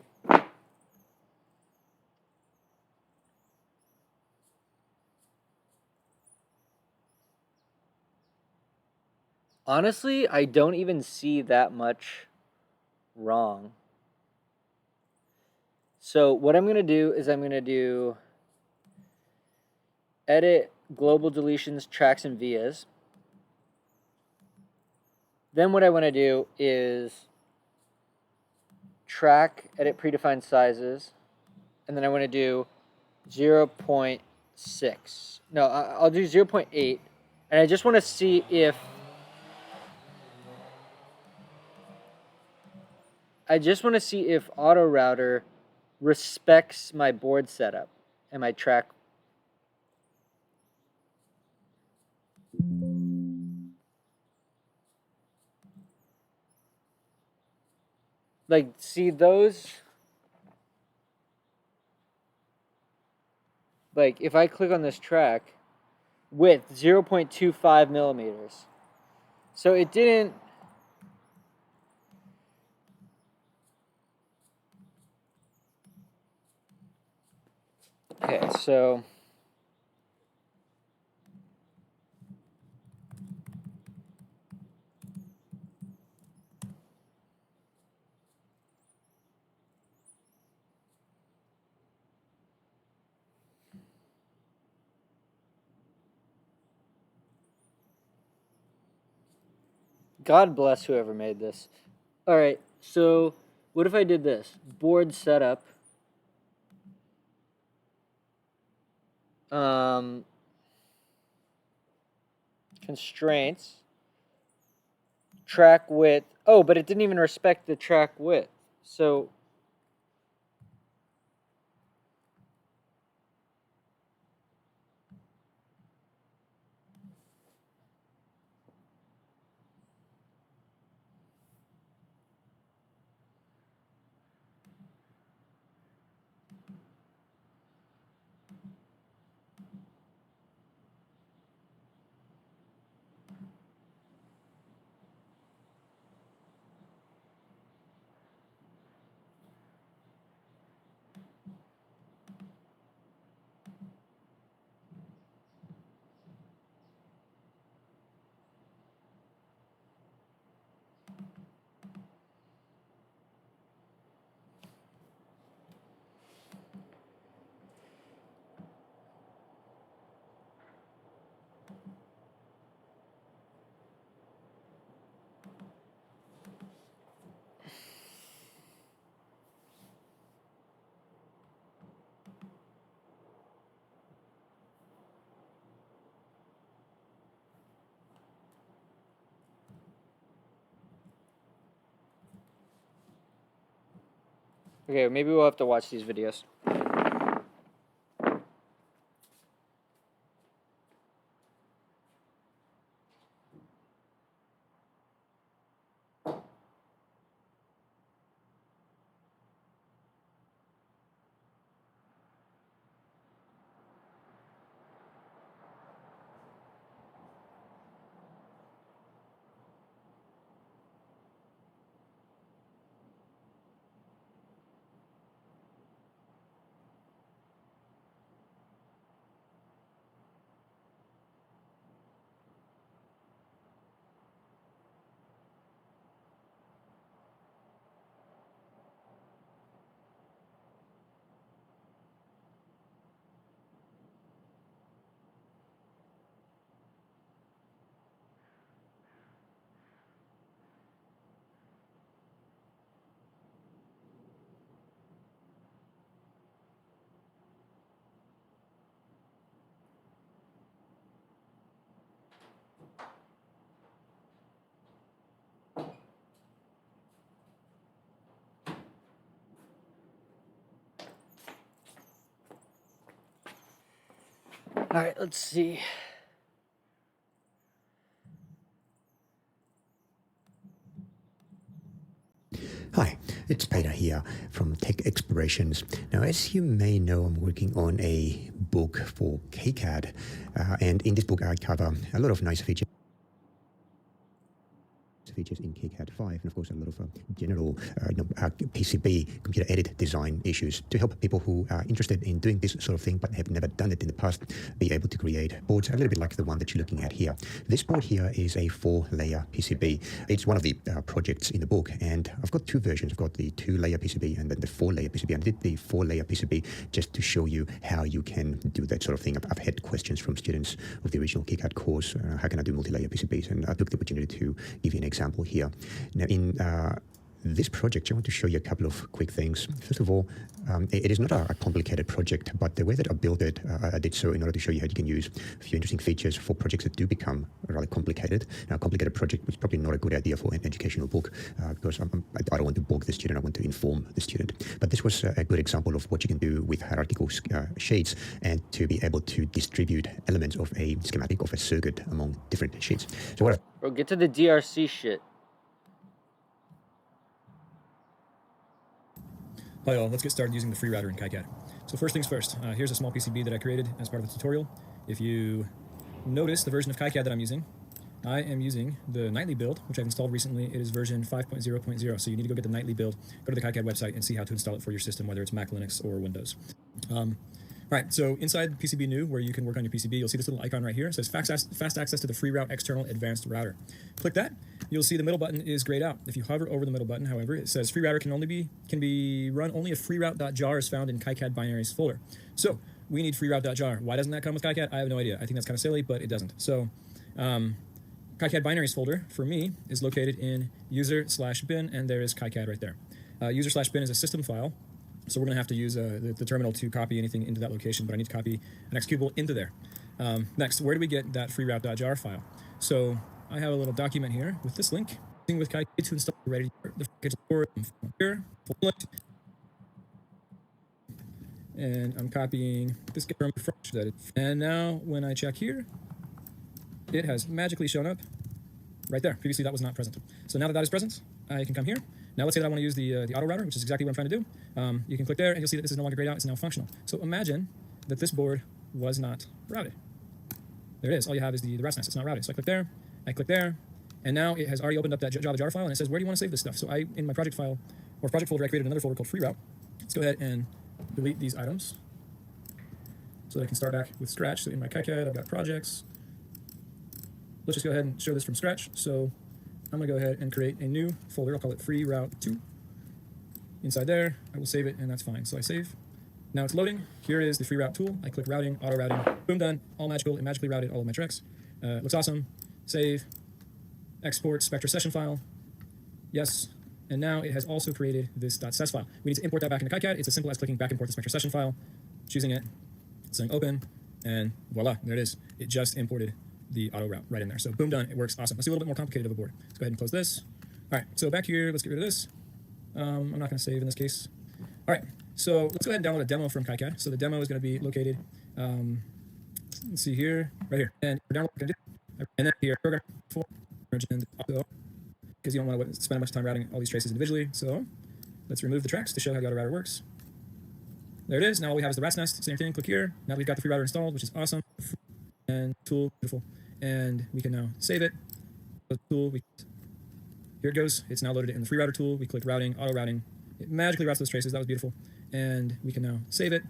[SPEAKER 3] Honestly, I don't even see that much wrong. So what I'm going to do is I'm going to do edit global deletions, tracks, and vias. Then what I want to do is track, edit predefined sizes, and then I want to do 0.6. No, I'll do 0.8, and I just want to see if auto router respects my board setup and my track. Like, see those? Like, if I click on this track, width 0.25 millimeters. So it didn't. Okay, so God bless whoever made this. All right, so what if I did this? Board setup. Constraints. Track width. Oh, but it didn't even respect the track width. So okay, maybe we'll have to watch these videos. right, let's see.
[SPEAKER 4] Hi, it's Peter here from Tech Explorations. Now, as you may know, I'm working on a book for KiCad, and in this book I cover a lot of nice features in KiCad 5, and of course a lot of general PCB, computer aided design issues to help people who are interested in doing this sort of thing but have never done it in the past be able to create boards a little bit like the one that you're looking at here. This board here is a 4-layer PCB. It's one of the projects in the book, and I've got two versions. I've got the 2-layer PCB and then the 4-layer PCB. I did the 4-layer PCB just to show you how you can do that sort of thing. I've had questions from students of the original KiCad course, how can I do multi-layer PCBs, and I took the opportunity to give you an example here. Now, in this project, I want to show you a couple of quick things. First of all, it is not a complicated project, but the way that I built it, I did so in order to show you how you can use a few interesting features for projects that do become rather complicated. Now, a complicated project is probably not a good idea for an educational book because I don't want to bog the student, I want to inform the student. But this was a good example of what you can do with hierarchical sheets and to be able to distribute elements of a schematic of a circuit among different sheets. So what
[SPEAKER 3] Bro, get to the DRC shit.
[SPEAKER 5] Hi all, let's get started using the free router in KiCad. So first things first, here's a small PCB that I created as part of the tutorial. If you notice the version of KiCad that I'm using, I am using the nightly build, which I've installed recently. It is version 5.0.0, so you need to go get the nightly build, go to the KiCad website and see how to install it for your system, whether it's Mac, Linux, or Windows. Right, so inside PCB New, where you can work on your PCB, you'll see this little icon right here. It says fast access to the free route external advanced router. Click that. You'll see the middle button is grayed out. If you hover over the middle button, however, it says free router can be run only if freeroute.jar is found in KiCad binaries folder. So we need freeroute.jar. Why doesn't that come with KiCad? I have no idea. I think that's kind of silly, but it doesn't. So KiCad binaries folder for me is located in user/bin, and there is KiCad right there. User/bin is a system file. So we're going to have to use the terminal to copy anything into that location, but I need to copy an executable into there. Next, where do we get that freeroute.jar file? So I have a little document here with this link. With KiCad to install ready the package here, and I'm copying this from that. And now when I check here, it has magically shown up right there. Previously that was not present. So now that is present, I can come here. Now let's say that I want to use the auto router, which is exactly what I'm trying to do. You can click there and you'll see that this is no longer grayed out, it's now functional. So imagine that this board was not routed. There it is. All you have is the rat's nest. It's not routed. So I click there, and now it has already opened up that Java jar file, and it says, where do you want to save this stuff? So in my project file, or project folder, I created another folder called freeroute. Let's go ahead and delete these items so that I can start back with scratch. So in my KiCad, I've got projects. Let's just go ahead and show this from scratch. So I'm going to go ahead and create a new folder. I'll call it freeroute2. Inside there, I will save it, and that's fine. So I save. Now it's loading. Here is the free route tool. I click routing, auto routing. Boom, done. All magical. It magically routed all of my tracks. Looks awesome. Save. Export Spectra session file. Yes. And now it has also created this .ses file. We need to import that back into KiCad. It's as simple as clicking back import the Spectra session file, choosing it, saying open, and voila, there it is. It just imported the auto route right in there. So boom, done. It works awesome. Let's do a little bit more complicated of a board. Let's go ahead and close this. All right, so back here, let's get rid of this. I'm not going to save in this case. All right, so let's go ahead and download a demo from KiCad. So the demo is going to be located, let's see here, right here. And we're downloading, and then here, program for because you don't want to spend much time routing all these traces individually. So let's remove the tracks to show how the auto router works. There it is. Now all we have is the rat's nest. Same thing. Click here. Now we've got the free router installed, which is awesome. And tool, beautiful. And we can now save it. Tool, here it goes. It's now loaded in the free router tool. We click routing, auto routing. It magically routes those traces. That was beautiful. And we can now save it,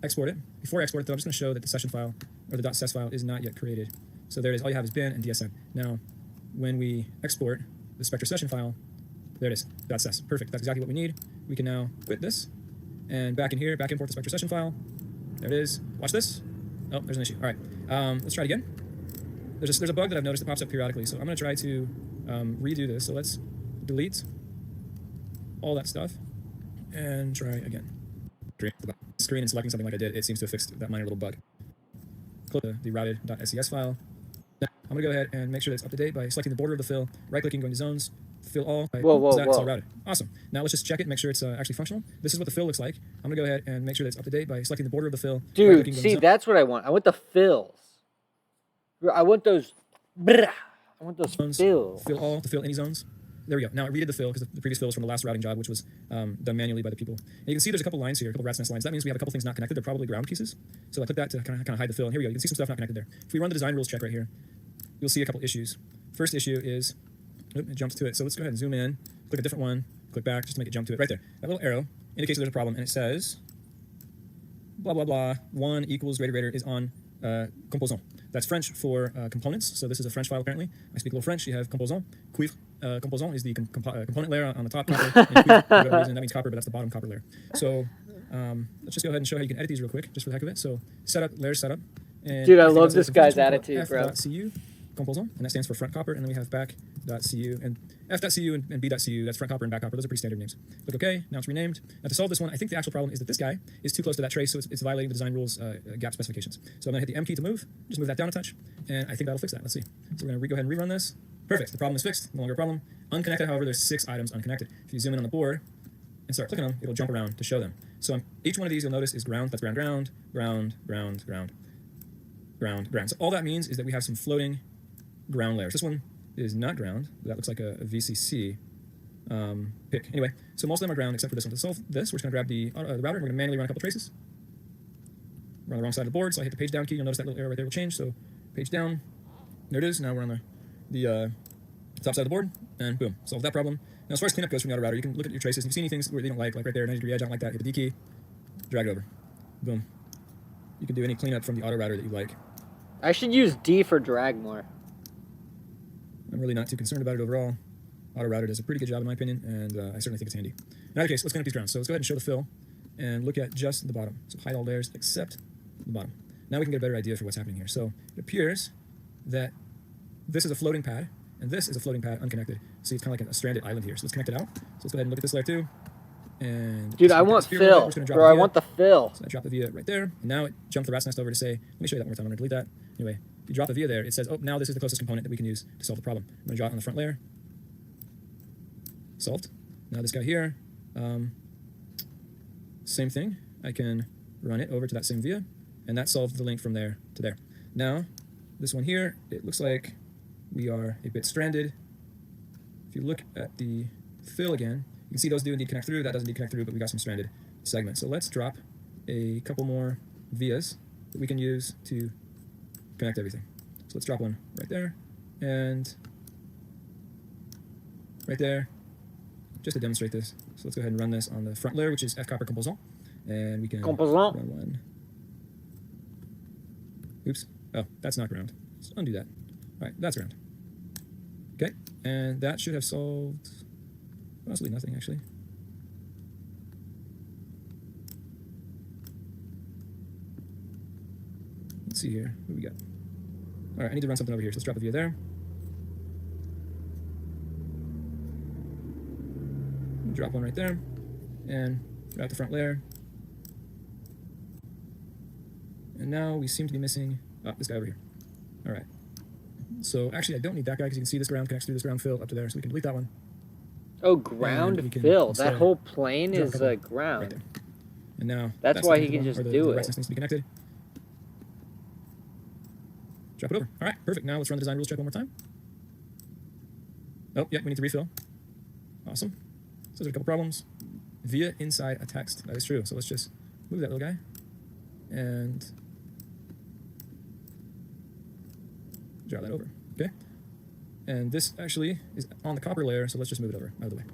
[SPEAKER 5] export it. Before I export it, though, I'm just going to show that the session file or the .ses file is not yet created. So there it is. All you have is bin and DSM. Now, when we export the Spectra session file, there it is. .ses. Perfect. That's exactly what we need. We can now quit this. And back in here, back import the Spectra session file. There it is. Watch this. Oh, there's an issue. All right. Let's try it again. There's a bug that I've noticed that pops up periodically. So I'm going to try to redo this. So let's delete all that stuff and try again. Screen and selecting something like I did, it seems to have fixed that minor little bug. Close the routed.ses file. Now I'm going to go ahead and make sure that it's up to date by selecting the border of the fill, right-clicking, going to zones, fill all.
[SPEAKER 3] Whoa, whoa,
[SPEAKER 5] It's all
[SPEAKER 3] whoa.
[SPEAKER 5] routed. Awesome. Now let's just check it, make sure it's actually functional. This is what the fill looks like. I'm gonna go ahead and make sure that it's up to date by selecting the border of the fill.
[SPEAKER 3] Dude,
[SPEAKER 5] right-clicking, go to
[SPEAKER 3] see,
[SPEAKER 5] zone.
[SPEAKER 3] that's what I want. I want the fills. I want those. I want those
[SPEAKER 5] Zones,
[SPEAKER 3] fills.
[SPEAKER 5] fill all to fill any zones. There we go. Now I redid the fill because the previous fill was from the last routing job, which was done manually by the people. And you can see there's a couple lines here, a couple rat's nest lines. That means we have a couple things not connected. They're probably ground pieces. So I click that to kind of hide the fill. And here we go. You can see some stuff not connected there. If we run the design rules check right here, you'll see a couple issues. First issue is, it jumps to it. So let's go ahead and zoom in, click a different one, click back just to make it jump to it right there. That little arrow indicates that there's a problem, and it says, blah, blah, blah, 1 equals greater is on composant. That's French for components. So this is a French file apparently. I speak a little French. You have composant. Cuivre. Composant is the component layer on the top copper. And cuivre, for whatever reason, that means copper, but that's the bottom copper layer. So let's just go ahead and show how you can edit these real quick, just for the heck of it. So setup, layer setup. And
[SPEAKER 3] Dude, I love this guy's attitude, bro.
[SPEAKER 5] F.cu composant, and that stands for front copper. And then we have back.cu and f.cu and b.cu. That's front copper and back copper. Those are pretty standard names. Click OK. Now it's renamed. Now to solve this one, I think the actual problem is that this guy is too close to that trace, so it's violating the design rules gap specifications. So I'm gonna hit the M key to move. Just move that down a touch, and I think that'll fix that. Let's see. So we're gonna go ahead and rerun this. Perfect. The problem is fixed. No longer a problem. Unconnected, however, there's 6 items unconnected. If you zoom in on the board and start clicking them, it'll jump around to show them. So on each one of these, you'll notice is ground. That's ground, ground, ground, ground, ground, ground, ground. So all that means is that we have some floating ground layers. This one is not ground. That looks like a VCC pick. Anyway, so most of them are ground except for this one. To solve this, we're just going to grab the router. We're going to manually run a couple traces. We're on the wrong side of the board, so I hit the page down key. You'll notice that little arrow right there will change. So page down. There it is. Now we're on the top side of the board, and boom, solve that problem. Now, as far as cleanup goes from the auto router, you can look at your traces. If you see anything where they don't like right there, 90-degree edge, I don't like that, hit the D key, drag it over. Boom. You can do any cleanup from the auto router that you like.
[SPEAKER 3] I should use D for drag more.
[SPEAKER 5] I'm really not too concerned about it overall. Auto router does a pretty good job in my opinion, and I certainly think it's handy. In either case, let's clean up these grounds. So let's go ahead and show the fill, and look at just the bottom. So hide all layers except the bottom. Now we can get a better idea for what's happening here. So it appears that this is a floating pad, and this is a floating pad unconnected. See, it's kind of like a stranded island here. So let's connect it out. So let's go ahead and look at this layer too. And
[SPEAKER 3] dude, I want fill. Bro, I want the fill.
[SPEAKER 5] So I drop the via right there. And now it jumped the rat's nest over to say, let me show you that one more time. I'm going to delete that. Anyway, if you drop the via there, it says, oh, now this is the closest component that we can use to solve the problem. I'm going to draw it on the front layer. Solved. Now this guy here, same thing. I can run it over to that same via, and that solved the link from there to there. Now, this one here, it looks like we are a bit stranded. If you look at the fill again, you can see those do indeed connect through. That doesn't indeed connect through, but we got some stranded segments. So let's drop a couple more vias that we can use to connect everything. So let's drop one right there, and right there, just to demonstrate this. So let's go ahead and run this on the front layer, which is F copper composant, and we can run one. Oops. Oh, that's not ground. Let's undo that. All right, that's ground. Okay, and that should have solved possibly nothing, actually. Let's see here. What do we got? All right, I need to run something over here. So let's drop a via there. Drop one right there, and route the front layer. And now we seem to be missing this guy over here. All right. So actually, I don't need that guy because you can see this ground connects through this ground fill up to there, so we can delete that one.
[SPEAKER 3] Oh, ground fill. That whole plane is ground.
[SPEAKER 5] Right there. And now
[SPEAKER 3] that's why he can just do it.
[SPEAKER 5] The rest needs to be connected. Drop it over. All right, perfect. Now let's run the design rules check one more time. Oh, yeah, we need to refill. Awesome. So there's a couple problems. Via inside a text. That is true. So let's just move that little guy. And draw that over. Okay. And this actually is on the copper layer, so let's just move it over out of the way.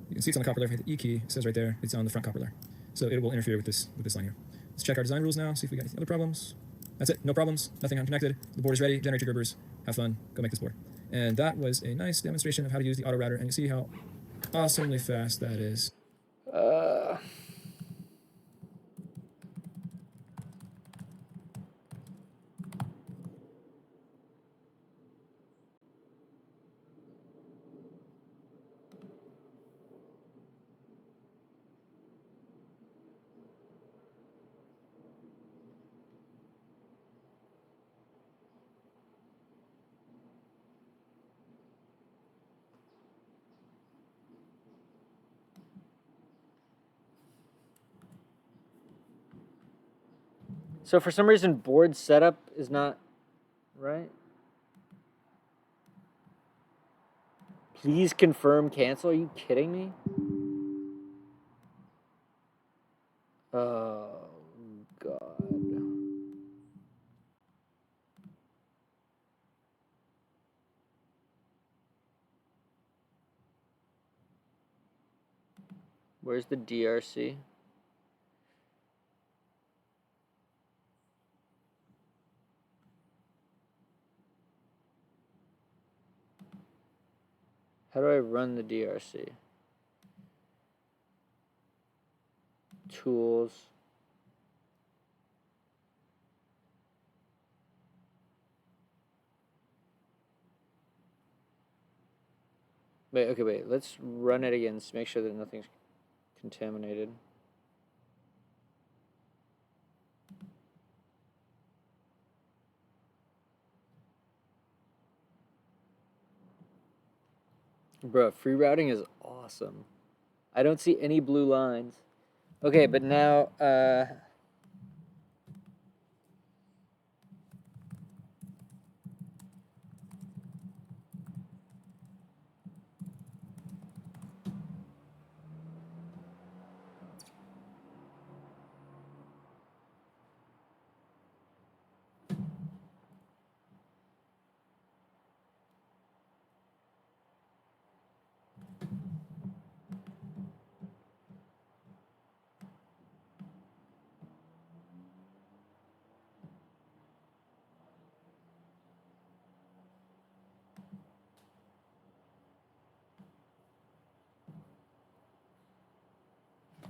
[SPEAKER 5] You can see it's on the copper layer. Hit the E key. It says right there it's on the front copper layer. So it will interfere with this line here. Let's check our design rules now, see if we got any other problems. That's it. No problems. Nothing unconnected. The board is ready. Generate your Gerbers. Have fun. Go make this board. And that was a nice demonstration of how to use the auto router, and you see how awesomely fast that is.
[SPEAKER 3] So for some reason, board setup is not right. Please confirm cancel. Are you kidding me? Oh, God. Where's the DRC? How do I run the DRC? Tools. Wait, okay, wait. Let's run it again to make sure that nothing's contaminated. Bro, free routing is awesome. I don't see any blue lines. Okay, but now,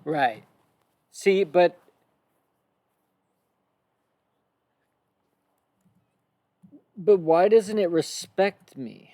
[SPEAKER 3] right. See, but why doesn't it respect me?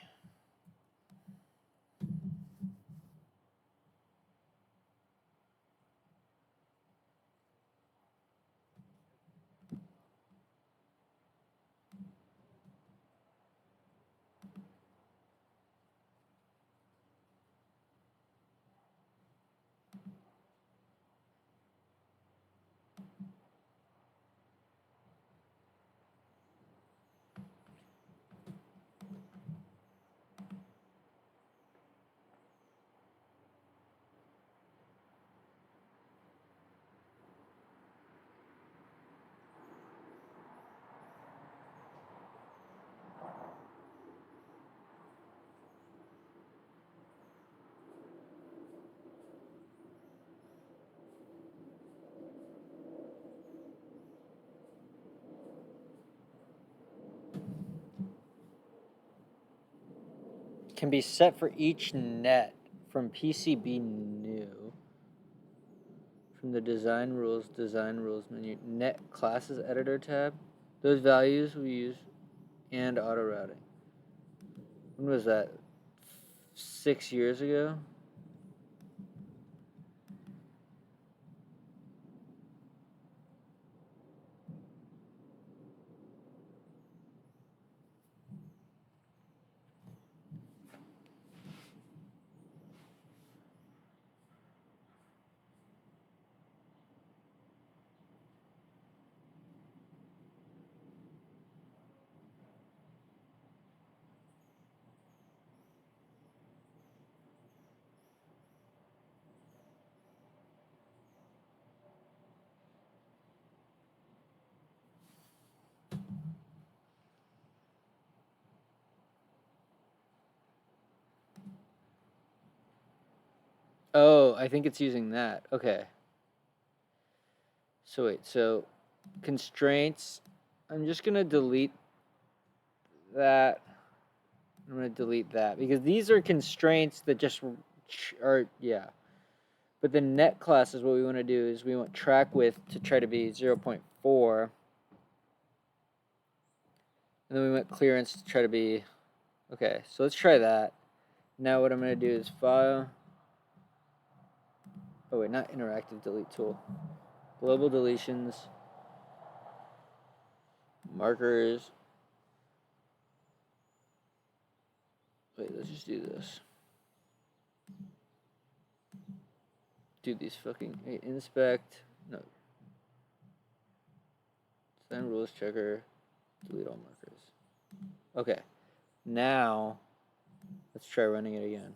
[SPEAKER 3] Can be set for each net from PCB new. From the design rules menu, net classes editor tab. Those values we use and auto routing. When was that? 6 years ago? Oh, I think it's using that. Okay. So wait, so constraints. I'm just gonna delete that. I'm gonna delete that because these are constraints that just are, yeah. But the net class is what we want to do is we want track width to try to be 0.4. And then we want clearance to try to be, okay, so let's try that. Now what I'm gonna do is file, oh wait, not interactive delete tool. Global deletions, markers. Wait, let's just do this. Do these fucking, hey, inspect, no. Then rules checker, delete all markers. Okay, now let's try running it again.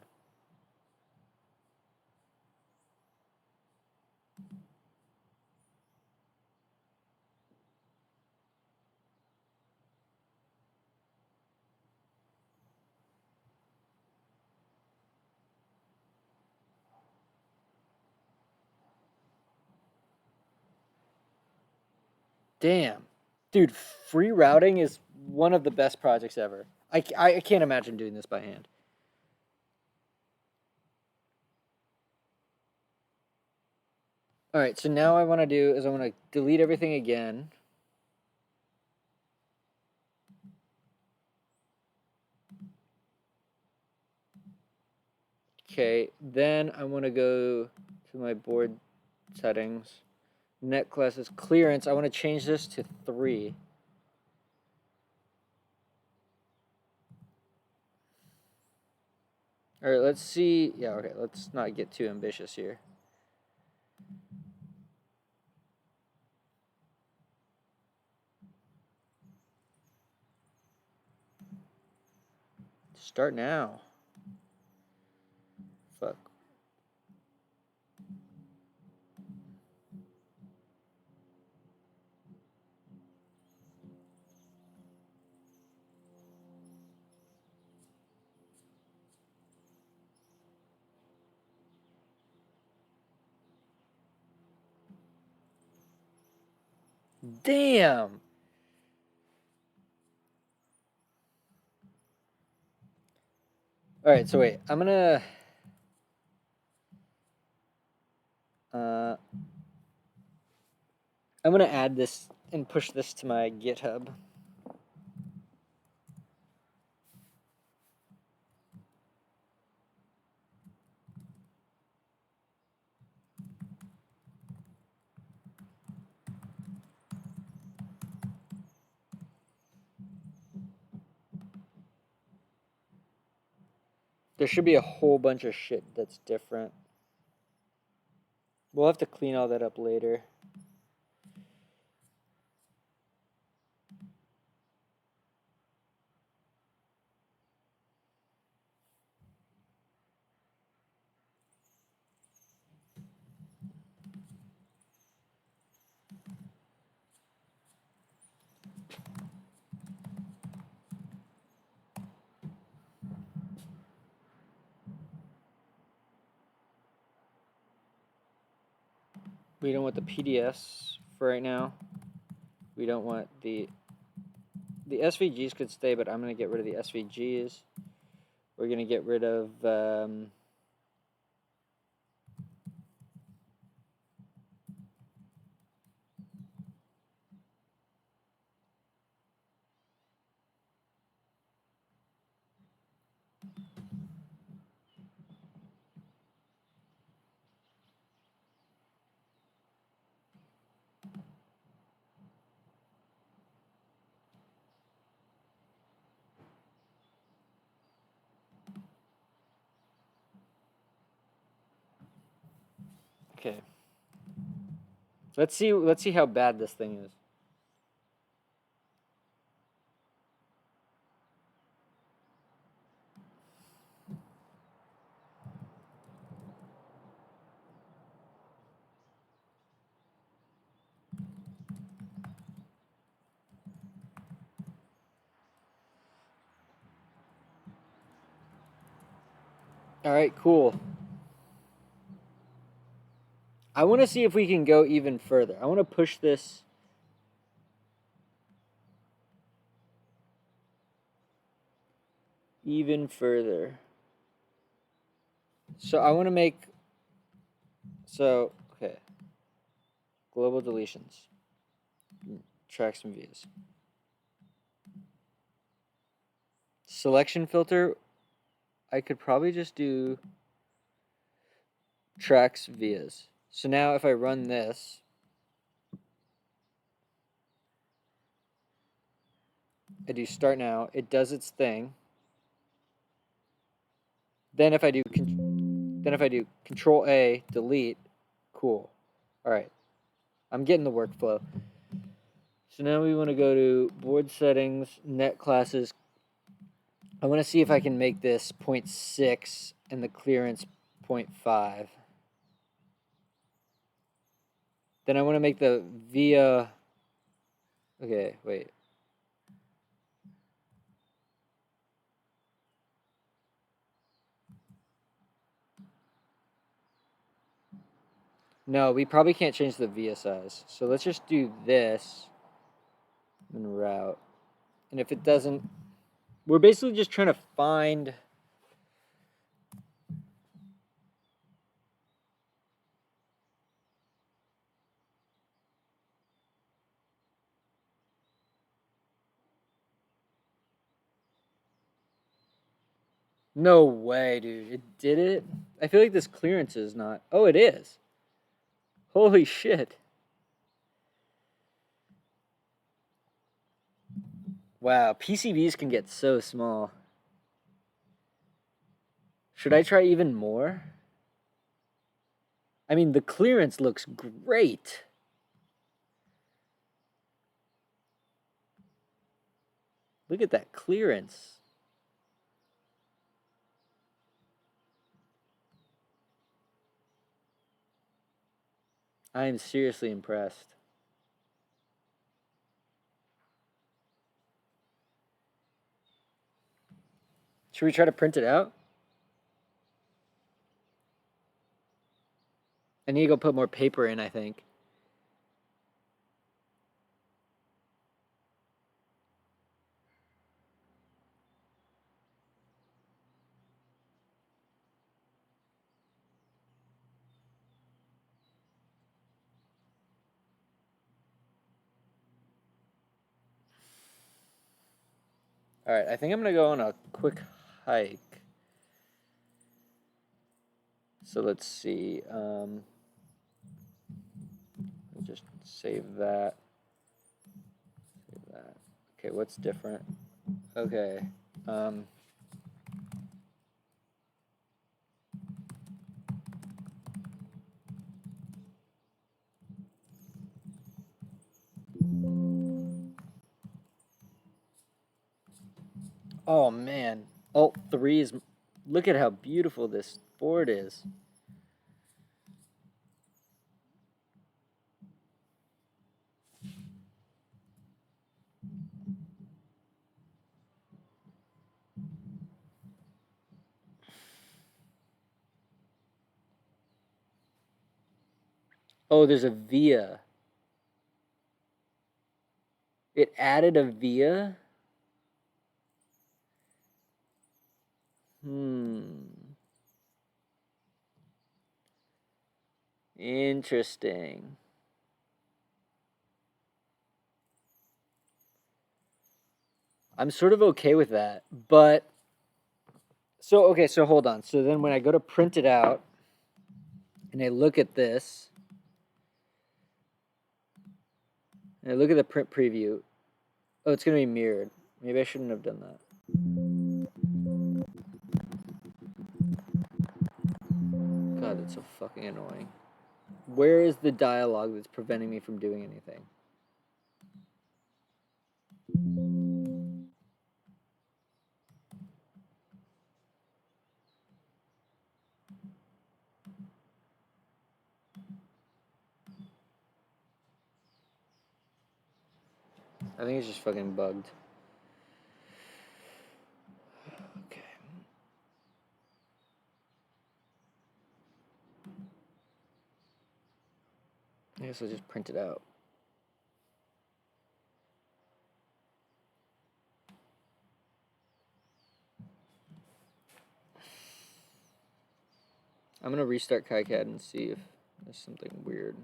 [SPEAKER 3] Damn. Dude, free routing is one of the best projects ever. I can't imagine doing this by hand. All right, so now I want to do is I want to delete everything again. Okay, then I want to go to my board settings. Net classes clearance. I want to change this to 3. All right, let's see. Yeah, okay, let's not get too ambitious here. Start now. Fuck. Damn. All right, so wait. I'm gonna add this and push this to my GitHub. There should be a whole bunch of shit that's different. We'll have to clean all that up later. We don't want the PDFs for right now. We don't want the SVGs could stay, but I'm going to get rid of the SVGs. We're going to get rid of okay. Let's see how bad this thing is. All right, cool. I want to see if we can go even further. I want to push this even further. So I want to make, okay. Global deletions. Tracks and views. Selection filter, I could probably just do tracks vias. So now if I run this, I do start now, it does its thing. Then if I do Control A, delete, cool. All right, I'm getting the workflow. So now we want to go to board settings, net classes. I want to see if I can make this 0.6 and the clearance 0.5. Then I want to make the via. Okay, wait. No, we probably can't change the via size. So let's just do this and route. And if it doesn't, we're basically just trying to find. No way, dude. It did it? I feel like this clearance is not. Oh, it is. Holy shit. Wow, PCBs can get so small. Should I try even more? I mean, the clearance looks great. Look at that clearance. I am seriously impressed. Should we try to print it out? I need to go put more paper in, I think. All right, I think I'm going to go on a quick hike. So let's see. Just save that. Save that. Okay, what's different? Okay. Oh man, Alt 3 is. Look at how beautiful this board is. Oh, there's a via. It added a via? Interesting. I'm sort of okay with that, but so okay, so hold on. So then when I go to print it out and I look at this and I look at the print preview, oh, it's going to be mirrored. Maybe I shouldn't have done that. God, that's so fucking annoying. Where is the dialogue that's preventing me from doing anything? I think it's just fucking bugged. Okay. I guess I'll just print it out. I'm going to restart kicad and see if there's something weird.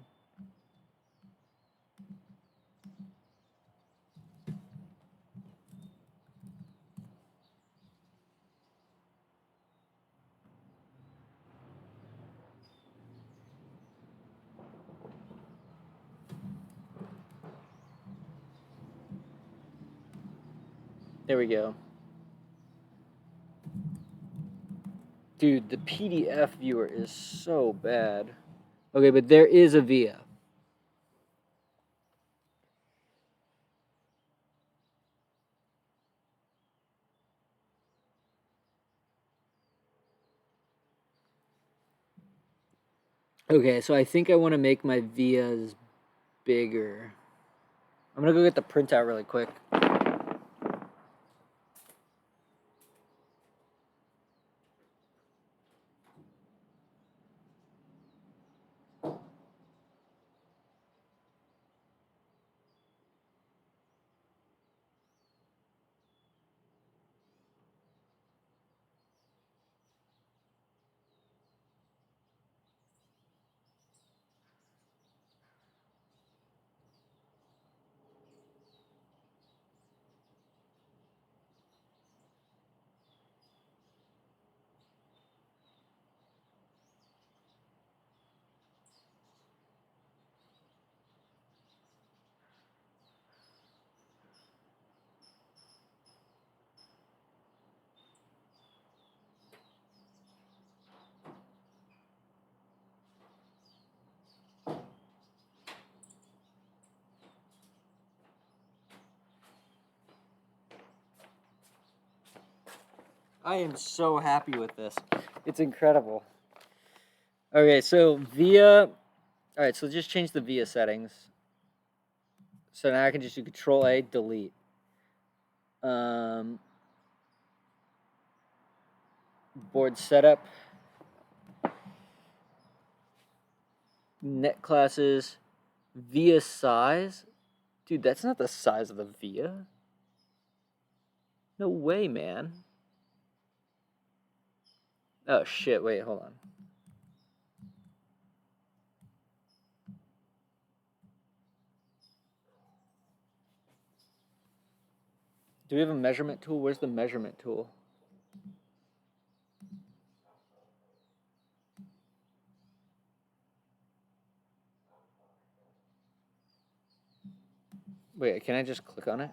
[SPEAKER 3] There we go. Dude, the PDF viewer is so bad. Okay, but there is a via. Okay, so I think I want to make my vias bigger. I'm gonna go get the printout really quick. I am so happy with this. It's incredible. Okay, so via. All right, so just change the via settings. So now I can just do Control A, delete. Board setup. Net classes. Via size. Dude, that's not the size of the via. No way, man. Oh shit, wait, hold on. Do we have a measurement tool? Where's the measurement tool? Wait, can I just click on it?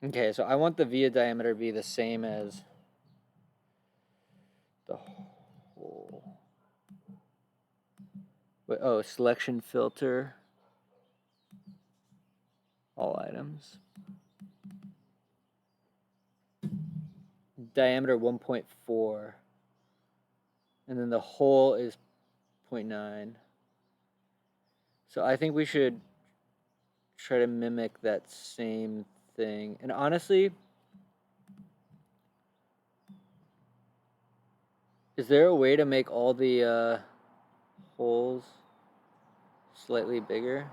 [SPEAKER 3] Okay, so I want the via diameter to be the same as the whole. Wait, oh, selection filter. All items. Diameter 1.4. And then the hole is 0.9. So I think we should try to mimic that same thing. And honestly, is there a way to make all the holes slightly bigger?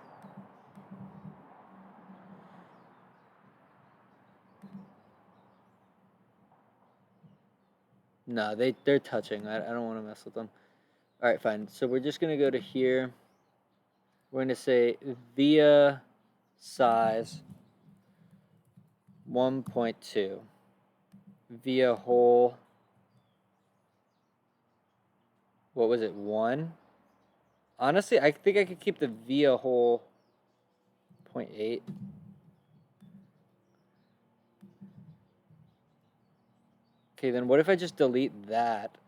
[SPEAKER 3] No, they're touching. I don't want to mess with them. All right, fine. So we're just going to go to here. We're going to say via size 1.2. Via hole, what was it, 1? Honestly, I think I could keep the via hole 0.8. Okay, then what if I just delete that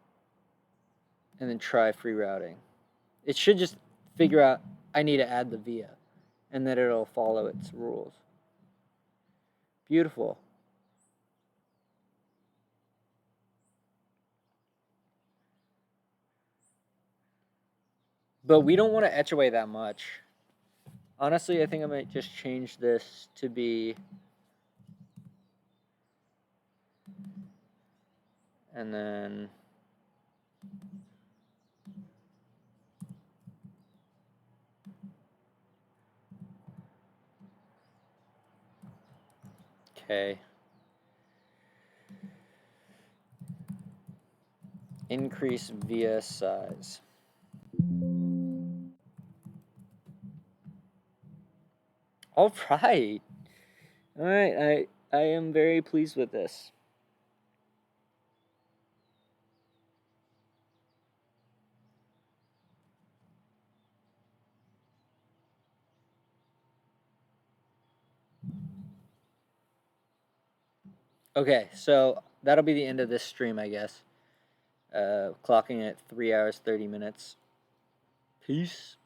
[SPEAKER 3] and then try free routing? It should just figure out I need to add the via, and then it'll follow its rules. Beautiful. But we don't want to etch away that much. Honestly, I think I might just change this to be, and then okay. Increase via size. All right. All right. I am very pleased with this. Okay, so that'll be the end of this stream, I guess. Clocking at 3 hours, 30 minutes. Peace.